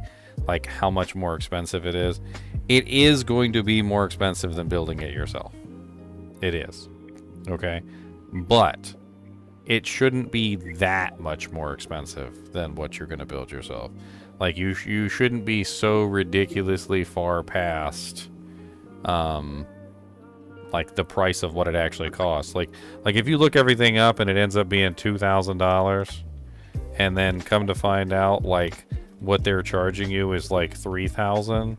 like how much more expensive it is. It is going to be more expensive than building it yourself. It is. Okay. But it shouldn't be that much more expensive than what you're going to build yourself. Like you shouldn't be so ridiculously far past like the price of what it actually costs. Like if you look everything up and it ends up being $2,000, and then come to find out like what they're charging you is like $3,000,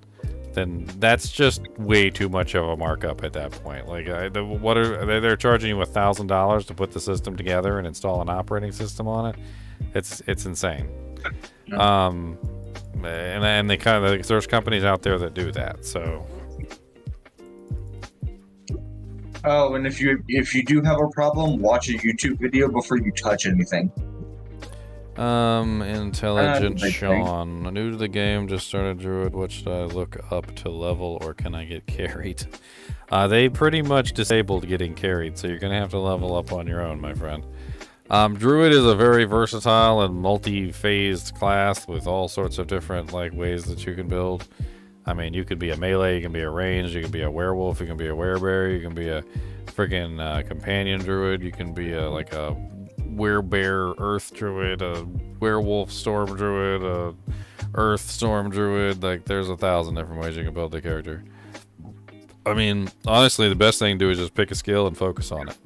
then that's just way too much of a markup at that point. Like they're charging you $1,000 to put the system together and install an operating system on it. It's insane. And they kind of, there's companies out there that do that. So. Oh, and if you do have a problem, watch a YouTube video before you touch anything. Intelligent Sean. New to the game, just started Druid. What should I look up to level, or can I get carried? They pretty much disabled getting carried, so you're gonna have to level up on your own, my friend. Druid is a very versatile and multi-phased class with all sorts of different like ways that you can build. I mean, you could be a melee, you can be a ranged, you can be a werewolf, you can be a werebear, you can be a friggin' companion druid, you can be like a werebear earth druid, a werewolf storm druid, a earth storm druid. Like, there's 1,000 different ways you can build the character. I mean, honestly, the best thing to do is just pick a skill and focus on it.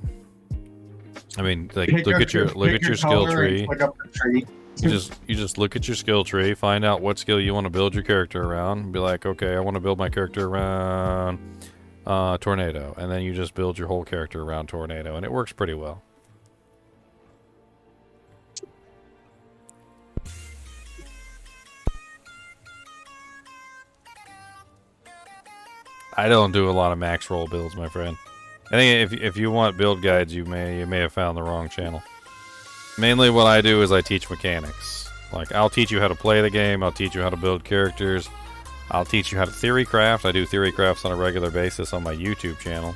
I mean, like, look at your skill tree. You just look at your skill tree, find out what skill you want to build your character around, and be like, okay, I want to build my character around tornado, and then you just build your whole character around tornado, and it works pretty well. I don't do a lot of max roll builds, my friend. I think if you want build guides, you may have found the wrong channel. Mainly what I do is I teach mechanics. Like, I'll teach you how to play the game, I'll teach you how to build characters, I'll teach you how to theory craft. I do theory crafts on a regular basis on my YouTube channel.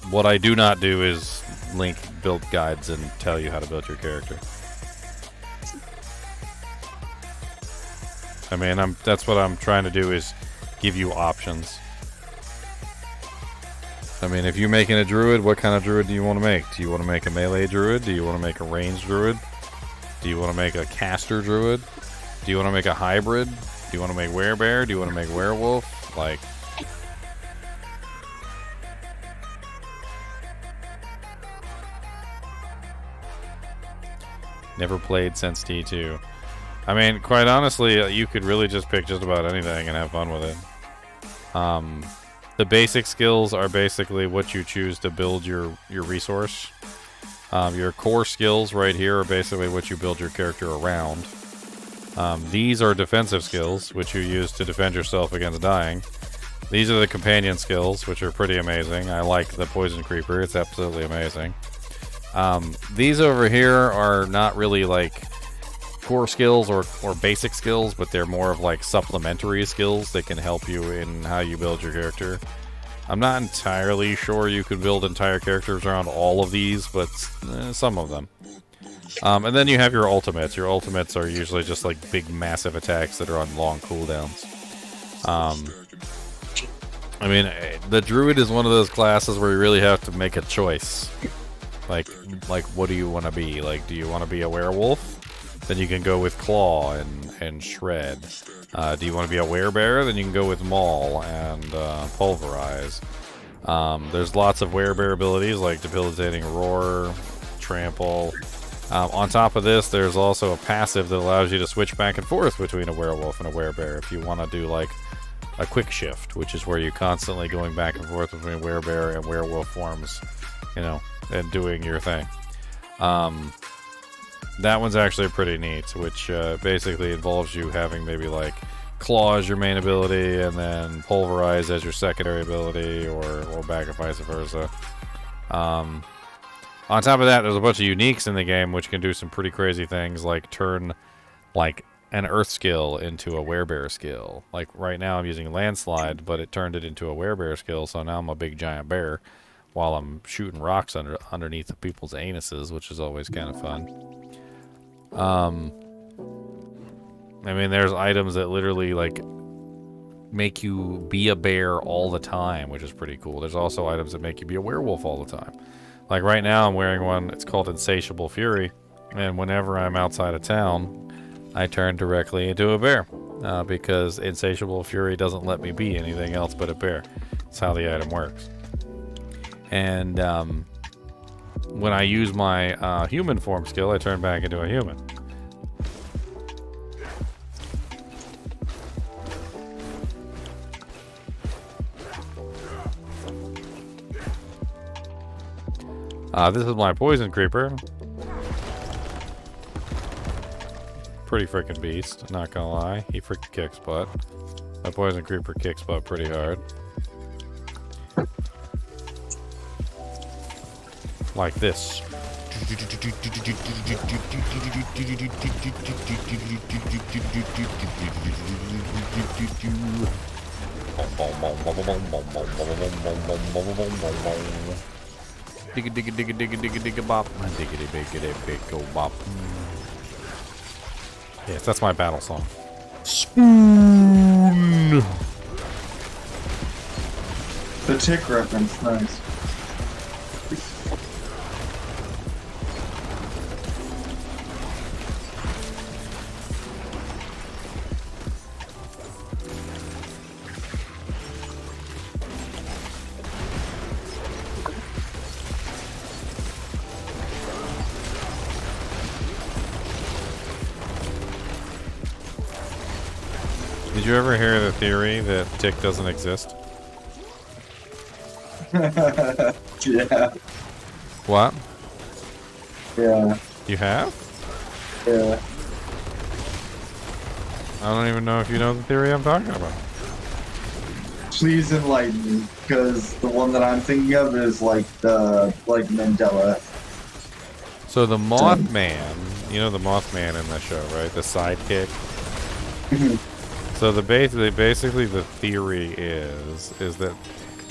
What I do not do is link build guides and tell you how to build your character. I mean, that's what I'm trying to do, is give you options. I mean, if you're making a druid, what kind of druid do you want to make? Do you want to make a melee druid? Do you want to make a ranged druid? Do you want to make a caster druid? Do you want to make a hybrid? Do you want to make werebear? Do you want to make werewolf? Like... Never played since T2. I mean, quite honestly, you could really just pick just about anything and have fun with it. The basic skills are basically what you choose to build your resource. Your core skills right here are basically what you build your character around. These are defensive skills, which you use to defend yourself against dying. These are the companion skills, which are pretty amazing. I like the poison creeper, it's absolutely amazing. These over here are not really like core skills or basic skills, but they're more of like supplementary skills that can help you in how you build your character. I'm not entirely sure you could build entire characters around all of these, but some of them. And then you have your ultimates. Your ultimates are usually just like big massive attacks that are on long cooldowns. I mean, the druid is one of those classes where you really have to make a choice. Like what do you want to be? Like, do you want to be a werewolf? Then you can go with claw and shred. Do you want to be a werebear? Then you can go with maul and pulverize. There's lots of werebear abilities like debilitating roar, trample. On top of this, there's also a passive that allows you to switch back and forth between a werewolf and a werebear if you want to do like a quick shift, which is where you're constantly going back and forth between werebear and werewolf forms, you know, and doing your thing. That one's actually pretty neat, which basically involves you having maybe like claw as your main ability and then pulverize as your secondary ability, or back and vice versa. On top of that, there's a bunch of uniques in the game which can do some pretty crazy things, like turn like an earth skill into a werebear skill. Like right now I'm using landslide, but it turned it into a werebear skill, so now I'm a big giant bear while I'm shooting rocks underneath people's anuses, which is always kind of fun. I mean, there's items that literally like make you be a bear all the time, which is pretty cool. There's also items that make you be a werewolf all the time. Like right now I'm wearing one, it's called Insatiable Fury, and whenever I'm outside of town I turn directly into a bear, because Insatiable Fury doesn't let me be anything else but a bear. That's how the item works. And when I use my human form skill, I turn back into a human. This is my poison creeper. Pretty freaking beast, not gonna lie. He freaking kicks butt. My poison creeper kicks butt pretty hard. Like this. Digga digga digga digga digga digga bop. Diggity biggity big bop. Yes, that's my battle song. Spoon. The tick reference, nice. Did you ever hear the theory that Tick doesn't exist? Yeah. What? Yeah. You have? Yeah. I don't even know if you know the theory I'm talking about. Please enlighten me, because the one that I'm thinking of is like the Mandela. So the Mothman, you know the Mothman in the show, right? The sidekick. So the basically the theory is that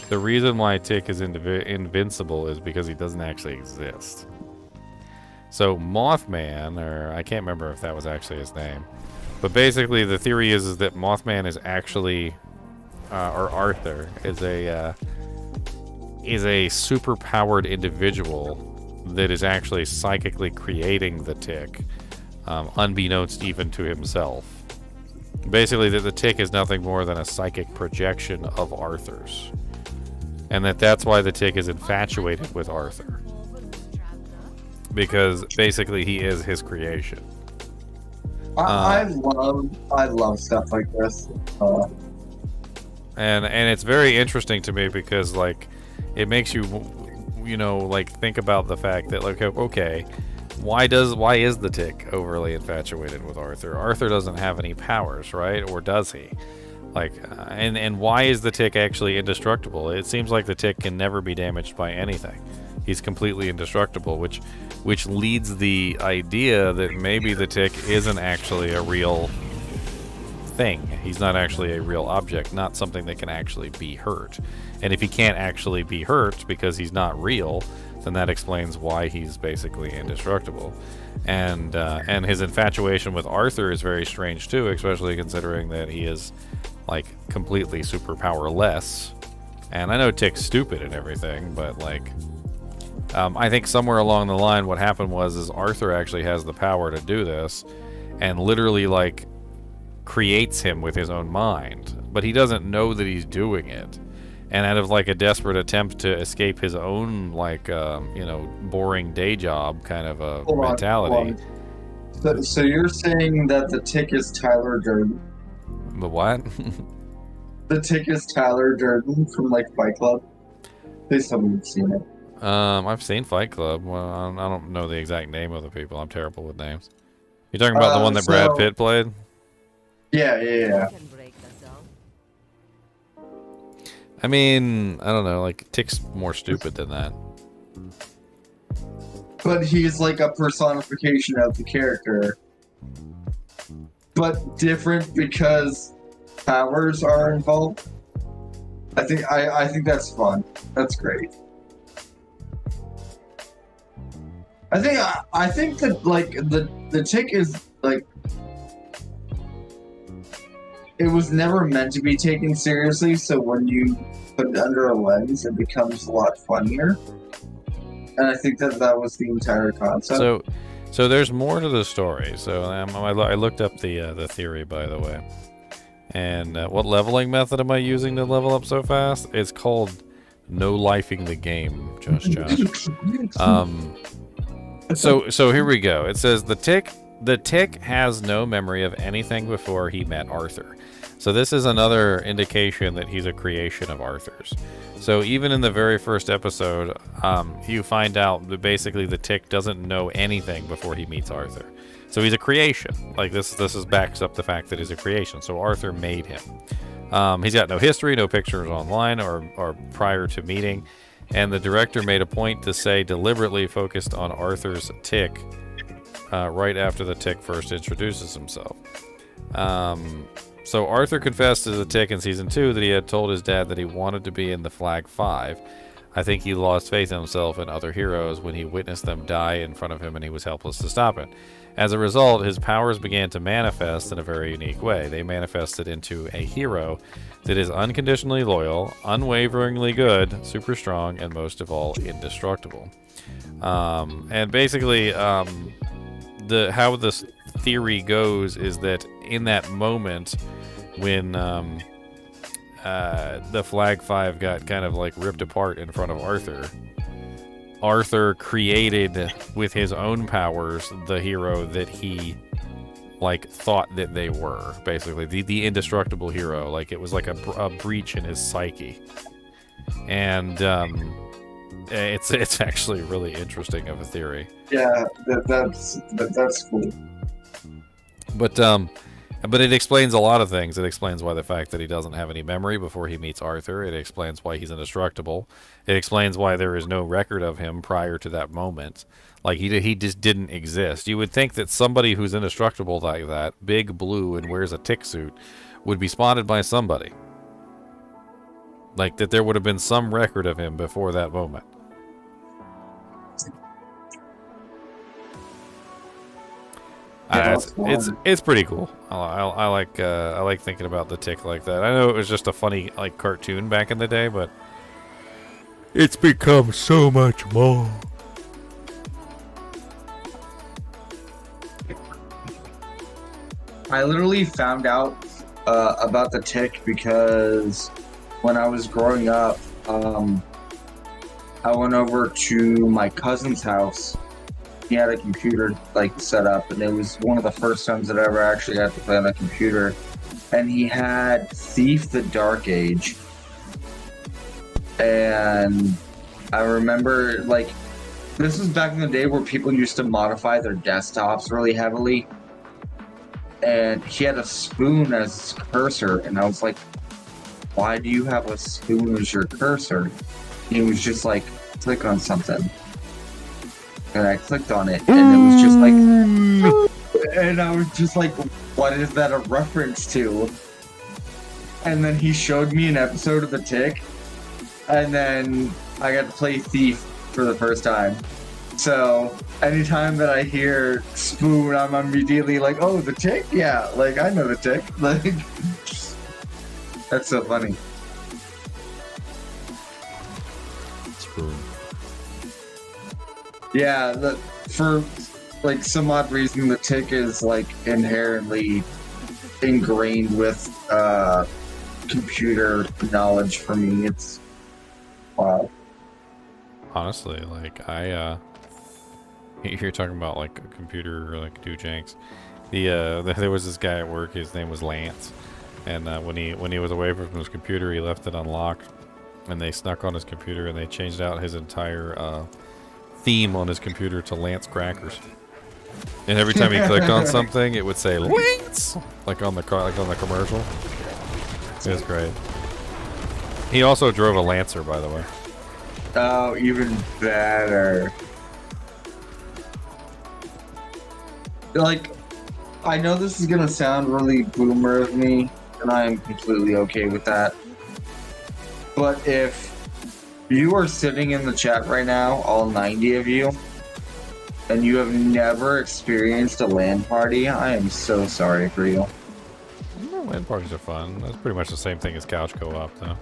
the reason why Tick is invincible is because he doesn't actually exist. So Mothman, or I can't remember if that was actually his name, but basically the theory is that Mothman is actually, or Arthur is a super powered individual that is actually psychically creating the Tick, unbeknownst even to himself. Basically, that the Tick is nothing more than a psychic projection of Arthur's. And that's why the Tick is infatuated with Arthur. Because basically he is his creation. I love stuff like this. And it's very interesting to me because, like, it makes you, you know, like, think about the fact that, like, okay, why is the Tick overly infatuated with Arthur? Arthur doesn't have any powers, right? Or does he? Like, and why is the Tick actually indestructible? It seems like the Tick can never be damaged by anything. He's completely indestructible, which leads the idea that maybe the Tick isn't actually a real thing. He's not actually a real object, not something that can actually be hurt. And if he can't actually be hurt because he's not real, then that explains why he's basically indestructible. And his infatuation with Arthur is very strange too, especially considering that he is, like, completely super powerless. And I know Tick's stupid and everything, but, like, I think somewhere along the line what happened is Arthur actually has the power to do this and literally, like, creates him with his own mind. But he doesn't know that he's doing it. And out of, like, a desperate attempt to escape his own, like, you know, boring day job kind of a mentality. So you're saying that the Tick is Tyler Durden? The what? The Tick is Tyler Durden from, like, Fight Club? Please tell me you've seen it. I've seen Fight Club. Well, I don't know the exact name of the people. I'm terrible with names. You talking about the one that Brad Pitt played? Yeah. I mean, I don't know, like, Tick's more stupid than that. But he's like a personification of the character. But different because powers are involved. I think that's fun. That's great. I think that, like, the Tick is, like, it was never meant to be taken seriously, so when you put it under a lens, it becomes a lot funnier. And I think that was the entire concept. So there's more to the story. So I looked up the theory, by the way. And what leveling method am I using to level up so fast? It's called no-lifing the game, Josh. So here we go. It says the tick has no memory of anything before he met Arthur. So this is another indication that he's a creation of Arthur's. So even in the very first episode, you find out that basically the tick doesn't know anything before he meets Arthur. So he's a creation. Like this backs up the fact that he's a creation. So Arthur made him. He's got no history, no pictures online or prior to meeting. And the director made a point to say deliberately focused on Arthur's tick right after the tick first introduces himself. So Arthur confessed to the tick in season 2 that he had told his dad that he wanted to be in the Flag 5. I think he lost faith in himself and other heroes when he witnessed them die in front of him and he was helpless to stop it. As a result, his powers began to manifest in a very unique way. They manifested into a hero that is unconditionally loyal, unwaveringly good, super strong, and most of all, indestructible. And basically, how this theory goes is that in that moment when the Flag 5 got kind of like ripped apart in front of Arthur created with his own powers the hero that he like thought that they were, basically the indestructible hero. Like it was like a breach in his psyche, and it's actually really interesting of a theory. Yeah, that's cool. But it explains a lot of things. It explains why the fact that he doesn't have any memory before he meets Arthur. It explains why he's indestructible. It explains why there is no record of him prior to that moment. Like, he just didn't exist. You would think that somebody who's indestructible like that, big blue and wears a tick suit, would be spotted by somebody. Like, that there would have been some record of him before that moment. It's pretty cool. I like thinking about the tick like that. I know it was just a funny like cartoon back in the day, but it's become so much more. I literally found out about the tick because when I was growing up, I went over to my cousin's house. He had a computer like set up, and it was one of the first times that I ever actually had to play on a computer. And he had Thief the Dark Age. And I remember, like, this was back in the day where people used to modify their desktops really heavily. And he had a spoon as his cursor, and I was like, why do you have a spoon as your cursor? He was just like, click on something. And I clicked on it, and it was just like, and I was just like, what is that a reference to? And then he showed me an episode of The Tick, and then I got to play Thief for the first time. So anytime that I hear spoon, I'm immediately like, oh, The Tick? Yeah, like, I know The Tick. Like, that's so funny. Spoon. Yeah, for like some odd reason, The Tick is like inherently ingrained with computer knowledge for me. It's wow. Honestly, like you're talking about like a computer or like doojanks. There was this guy at work. His name was Lance, and when he was away from his computer, he left it unlocked, and they snuck on his computer and they changed out his entire theme on his computer to Lance Crackers. And every time he clicked on something, it would say Lance, like on the commercial. It was great. He also drove a Lancer, by the way. Oh, even better. Like, I know this is gonna sound really boomer of me, and I am completely okay with that. But if you are sitting in the chat right now, all 90 of you, and you have never experienced a LAN party, I am so sorry for you. LAN parties are fun. That's pretty much the same thing as couch co-op, though.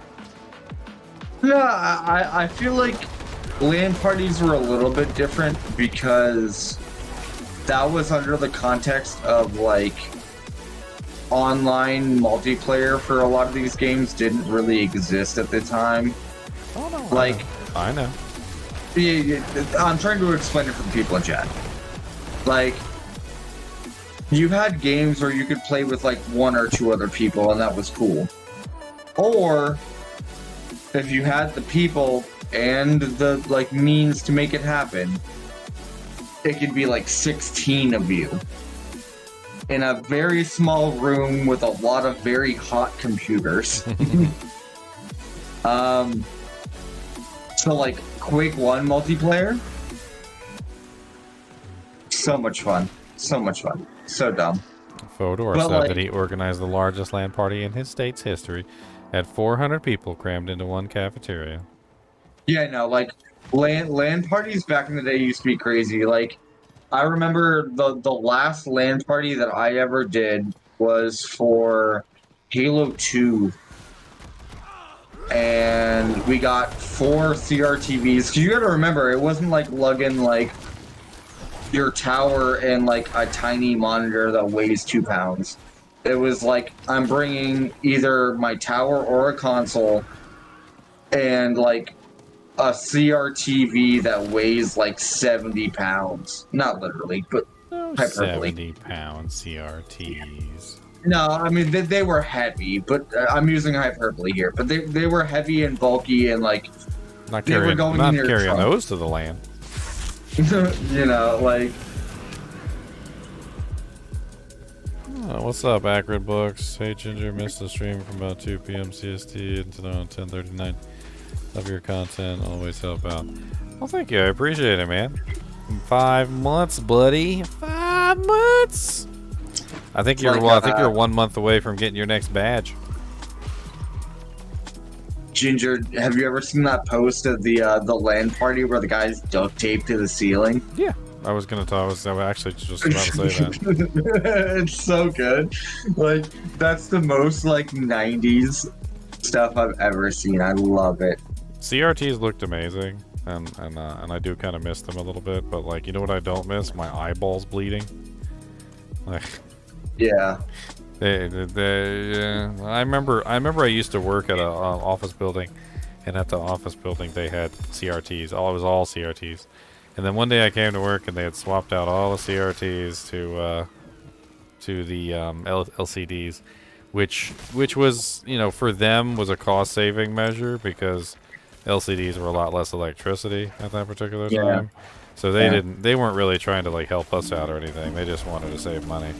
Yeah, I feel like LAN parties were a little bit different because that was under the context of like online multiplayer for a lot of these games didn't really exist at the time. Oh no. Like, I know. I'm trying to explain it for the people in chat. Like, you had games where you could play with like 1 or 2 other people, and that was cool. Or if you had the people and the like means to make it happen, it could be like 16 of you in a very small room with a lot of very hot computers. So like Quake 1 multiplayer, so much fun, so much fun, so dumb. Fodor But, said like- that he organized the largest LAN party in his state's history, had 400 people crammed into one cafeteria. Yeah, no, like LAN parties back in the day used to be crazy. Like, I remember the last LAN party that I ever did was for Halo 2. And we got 4 CRTVs. Cause you gotta remember, it wasn't like lugging like your tower and like a tiny monitor that weighs 2 pounds. It was like, I'm bringing either my tower or a console and like a CRTV that weighs like 70 pounds. Not literally, but hyperbole. 70-pound CRTs. No, I mean, they were heavy, but I'm using hyperbole here. But they were heavy and bulky and like, Not they were carrying, going not in your carrying trunk. those to the LAN. You know, like, Oh, what's up, Acrid Books? Hey, Ginger, missed the stream from about 2 p.m. CST until around 10:39. Love your content, always help out. Well, thank you, I appreciate it, man. 5 months, buddy. 5 months. I think you're like, well. I think you're 1 month away from getting your next badge. Ginger, have you ever seen that post of the LAN party where the guy's duct taped to the ceiling? Yeah, I was gonna talk. I was actually just about to say that. It's so good. Like, that's the most like 90s stuff I've ever seen. I love it. CRTs looked amazing, and I do kind of miss them a little bit. But like, you know what I don't miss? My eyeballs bleeding. Like, yeah. I remember I used to work at a office building, and at the office building they had CRTs. It was all CRTs. And then one day I came to work and they had swapped out all the CRTs to the LCDs, which was, you know, for them was a cost saving measure because LCDs were a lot less electricity at that particular time. So they weren't really trying to like help us out or anything. They just wanted to save money.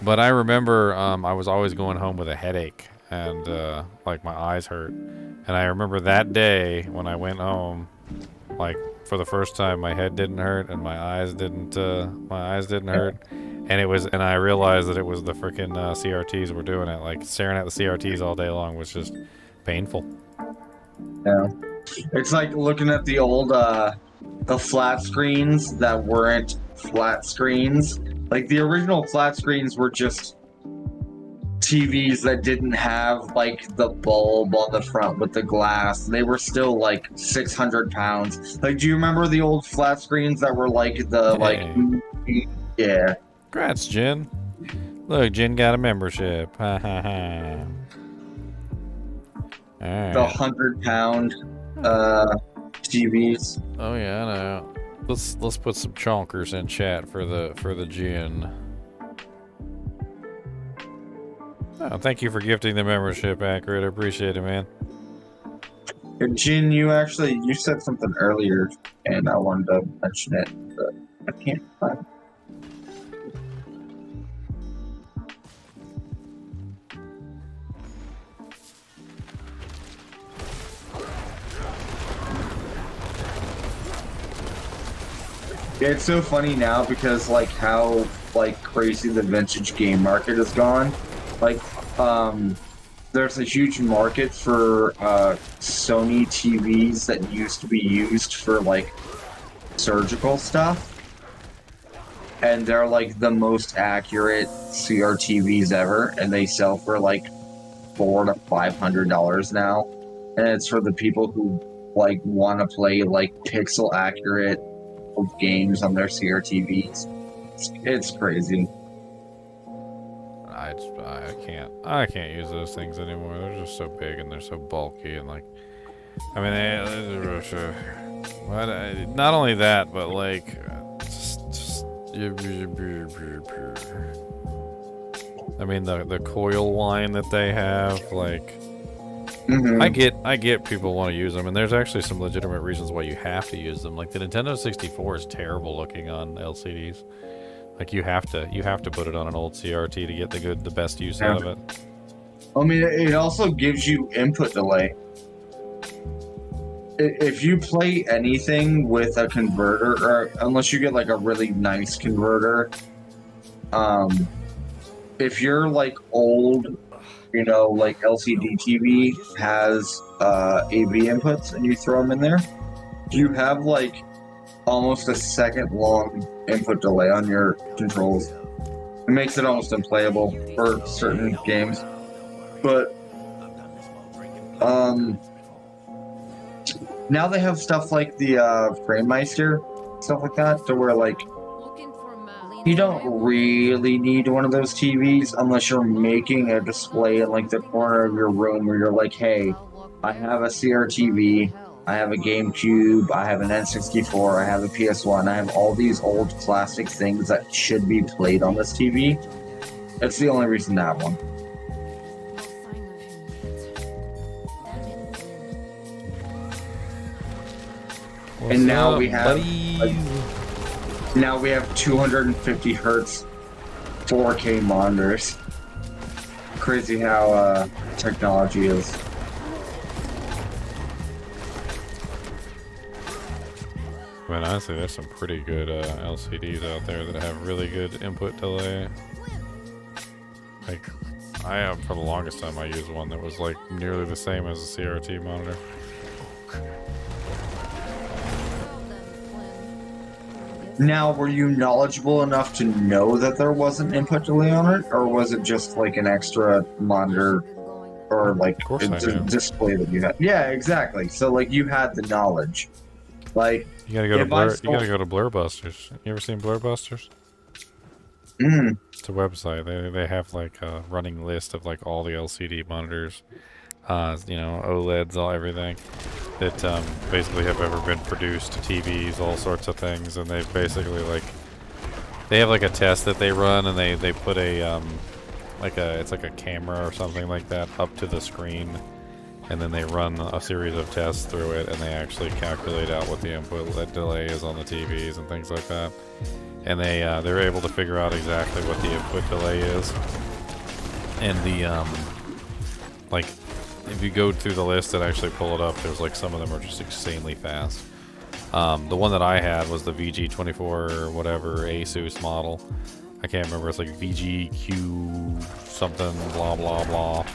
But I remember I was always going home with a headache and like my eyes hurt. And I remember that day when I went home, like for the first time, my head didn't hurt and my eyes didn't hurt. And I realized that it was the freaking CRTs were doing it. Like staring at the CRTs all day long was just painful. Yeah. It's like looking at the old the flat screens that weren't flat screens. Like, the original flat screens were just TVs that didn't have, like, the bulb on the front with the glass. They were still, like, 600 pounds. Like, do you remember the old flat screens that were, like, the, like... Yeah. Congrats, Jen. Look, Jen got a membership. Ha ha ha. Alright. The 100-pound, TVs. Oh, yeah, I know. Let's put some chonkers in chat for the gin. Oh, thank you for gifting the membership, Accurate. I appreciate it, man. Jin, you said something earlier, and I wanted to mention it, but I can't find it. Yeah, it's so funny now because like how like crazy the vintage game market has gone. Like, there's a huge market for Sony TVs that used to be used for like surgical stuff, and they're like the most accurate CRTVs ever, and they sell for like $400 to $500 now, and it's for the people who like want to play like pixel accurate games on their CRTVs. It's crazy. I can't use those things anymore. They're just so big and they're so bulky and like, I mean, not only that, but like, I mean the coil line that they have, like, I get people want to use them, and there's actually some legitimate reasons why you have to use them. Like the Nintendo 64 is terrible looking on LCDs. Like you have to put it on an old CRT to get the best use out of it. I mean, it also gives you input delay. If you play anything with a converter, or unless you get like a really nice converter, if you're like old, you know, like LCD TV has AV inputs and you throw them in there, you have like almost a second long input delay on your controls. It makes it almost unplayable for certain games. But now they have stuff like the FrameMeister, stuff like that, to where like you don't really need one of those TVs unless you're making a display in like the corner of your room where you're like, hey, I have a CRTV, I have a GameCube, I have an N64, I have a PS1, I have all these old classic things that should be played on this TV. That's the only reason to have one. And now we have now we have 250 hertz 4K monitors. Crazy how technology is. I mean, honestly, there's some pretty good LCDs out there that have really good input delay. Like, I have, for the longest time, I used one that was like nearly the same as a CRT monitor. Now, were you knowledgeable enough to know that there wasn't input delay on it, or was it just like an extra monitor or like a display that you had? Yeah, exactly. So like you had the knowledge. Like you gotta go to Blur. You gotta go to Blurbusters. You ever seen Blurbusters? It's a website. They have like a running list of like all the LCD monitors, you know, OLEDs, all everything that basically have ever been produced, TVs, all sorts of things, and they basically like they have like a test that they run, and they put a it's like a camera or something like that up to the screen, and then they run a series of tests through it, and they actually calculate out what the input delay is on the TVs and things like that, and they're able to figure out exactly what the input delay is, and the like. If you go through the list and actually pull it up, there's like some of them are just insanely fast. The one that I had was the VG24 or whatever Asus model. I can't remember. It's like VGQ something blah blah blah.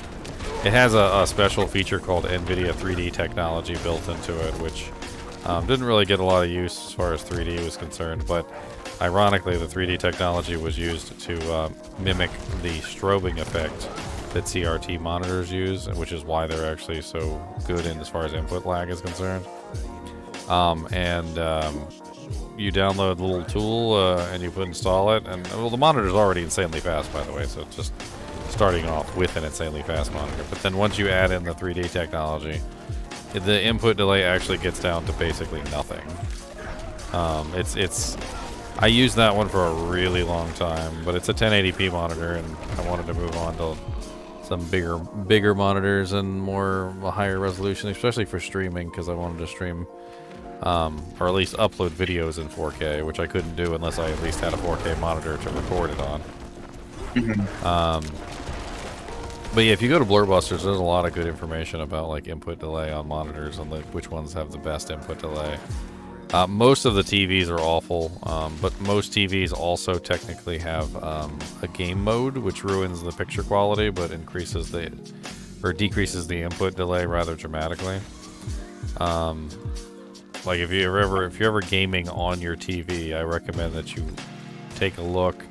It has a special feature called NVIDIA 3D technology built into it, which didn't really get a lot of use as far as 3D was concerned. But ironically, the 3D technology was used to mimic the strobing effect that CRT monitors use, which is why they're actually so good in as far as input lag is concerned. You download the little tool and you install it, and well, the monitor's already insanely fast, by the way, so it's just starting off with an insanely fast monitor. But then once you add in the 3D technology, the input delay actually gets down to basically nothing. I used that one for a really long time, but it's a 1080p monitor, and I wanted to move on to some bigger monitors and more higher resolution, especially for streaming, because I wanted to stream or at least upload videos in 4K, which I couldn't do unless I at least had a 4K monitor to record it on. But yeah, if you go to Blurbusters, there's a lot of good information about like input delay on monitors and like which ones have the best input delay. Most of the TVs are awful, but most TVs also technically have a game mode, which ruins the picture quality, but decreases the input delay rather dramatically. Like if you're ever gaming on your TV, I recommend that you take a look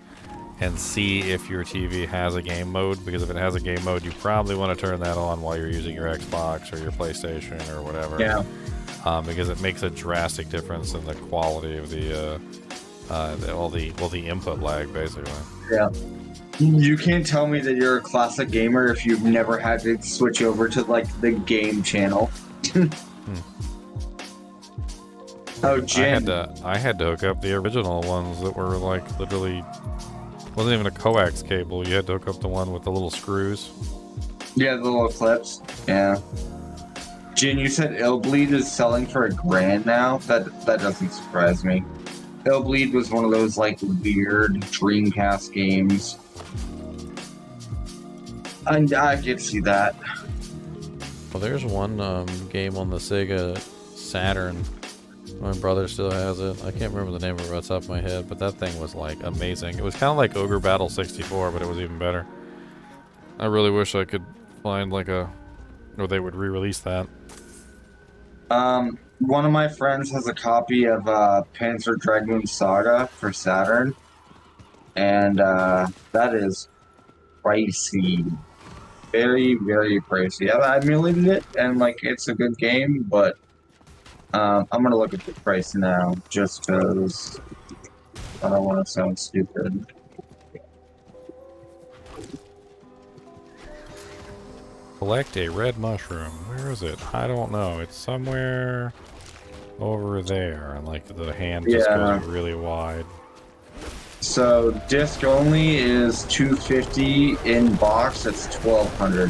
and see if your TV has a game mode, because if it has a game mode, you probably want to turn that on while you're using your Xbox or your PlayStation or whatever. Yeah. Because it makes a drastic difference in the quality of the input lag, basically. Yeah. You can't tell me that you're a classic gamer if you've never had to switch over to like the game channel. Oh, Jin. I had to hook up the original ones that were like literally wasn't even a coax cable. You had to hook up the one with the little screws. Yeah, the little clips. Yeah. Jin, you said Illbleed is selling for $1,000 now. That doesn't surprise me. Illbleed was one of those like weird Dreamcast games. And I could see that. Well, there's one game on the Sega Saturn. My brother still has it. I can't remember the name of it off the top of my head, but that thing was like amazing. It was kind of like Ogre Battle 64, but it was even better. I really wish I could find like or they would re-release that. One of my friends has a copy of Panzer Dragoon Saga for Saturn, and that is pricey. Very, very pricey. I emulated it, and like it's a good game, but I'm gonna look at the price now, just because I don't want to sound stupid. Collect a red mushroom. Where is it? I don't know. It's somewhere over there, and like the hand just goes really wide. So disc only is $250. In box, it's $1,200.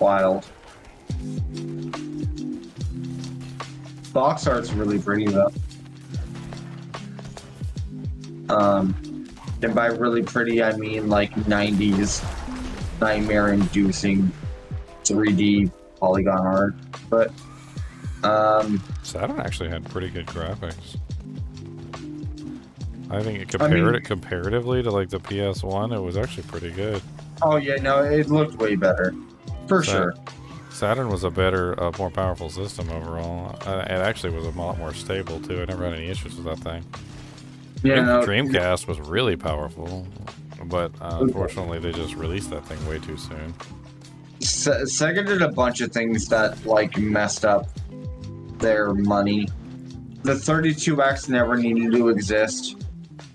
Wild. Box art's really pretty though. And by really pretty, I mean like 90s nightmare-inducing 3D polygon art. But Saturn actually had pretty good graphics. I think it comparatively to like the PS1, it was actually pretty good. Oh yeah, no, it looked way better, for sure. Saturn was a better, more powerful system overall. It actually was a lot more stable too. I never had any issues with that thing. Yeah, no, Dreamcast was really powerful, but unfortunately they just released that thing way too soon. Sega did a bunch of things that like messed up their money. The 32X never needed to exist.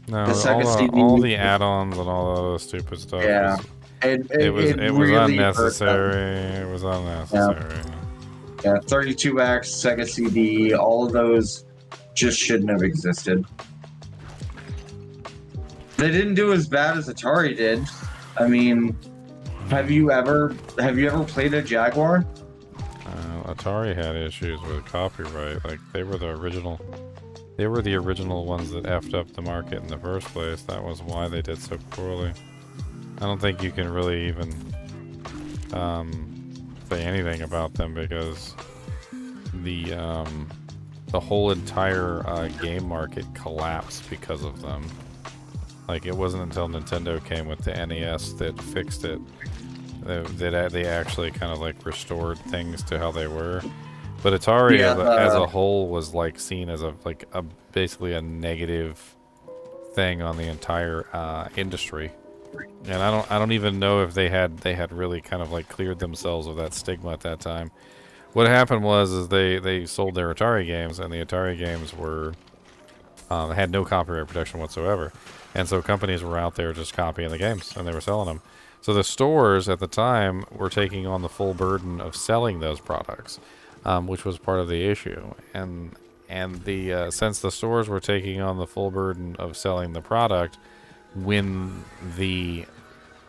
No, the all the add-ons and all that other stupid stuff. Yeah, it was really unnecessary. It was unnecessary. Yeah, 32X, Sega CD, all of those just shouldn't have existed. They didn't do as bad as Atari did. I mean, have you ever played a Jaguar? Atari had issues with copyright. Like they were the original ones that effed up the market in the first place. That was why they did so poorly. I don't think you can really even say anything about them because the whole entire game market collapsed because of them. Like it wasn't until Nintendo came with the NES that fixed it. They actually kind of like restored things to how they were. But Atari as a whole was like seen as basically a negative thing on the entire industry. And I don't even know if they had really kind of like cleared themselves of that stigma at that time. What happened was they sold their Atari games, and the Atari games were had no copyright protection whatsoever. And so companies were out there just copying the games, and they were selling them. So the stores at the time were taking on the full burden of selling those products, which was part of the issue. And since the stores were taking on the full burden of selling the product, when the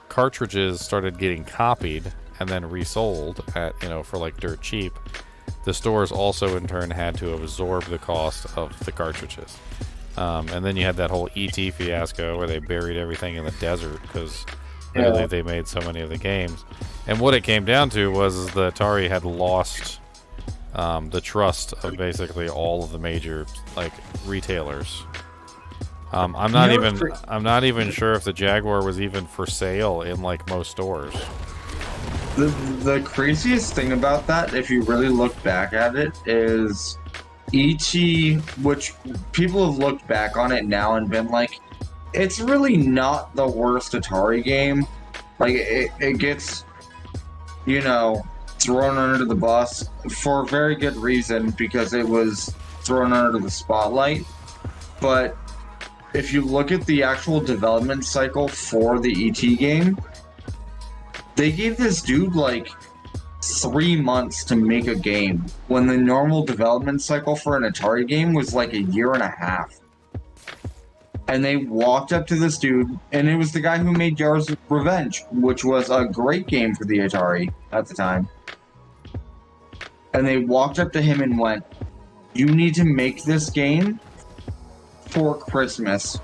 cartridges started getting copied and then resold at for like dirt cheap, the stores also in turn had to absorb the cost of the cartridges. And then you had that whole ET fiasco where they buried everything in the desert because really they made so many of the games. And what it came down to was the Atari had lost the trust of basically all of the major like retailers. I'm not even sure if the Jaguar was even for sale in like most stores. The craziest thing about that, if you really look back at it, is E.T., which people have looked back on it now and been like, it's really not the worst Atari game. Like, it gets, thrown under the bus for a very good reason, because it was thrown under the spotlight. But if you look at the actual development cycle for the ET game, they gave this dude like 3 months to make a game, when the normal development cycle for an Atari game was like 1.5 years. And they walked up to this dude, and it was the guy who made Yar's Revenge, which was a great game for the Atari at the time. And they walked up to him and went, "You need to make this game for Christmas,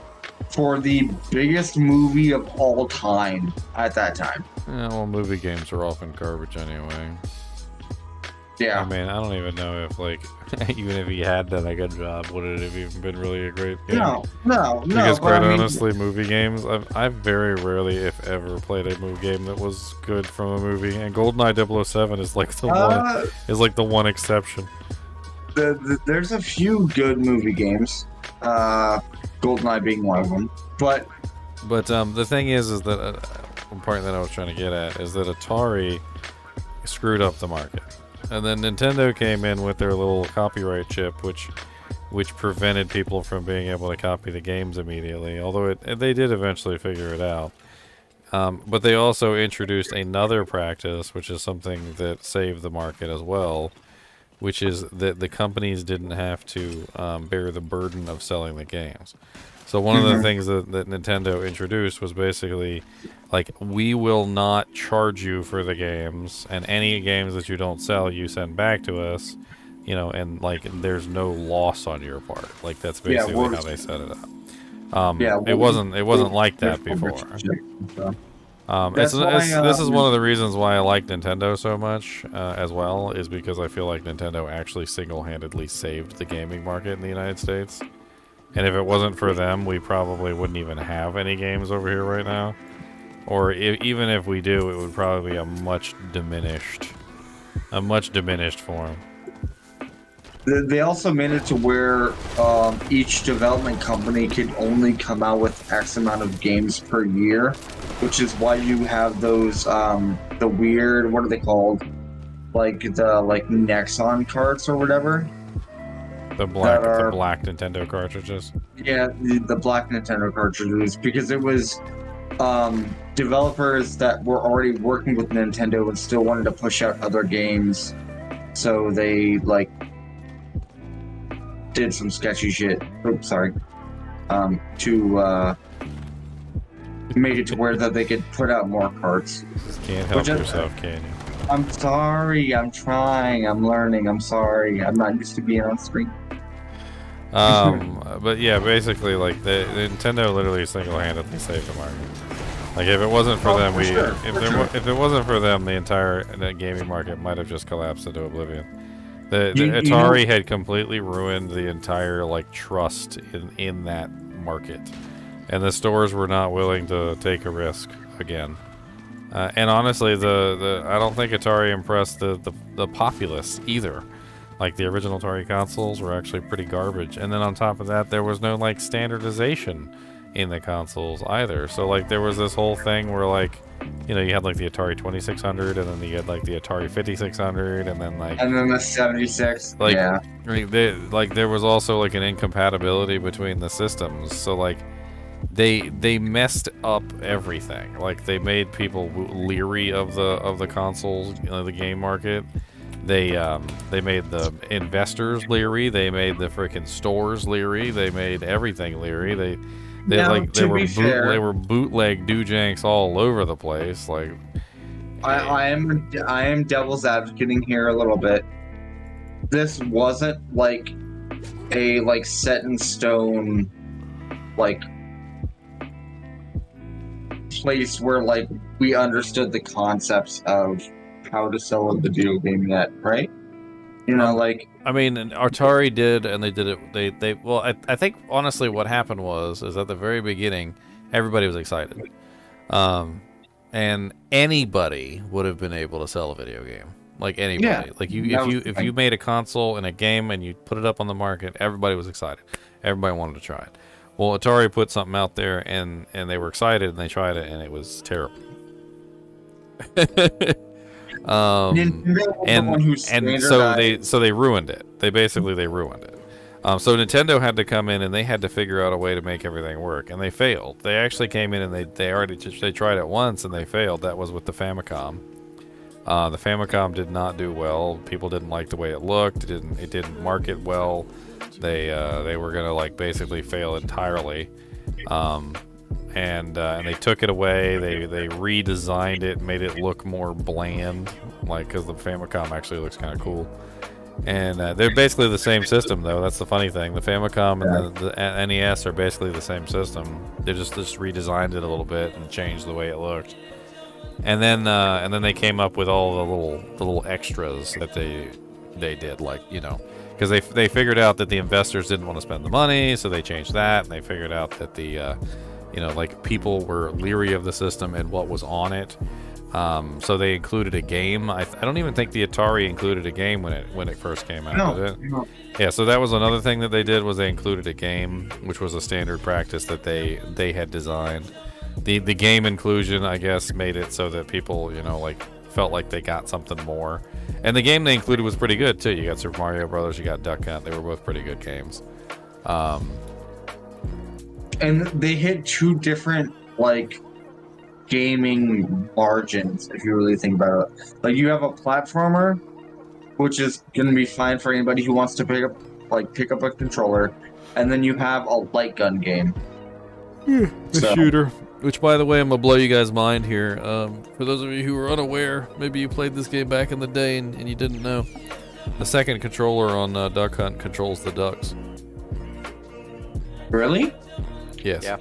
for the biggest movie of all time at that time." Yeah, well, movie games are often garbage anyway. Yeah. I mean, I don't even know if, like, even if he had done a good job, would it have even been really a great game? No. Because but quite I mean, honestly, movie games, I've very rarely, if ever, played a movie game that was good from a movie. And GoldenEye 007 is like the one exception. There's a few good movie games, GoldenEye being one of them. But the thing is that one point that I was trying to get at is that Atari screwed up the market. And then Nintendo came in with their little copyright chip, which prevented people from being able to copy the games immediately. Although they did eventually figure it out. But they also introduced another practice, which is something that saved the market as well, which is that the companies didn't have to bear the burden of selling the games. So one of the things that Nintendo introduced was basically, like, we will not charge you for the games, and any games that you don't sell, you send back to us, you know, and, like, there's no loss on your part. Like, that's basically how they set it up. It wasn't like that before. This is one of the reasons why I like Nintendo so much as well, is because I feel like Nintendo actually single-handedly saved the gaming market in the United States. And if it wasn't for them, we probably wouldn't even have any games over here right now. Or even if we do, it would probably be a much diminished form. They also made it to where each development company could only come out with X amount of games per year, which is why you have those the weird, what are they called? Like the Nexon carts or whatever. The black Nintendo cartridges. Yeah, the black Nintendo cartridges, because it was developers that were already working with Nintendo and still wanted to push out other games, so they did some sketchy shit. Oops, sorry. To make it to where that they could put out more carts. Just can't help yourself, can you? I'm sorry. I'm trying. I'm learning. I'm sorry. I'm not used to being on screen. But yeah, basically, like, the Nintendo literally single-handedly saved the market. Like, if it wasn't for them, if it wasn't for them, the entire gaming market might have just collapsed into oblivion. The Atari had completely ruined the entire, like, trust in that market, and the stores were not willing to take a risk again. And honestly, I don't think Atari impressed the populace either. Like, the original Atari consoles were actually pretty garbage. And then on top of that, there was no, like, standardization in the consoles either. So, like, there was this whole thing where, like, you know, you had, like, the Atari 2600, and then you had, like, the Atari 5600, and then, like... And then the 76, like, yeah. I mean, there was also, like, an incompatibility between the systems. So, like, they messed up everything. Like, they made people leery of the consoles, you know, the game market. They made the investors leery. They made the freaking stores leery. They made everything leery. They were bootleg doojanks all over the place. Like, I am devil's advocating here a little bit. This wasn't like a set in stone place where we understood the concepts of how to sell a video game yet, right? You know, I mean, Atari did, and they did it. Well, I think honestly, what happened is at the very beginning, everybody was excited, and anybody would have been able to sell a video game. Like anybody, yeah, like if you made a console and a game and you put it up on the market, everybody was excited. Everybody wanted to try it. Well, Atari put something out there, and they were excited, and they tried it, and it was terrible. And so they ruined it. They ruined it. So Nintendo had to come in and they had to figure out a way to make everything work, and they failed. They actually came in and they tried it once and they failed. That was with the Famicom. The Famicom did not do well. People didn't like the way it looked. It didn't market well. They were gonna like basically fail entirely. And they took it away. They redesigned it, made it look more bland, like because the Famicom actually looks kind of cool. And they're basically the same system, though. That's the funny thing. The Famicom and the NES are basically the same system. They just redesigned it a little bit and changed the way it looked. And then they came up with all the little extras that they did, like, you know, because they figured out that the investors didn't want to spend the money, so they changed that, and they figured out that the you know, like, people were leery of the system and what was on it. So they included a game. I don't even think the Atari included a game when it first came out, did it? No. Yeah, so that was another thing that they did, was they included a game, which was a standard practice that they had designed. The game inclusion, I guess, made it so that people, you know, like, felt like they got something more. And the game they included was pretty good too. You got Super Mario Brothers, you got Duck Hunt. They were both pretty good games. And they hit two different, like, gaming margins, if you really think about it. Like, you have a platformer, which is gonna be fine for anybody who wants to pick up a controller, and then you have a light gun game. The shooter. Which, by the way, I'm gonna blow you guys' mind here. For those of you who are unaware, maybe you played this game back in the day and you didn't know. The second controller on Duck Hunt controls the ducks. Really? Yes. Yeah.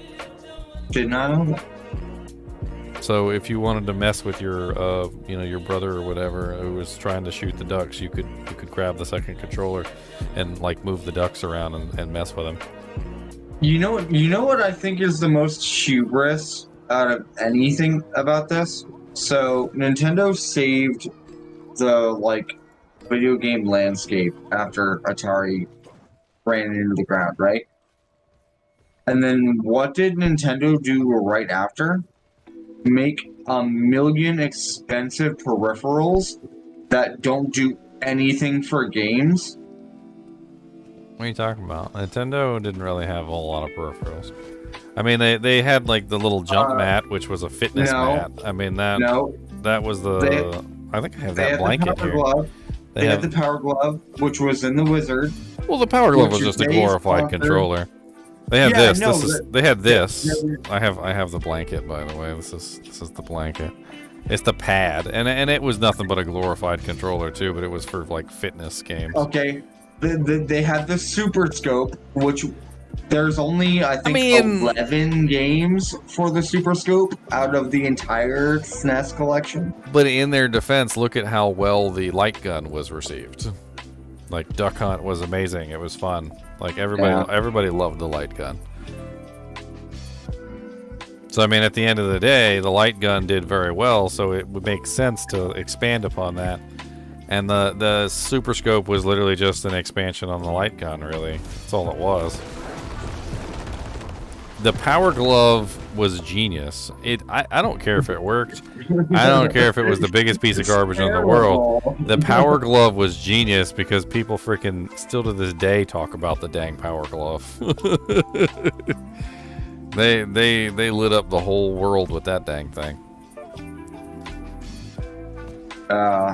Did not know that. So if you wanted to mess with your, you know, your brother or whatever who was trying to shoot the ducks, you could grab the second controller and, like, move the ducks around and mess with them. You know what I think is the most hubris out of anything about this? So Nintendo saved the, like, video game landscape after Atari ran into the ground, right? And then what did Nintendo do right after? Make a million expensive peripherals that don't do anything for games. What are you talking about? Nintendo didn't really have a whole lot of peripherals. I mean, they had, like, the little jump mat, which was a fitness mat. I mean, that was the... I think I have that blanket here. They had the Power Glove, which was in the Wizard. Well, the Power Glove was just a glorified controller. They had this. They had this. I have the blanket, by the way. This is the blanket. It's the pad, and it was nothing but a glorified controller too. But it was for, like, fitness games. Okay, they had the Super Scope, which there's only I think 11 games for the Super Scope out of the entire SNES collection. But in their defense, look at how well the light gun was received. Like, Duck Hunt was amazing. It was fun. Like, everybody loved the light gun. So, I mean, at the end of the day, the light gun did very well, so it would make sense to expand upon that. And the Super Scope was literally just an expansion on the light gun, really. That's all it was. The Power Glove was genius. I don't care if it worked. I don't care if it was the biggest piece of garbage in the world. The Power Glove was genius because people freaking still to this day talk about the dang Power Glove. They lit up the whole world with that dang thing.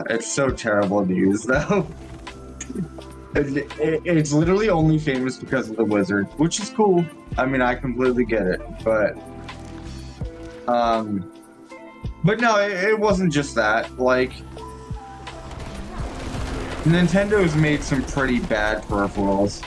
It's so terrible to use, though. It's literally only famous because of the Wizard, which is cool. I mean, I completely get it, but no, it wasn't just that. Like, Nintendo's made some pretty bad peripherals.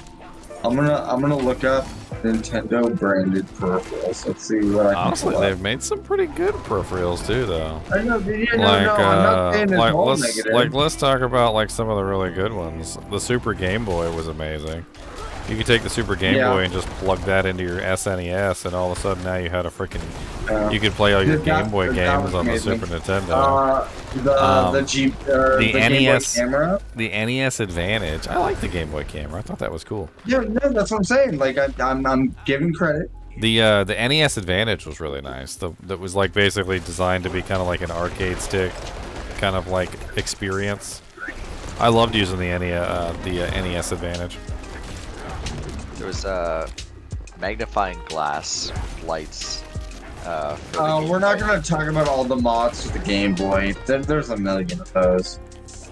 I'm gonna look up Nintendo branded peripherals. Let's see what I can Honestly, pull up. they've made some pretty good peripherals too, though. I know, I'm not saying it's all negative. Let's talk about, like, some of the really good ones. The Super Game Boy was amazing. You could take the Super Game Boy and just plug that into your SNES, and all of a sudden now you had a freaking... you could play all your Game Boy games on the Super Nintendo. The NES camera? The NES Advantage. I like the Game Boy camera. I thought that was cool. Yeah, no, that's what I'm saying. Like, I'm giving credit. The NES Advantage was really nice. That was, like, basically designed to be kind of like an arcade stick kind of, like, experience. I loved using the NES Advantage. There was magnifying glass lights. We're not gonna talk about all the mods for the Game Boy. There's a million of those.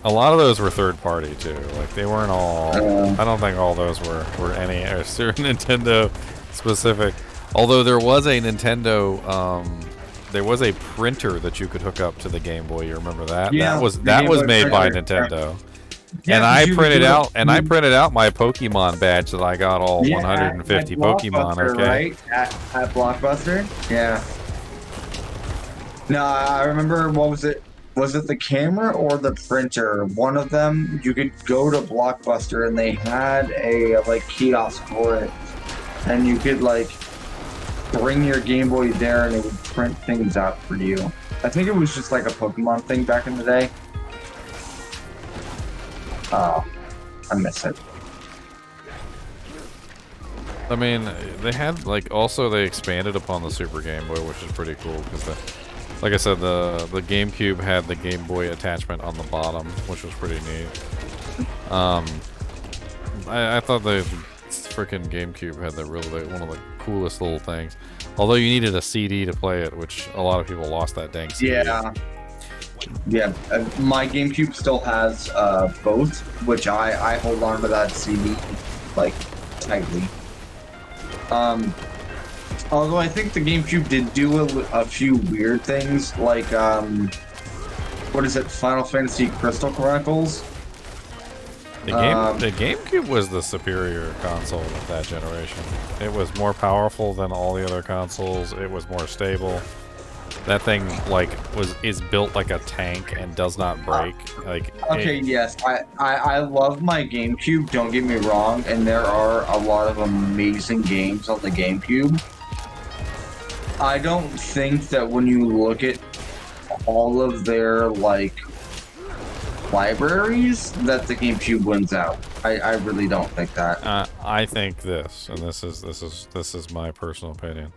A lot of those were third party too. Like they weren't all. I don't think all those were any Super Nintendo specific. Although there was a Nintendo, there was a printer that you could hook up to the Game Boy. You remember that? Yeah, that was made by printer. Nintendo. Yeah, and I printed out it. my Pokemon badge that I got all 150 at Pokemon. Blockbuster, Okay. Right? At Blockbuster. Yeah. No, I remember. What was it? Was it the camera or the printer? One of them. You could go to Blockbuster and they had a kiosk for it, and you could bring your Game Boy there and it would print things out for you. I think it was just like a Pokemon thing back in the day. Oh, I miss it. I mean, they had also they expanded upon the Super Game Boy, which is pretty cool because like I said, the GameCube had the Game Boy attachment on the bottom, which was pretty neat. I thought the freaking GameCube had one of the coolest little things. Although you needed a CD to play it, which a lot of people lost that dang CD. Yeah. My GameCube still has both, which I hold on to that CD tightly. Although I think the GameCube did do a few weird things, what is it, Final Fantasy Crystal Chronicles? The GameCube was the superior console of that generation. It was more powerful than all the other consoles. It was more stable. That thing is built like a tank and does not break. Yes, I love my GameCube. Don't get me wrong, and there are a lot of amazing games on the GameCube. I don't think that when you look at all of their libraries that the GameCube wins out. I really don't think that. I think this, and this is my personal opinion.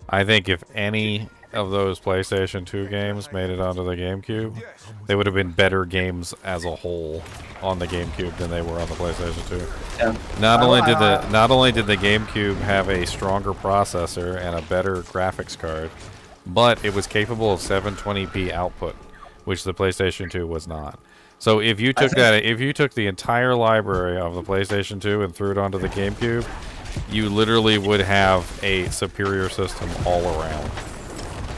I think if any of those PlayStation 2 games made it onto the GameCube, they would have been better games as a whole on the GameCube than they were on the PlayStation 2. Yeah. Not only did the GameCube have a stronger processor and a better graphics card, but it was capable of 720p output, which the PlayStation 2 was not. So if you took the entire library of the PlayStation 2 and threw it onto the GameCube, you literally would have a superior system all around.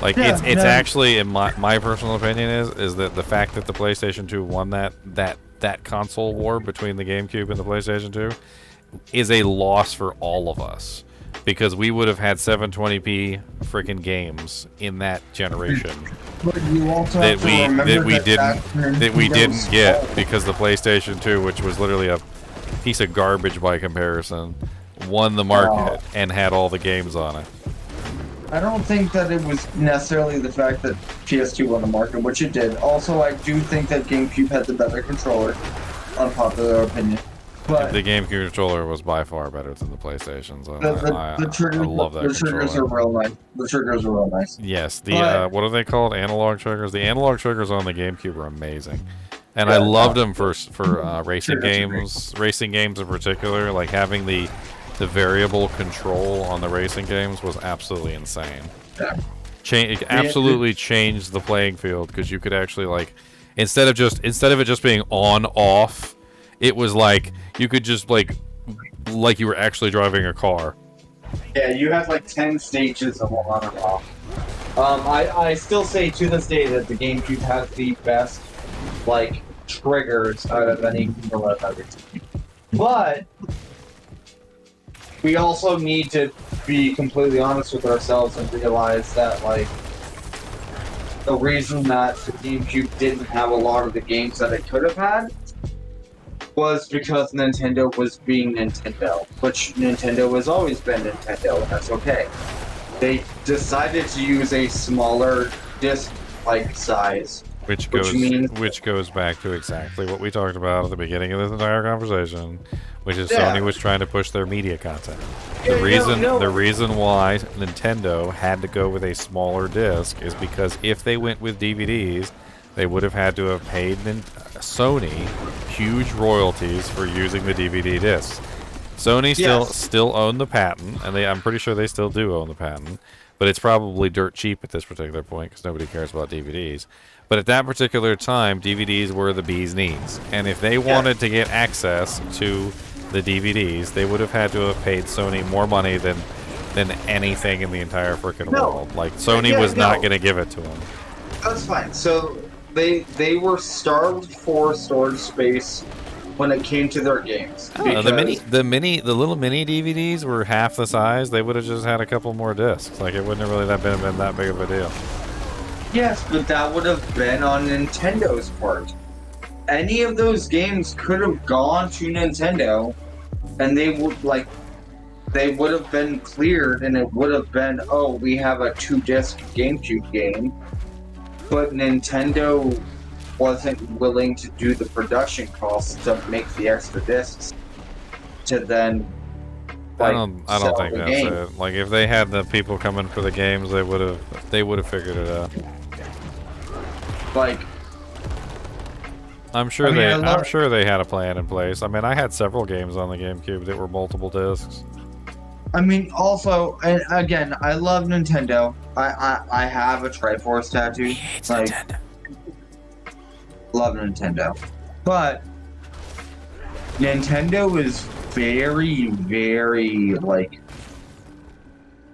It's actually, in my personal opinion, is that the fact that the PlayStation 2 won that console war between the GameCube and the PlayStation 2 is a loss for all of us, because we would have had 720p freaking games in that generation that we didn't get because the PlayStation 2, which was literally a piece of garbage by comparison, won the market and had all the games on it. I don't think that it was necessarily the fact that PS2 won the market, which it did. Also, I do think that GameCube had the better controller, unpopular opinion. But the GameCube controller was by far better than the PlayStation's. The triggers, I love that the triggers are real nice. The triggers are real nice. Yes, what are they called? Analog triggers. The analog triggers on the GameCube are amazing, and I loved them for racing games. Racing games in particular, like having the variable control on the racing games was absolutely insane. It absolutely changed the playing field, because you could actually instead of it just being on off, it was you could just like you were actually driving a car. Yeah, you had 10 stages of on and off. I still say to this day that the GameCube has the best triggers out of any controller I've ever seen. But we also need to be completely honest with ourselves and realize that the reason that the GameCube didn't have a lot of the games that it could have had was because Nintendo was being Nintendo, which Nintendo has always been Nintendo, and that's okay. They decided to use a smaller disc size, which goes back to exactly what we talked about at the beginning of this entire conversation, which is Sony was trying to push their media content. The reason why Nintendo had to go with a smaller disc is because if they went with DVDs, they would have had to have paid Sony huge royalties for using the DVD discs. Sony Yes. still owned the patent, and I'm pretty sure they still do own the patent. But it's probably dirt cheap at this particular point because nobody cares about DVDs. But at that particular time, DVDs were the bee's knees, and if they wanted to get access to the DVDs, they would have had to have paid Sony more money than anything in the entire freaking world. Like Sony was not going to give it to them. That's fine. So they were starved for storage space when it came to their games. The little mini DVDs were half the size. They would have just had a couple more discs. Like it wouldn't have really been that big of a deal. Yes, but that would have been on Nintendo's part. Any of those games could have gone to Nintendo, and they would have been cleared, and it would have been, oh, we have a 2-disc GameCube game, but Nintendo wasn't willing to do the production costs to make the extra discs to then I don't think that's it. Like if they had the people coming for the games, they would have figured it out. Like I'm sure they had a plan in place. I mean, I had several games on the GameCube that were multiple discs. I mean, also, and again, I love Nintendo. I have a Triforce tattoo. It's like, Nintendo. Love Nintendo, but Nintendo is very, very like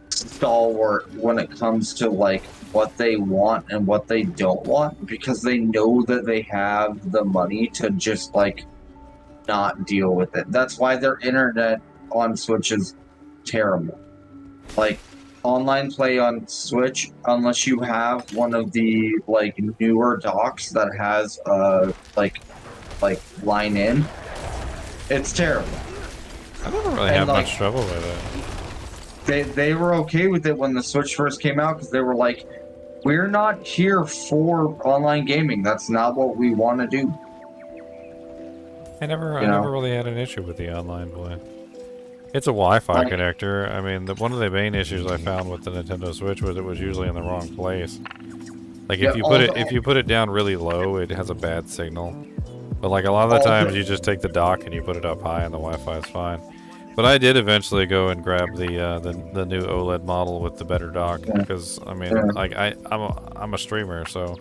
stalwart when it comes to like what they want and what they don't want, because they know that they have the money to just like not deal with it. That's why their internet on Switch is terrible. Like online play on Switch, unless you have one of the like newer docks that has like line in, it's terrible. I never really had much trouble with it. They were okay with it when the Switch first came out because they were like, we're not here for online gaming. That's not what we want to do. I never really had an issue with the online play. It's a Wi-Fi connector. I mean, one of the main issues I found with the Nintendo Switch was it was usually in the wrong place. Like if you put it down really low, it has a bad signal. But like a lot of the times, you just take the dock and you put it up high, and the Wi-Fi is fine. But I did eventually go and grab the new OLED model with the better dock because I mean, like I'm a streamer, so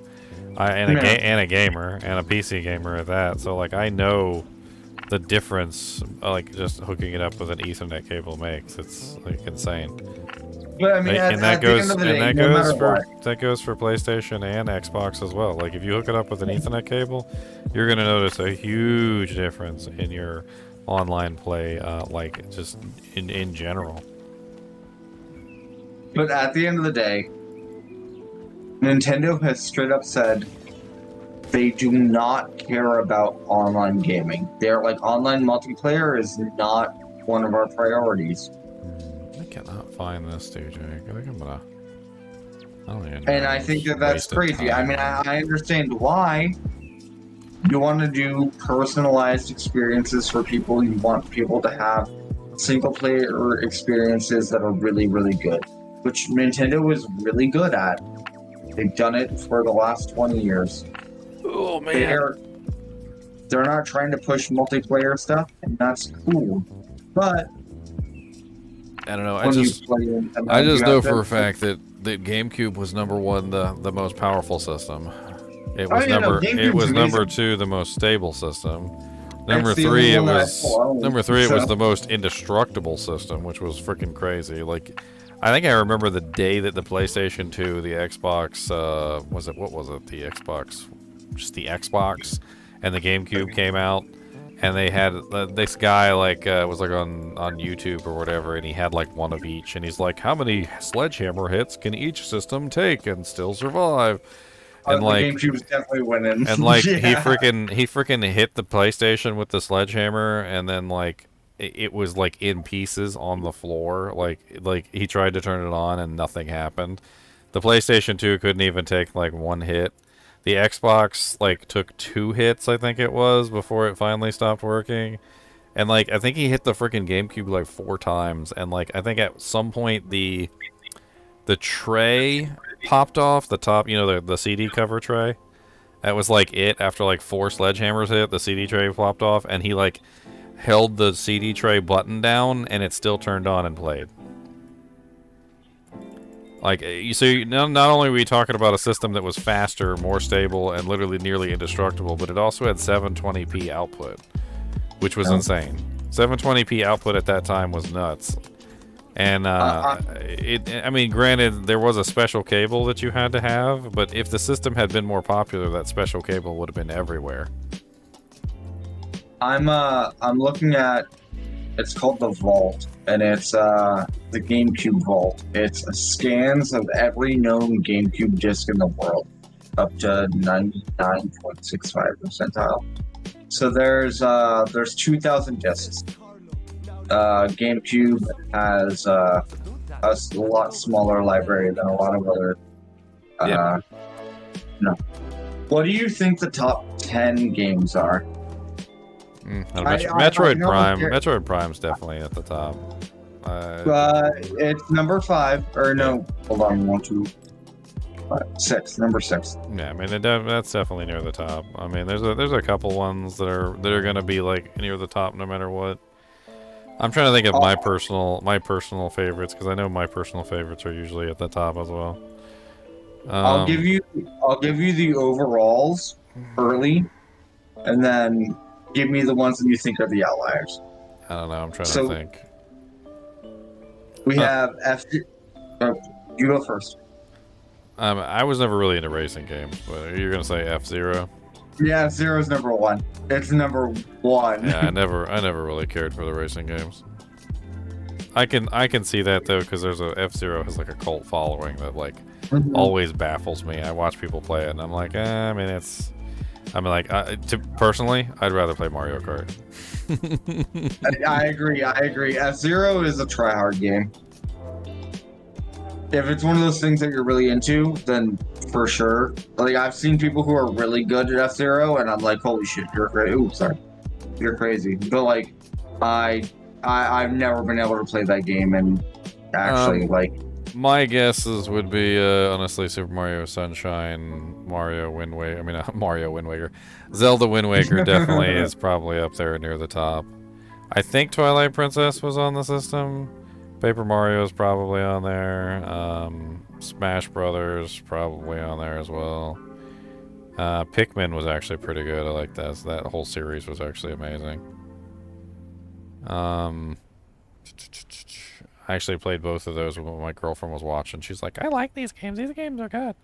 and a gamer and a PC gamer at that. So like I know the difference, like just hooking it up with an Ethernet cable makes. It's like insane. But I mean, that goes for PlayStation and Xbox as well. Like if you hook it up with an Ethernet cable, you're gonna notice a huge difference in your online play, like just in general. But at the end of the day, Nintendo has straight up said they do not care about online gaming. They're like, online multiplayer is not one of our priorities. I cannot find this, DJ. I think I'm gonna. And I think that's crazy. I mean, I understand why. You want to do personalized experiences for people. You want people to have single player experiences that are really, really good, which Nintendo is really good at. They've done it for the last 20 years. Oh man. They're not trying to push multiplayer stuff, and that's cool. But I don't know. I just know for a fact that GameCube was #1, the most powerful system. It was number 2, the most stable system. Number 3, it was the most indestructible system, which was freaking crazy. Like, I think I remember the day that the PlayStation 2, the Xbox, the Xbox, just the Xbox, and the GameCube came out, and they had this guy was like on YouTube or whatever, and he had like one of each, and he's like, how many sledgehammer hits can each system take and still survive? And like, the GameCube's definitely winning. And like he freaking hit the PlayStation with the sledgehammer, and then like it was like in pieces on the floor. Like he tried to turn it on and nothing happened. The PlayStation 2 couldn't even take like one hit. The Xbox like took 2 hits, I think it was, before it finally stopped working. And like I think he hit the freaking GameCube like 4 times, and like I think at some point the tray popped off the top, the CD cover tray. That was like it. After like 4 sledgehammers hit, the CD tray popped off, and he like held the CD tray button down and it still turned on and played. Like, not only were we talking about a system that was faster, more stable, and literally nearly indestructible, but it also had 720p output, which was insane. 720p output at that time was nuts. And I mean, granted, there was a special cable that you had to have, but if the system had been more popular, that special cable would have been everywhere. I'm looking at, it's called the Vault, and it's the GameCube Vault. It's scans of every known GameCube disc in the world, up to 99.65 percentile. So there's 2,000 discs. GameCube has a lot smaller library than a lot of other. No. What do you think the top 10 games are? Metroid Prime. Metroid Prime's definitely at the top. It's number 5, or no, hold on, 1, 2, 5, 6, number 6. Yeah, I mean that's definitely near the top. I mean, there's a couple ones that are gonna be like near the top no matter what. I'm trying to think of my personal favorites, because I know my personal favorites are usually at the top as well. I'll give you the overalls early, and then give me the ones that you think are the outliers. I don't know. I'm trying to think. We have you go first. I was never really into racing games, but you're gonna say F-Zero? Yeah, F-Zero's number 1. It's number 1. Yeah, I never really cared for the racing games. I can see that though, because there's F-Zero has like a cult following that like always baffles me. I watch people play it, and I'm like, personally, I'd rather play Mario Kart. I agree. F-Zero is a try-hard game. If it's one of those things that you're really into, then for sure. Like, I've seen people who are really good at F-Zero, and I'm like, holy shit, you're crazy. Ooh, sorry. You're crazy. But, like, I've never been able to play that game, and actually, my guesses would be, honestly, Super Mario Sunshine, Mario Wind Waker. I mean, Mario Wind Waker. Zelda Wind Waker definitely is probably up there near the top. I think Twilight Princess was on the system. Paper Mario is probably on there. Smash Brothers probably on there as well. Pikmin was actually pretty good. I like that. That whole series was actually amazing. I actually played both of those when my girlfriend was watching. She's like, I like these games. These games are good.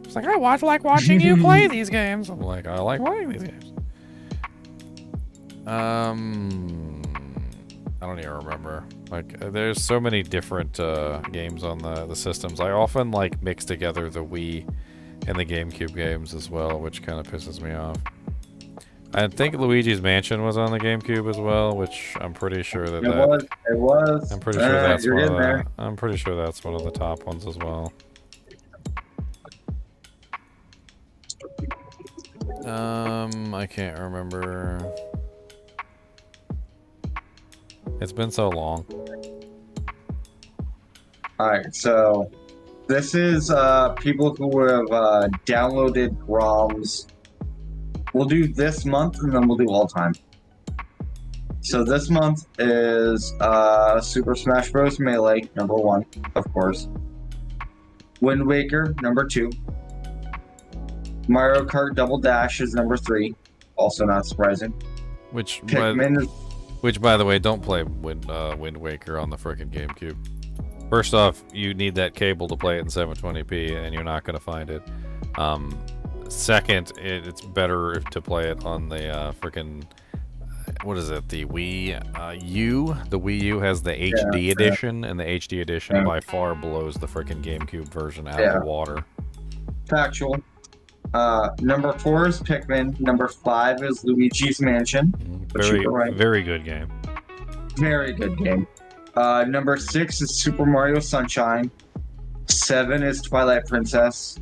She's like, I like watching you play these games. I'm like, I like playing these games. I don't even remember. Like, there's so many different games on the systems. I often like mix together the Wii and the GameCube games as well, which kind of pisses me off. I think Luigi's Mansion was on the GameCube as well, which I'm pretty sure that it was. I'm pretty sure that's one of the, I'm pretty sure that's one of the top ones as well. I can't remember. It's been so long. Alright, so this is people who have downloaded ROMs. We'll do this month, and then we'll do all time. So this month is Super Smash Bros. Melee, number 1, of course. Wind Waker, number 2. Mario Kart Double Dash is number 3, also not surprising. Which, Pikmin by the way, don't play Wind Waker on the frickin' GameCube. First off, you need that cable to play it in 720p, and you're not going to find it. Second, it's better to play it on the frickin', what is it, the Wii U? The Wii U has the HD edition, and the HD edition by far blows the frickin' GameCube version out of the water. Factual. Number 4 is Pikmin. Number 5 is Luigi's Mansion. Very good game. Very good game. Number 6 is Super Mario Sunshine. 7 is Twilight Princess.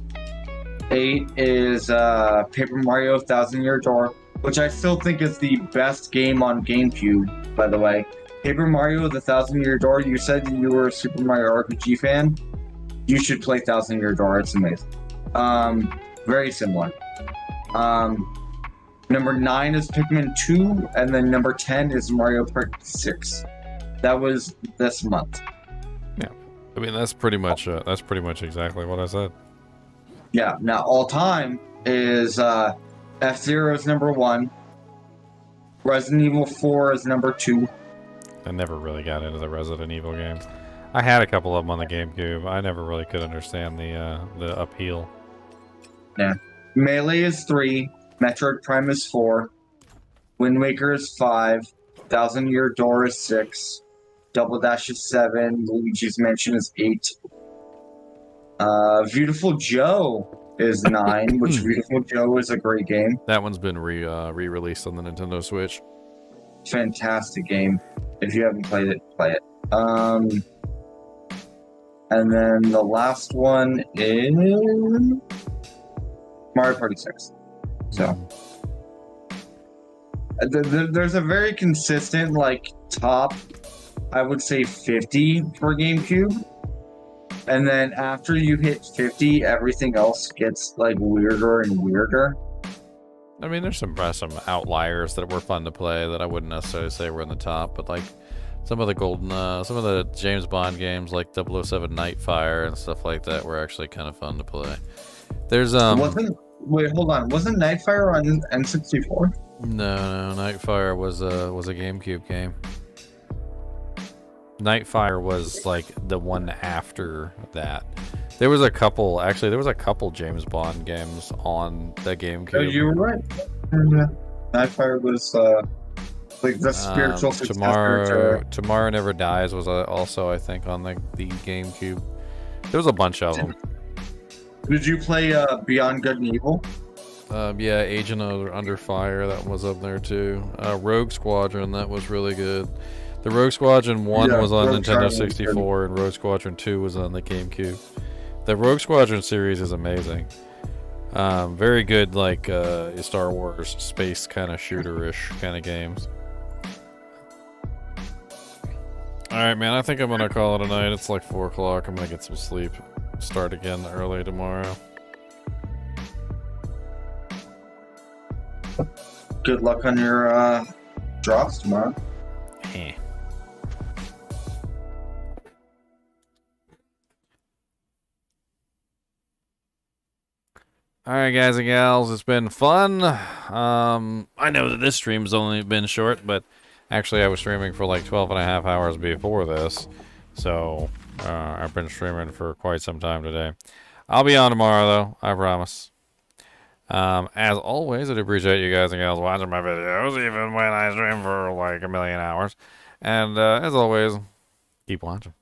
8 is Paper Mario 1000 Year Door, which I still think is the best game on GameCube, by the way. Paper Mario the 1000 Year Door, you said you were a Super Mario RPG fan. You should play 1000 Year Door, it's amazing. Very similar. Number 9 is Pikmin 2, and then number 10 is Mario Party 6. That was this month. Yeah, I mean that's pretty much exactly what I said. Yeah. Now all time is F-Zero is number 1. Resident Evil 4 is number 2. I never really got into the Resident Evil games. I had a couple of them on the GameCube. I never really could understand the appeal. Yeah. Melee is 3. Metroid Prime is 4. Wind Waker is 5. Thousand Year Door is 6. Double Dash is 7. Luigi's Mansion is 8. Beautiful Joe is 9, which Beautiful Joe is a great game. That one's been re-released on the Nintendo Switch. Fantastic game. If you haven't played it, play it. And then the last one is Mario Party 6. So there's a very consistent like top, I would say 50 for GameCube. And then after you hit 50, everything else gets like weirder and weirder. I mean, there's some outliers that were fun to play that I wouldn't necessarily say were in the top, but like some of the James Bond games like 007 Nightfire and stuff like that were actually kind of fun to play. There's Wait, hold on. Wasn't Nightfire on N64? No, Nightfire was a GameCube game. Nightfire was like the one after that. There was a couple James Bond games on the GameCube. Oh, you were right. Nightfire was like the spiritual successor. Tomorrow Never Dies was also, I think, on the GameCube. There was a bunch of them. Did you play Beyond Good and Evil? Yeah, Agent Under Fire, that was up there too. Rogue Squadron, that was really good. The Rogue Squadron 1 was on Nintendo 64, and Rogue Squadron 2 was on the GameCube. The Rogue Squadron series is amazing. Very good, like Star Wars space kind of shooter-ish kind of games. Alright, man, I think I'm gonna call it a night. It's like 4 o'clock. I'm gonna get some sleep. Start again early tomorrow. Good luck on your drops tomorrow. Eh. Alright, guys and gals, it's been fun. I know that this stream's only been short, but actually I was streaming for like 12 and a half hours before this. So, I've been streaming for quite some time today. I'll be on tomorrow, though, I promise. As always, I appreciate you guys and gals watching my videos, even when I stream for like a million hours. And as always, keep watching.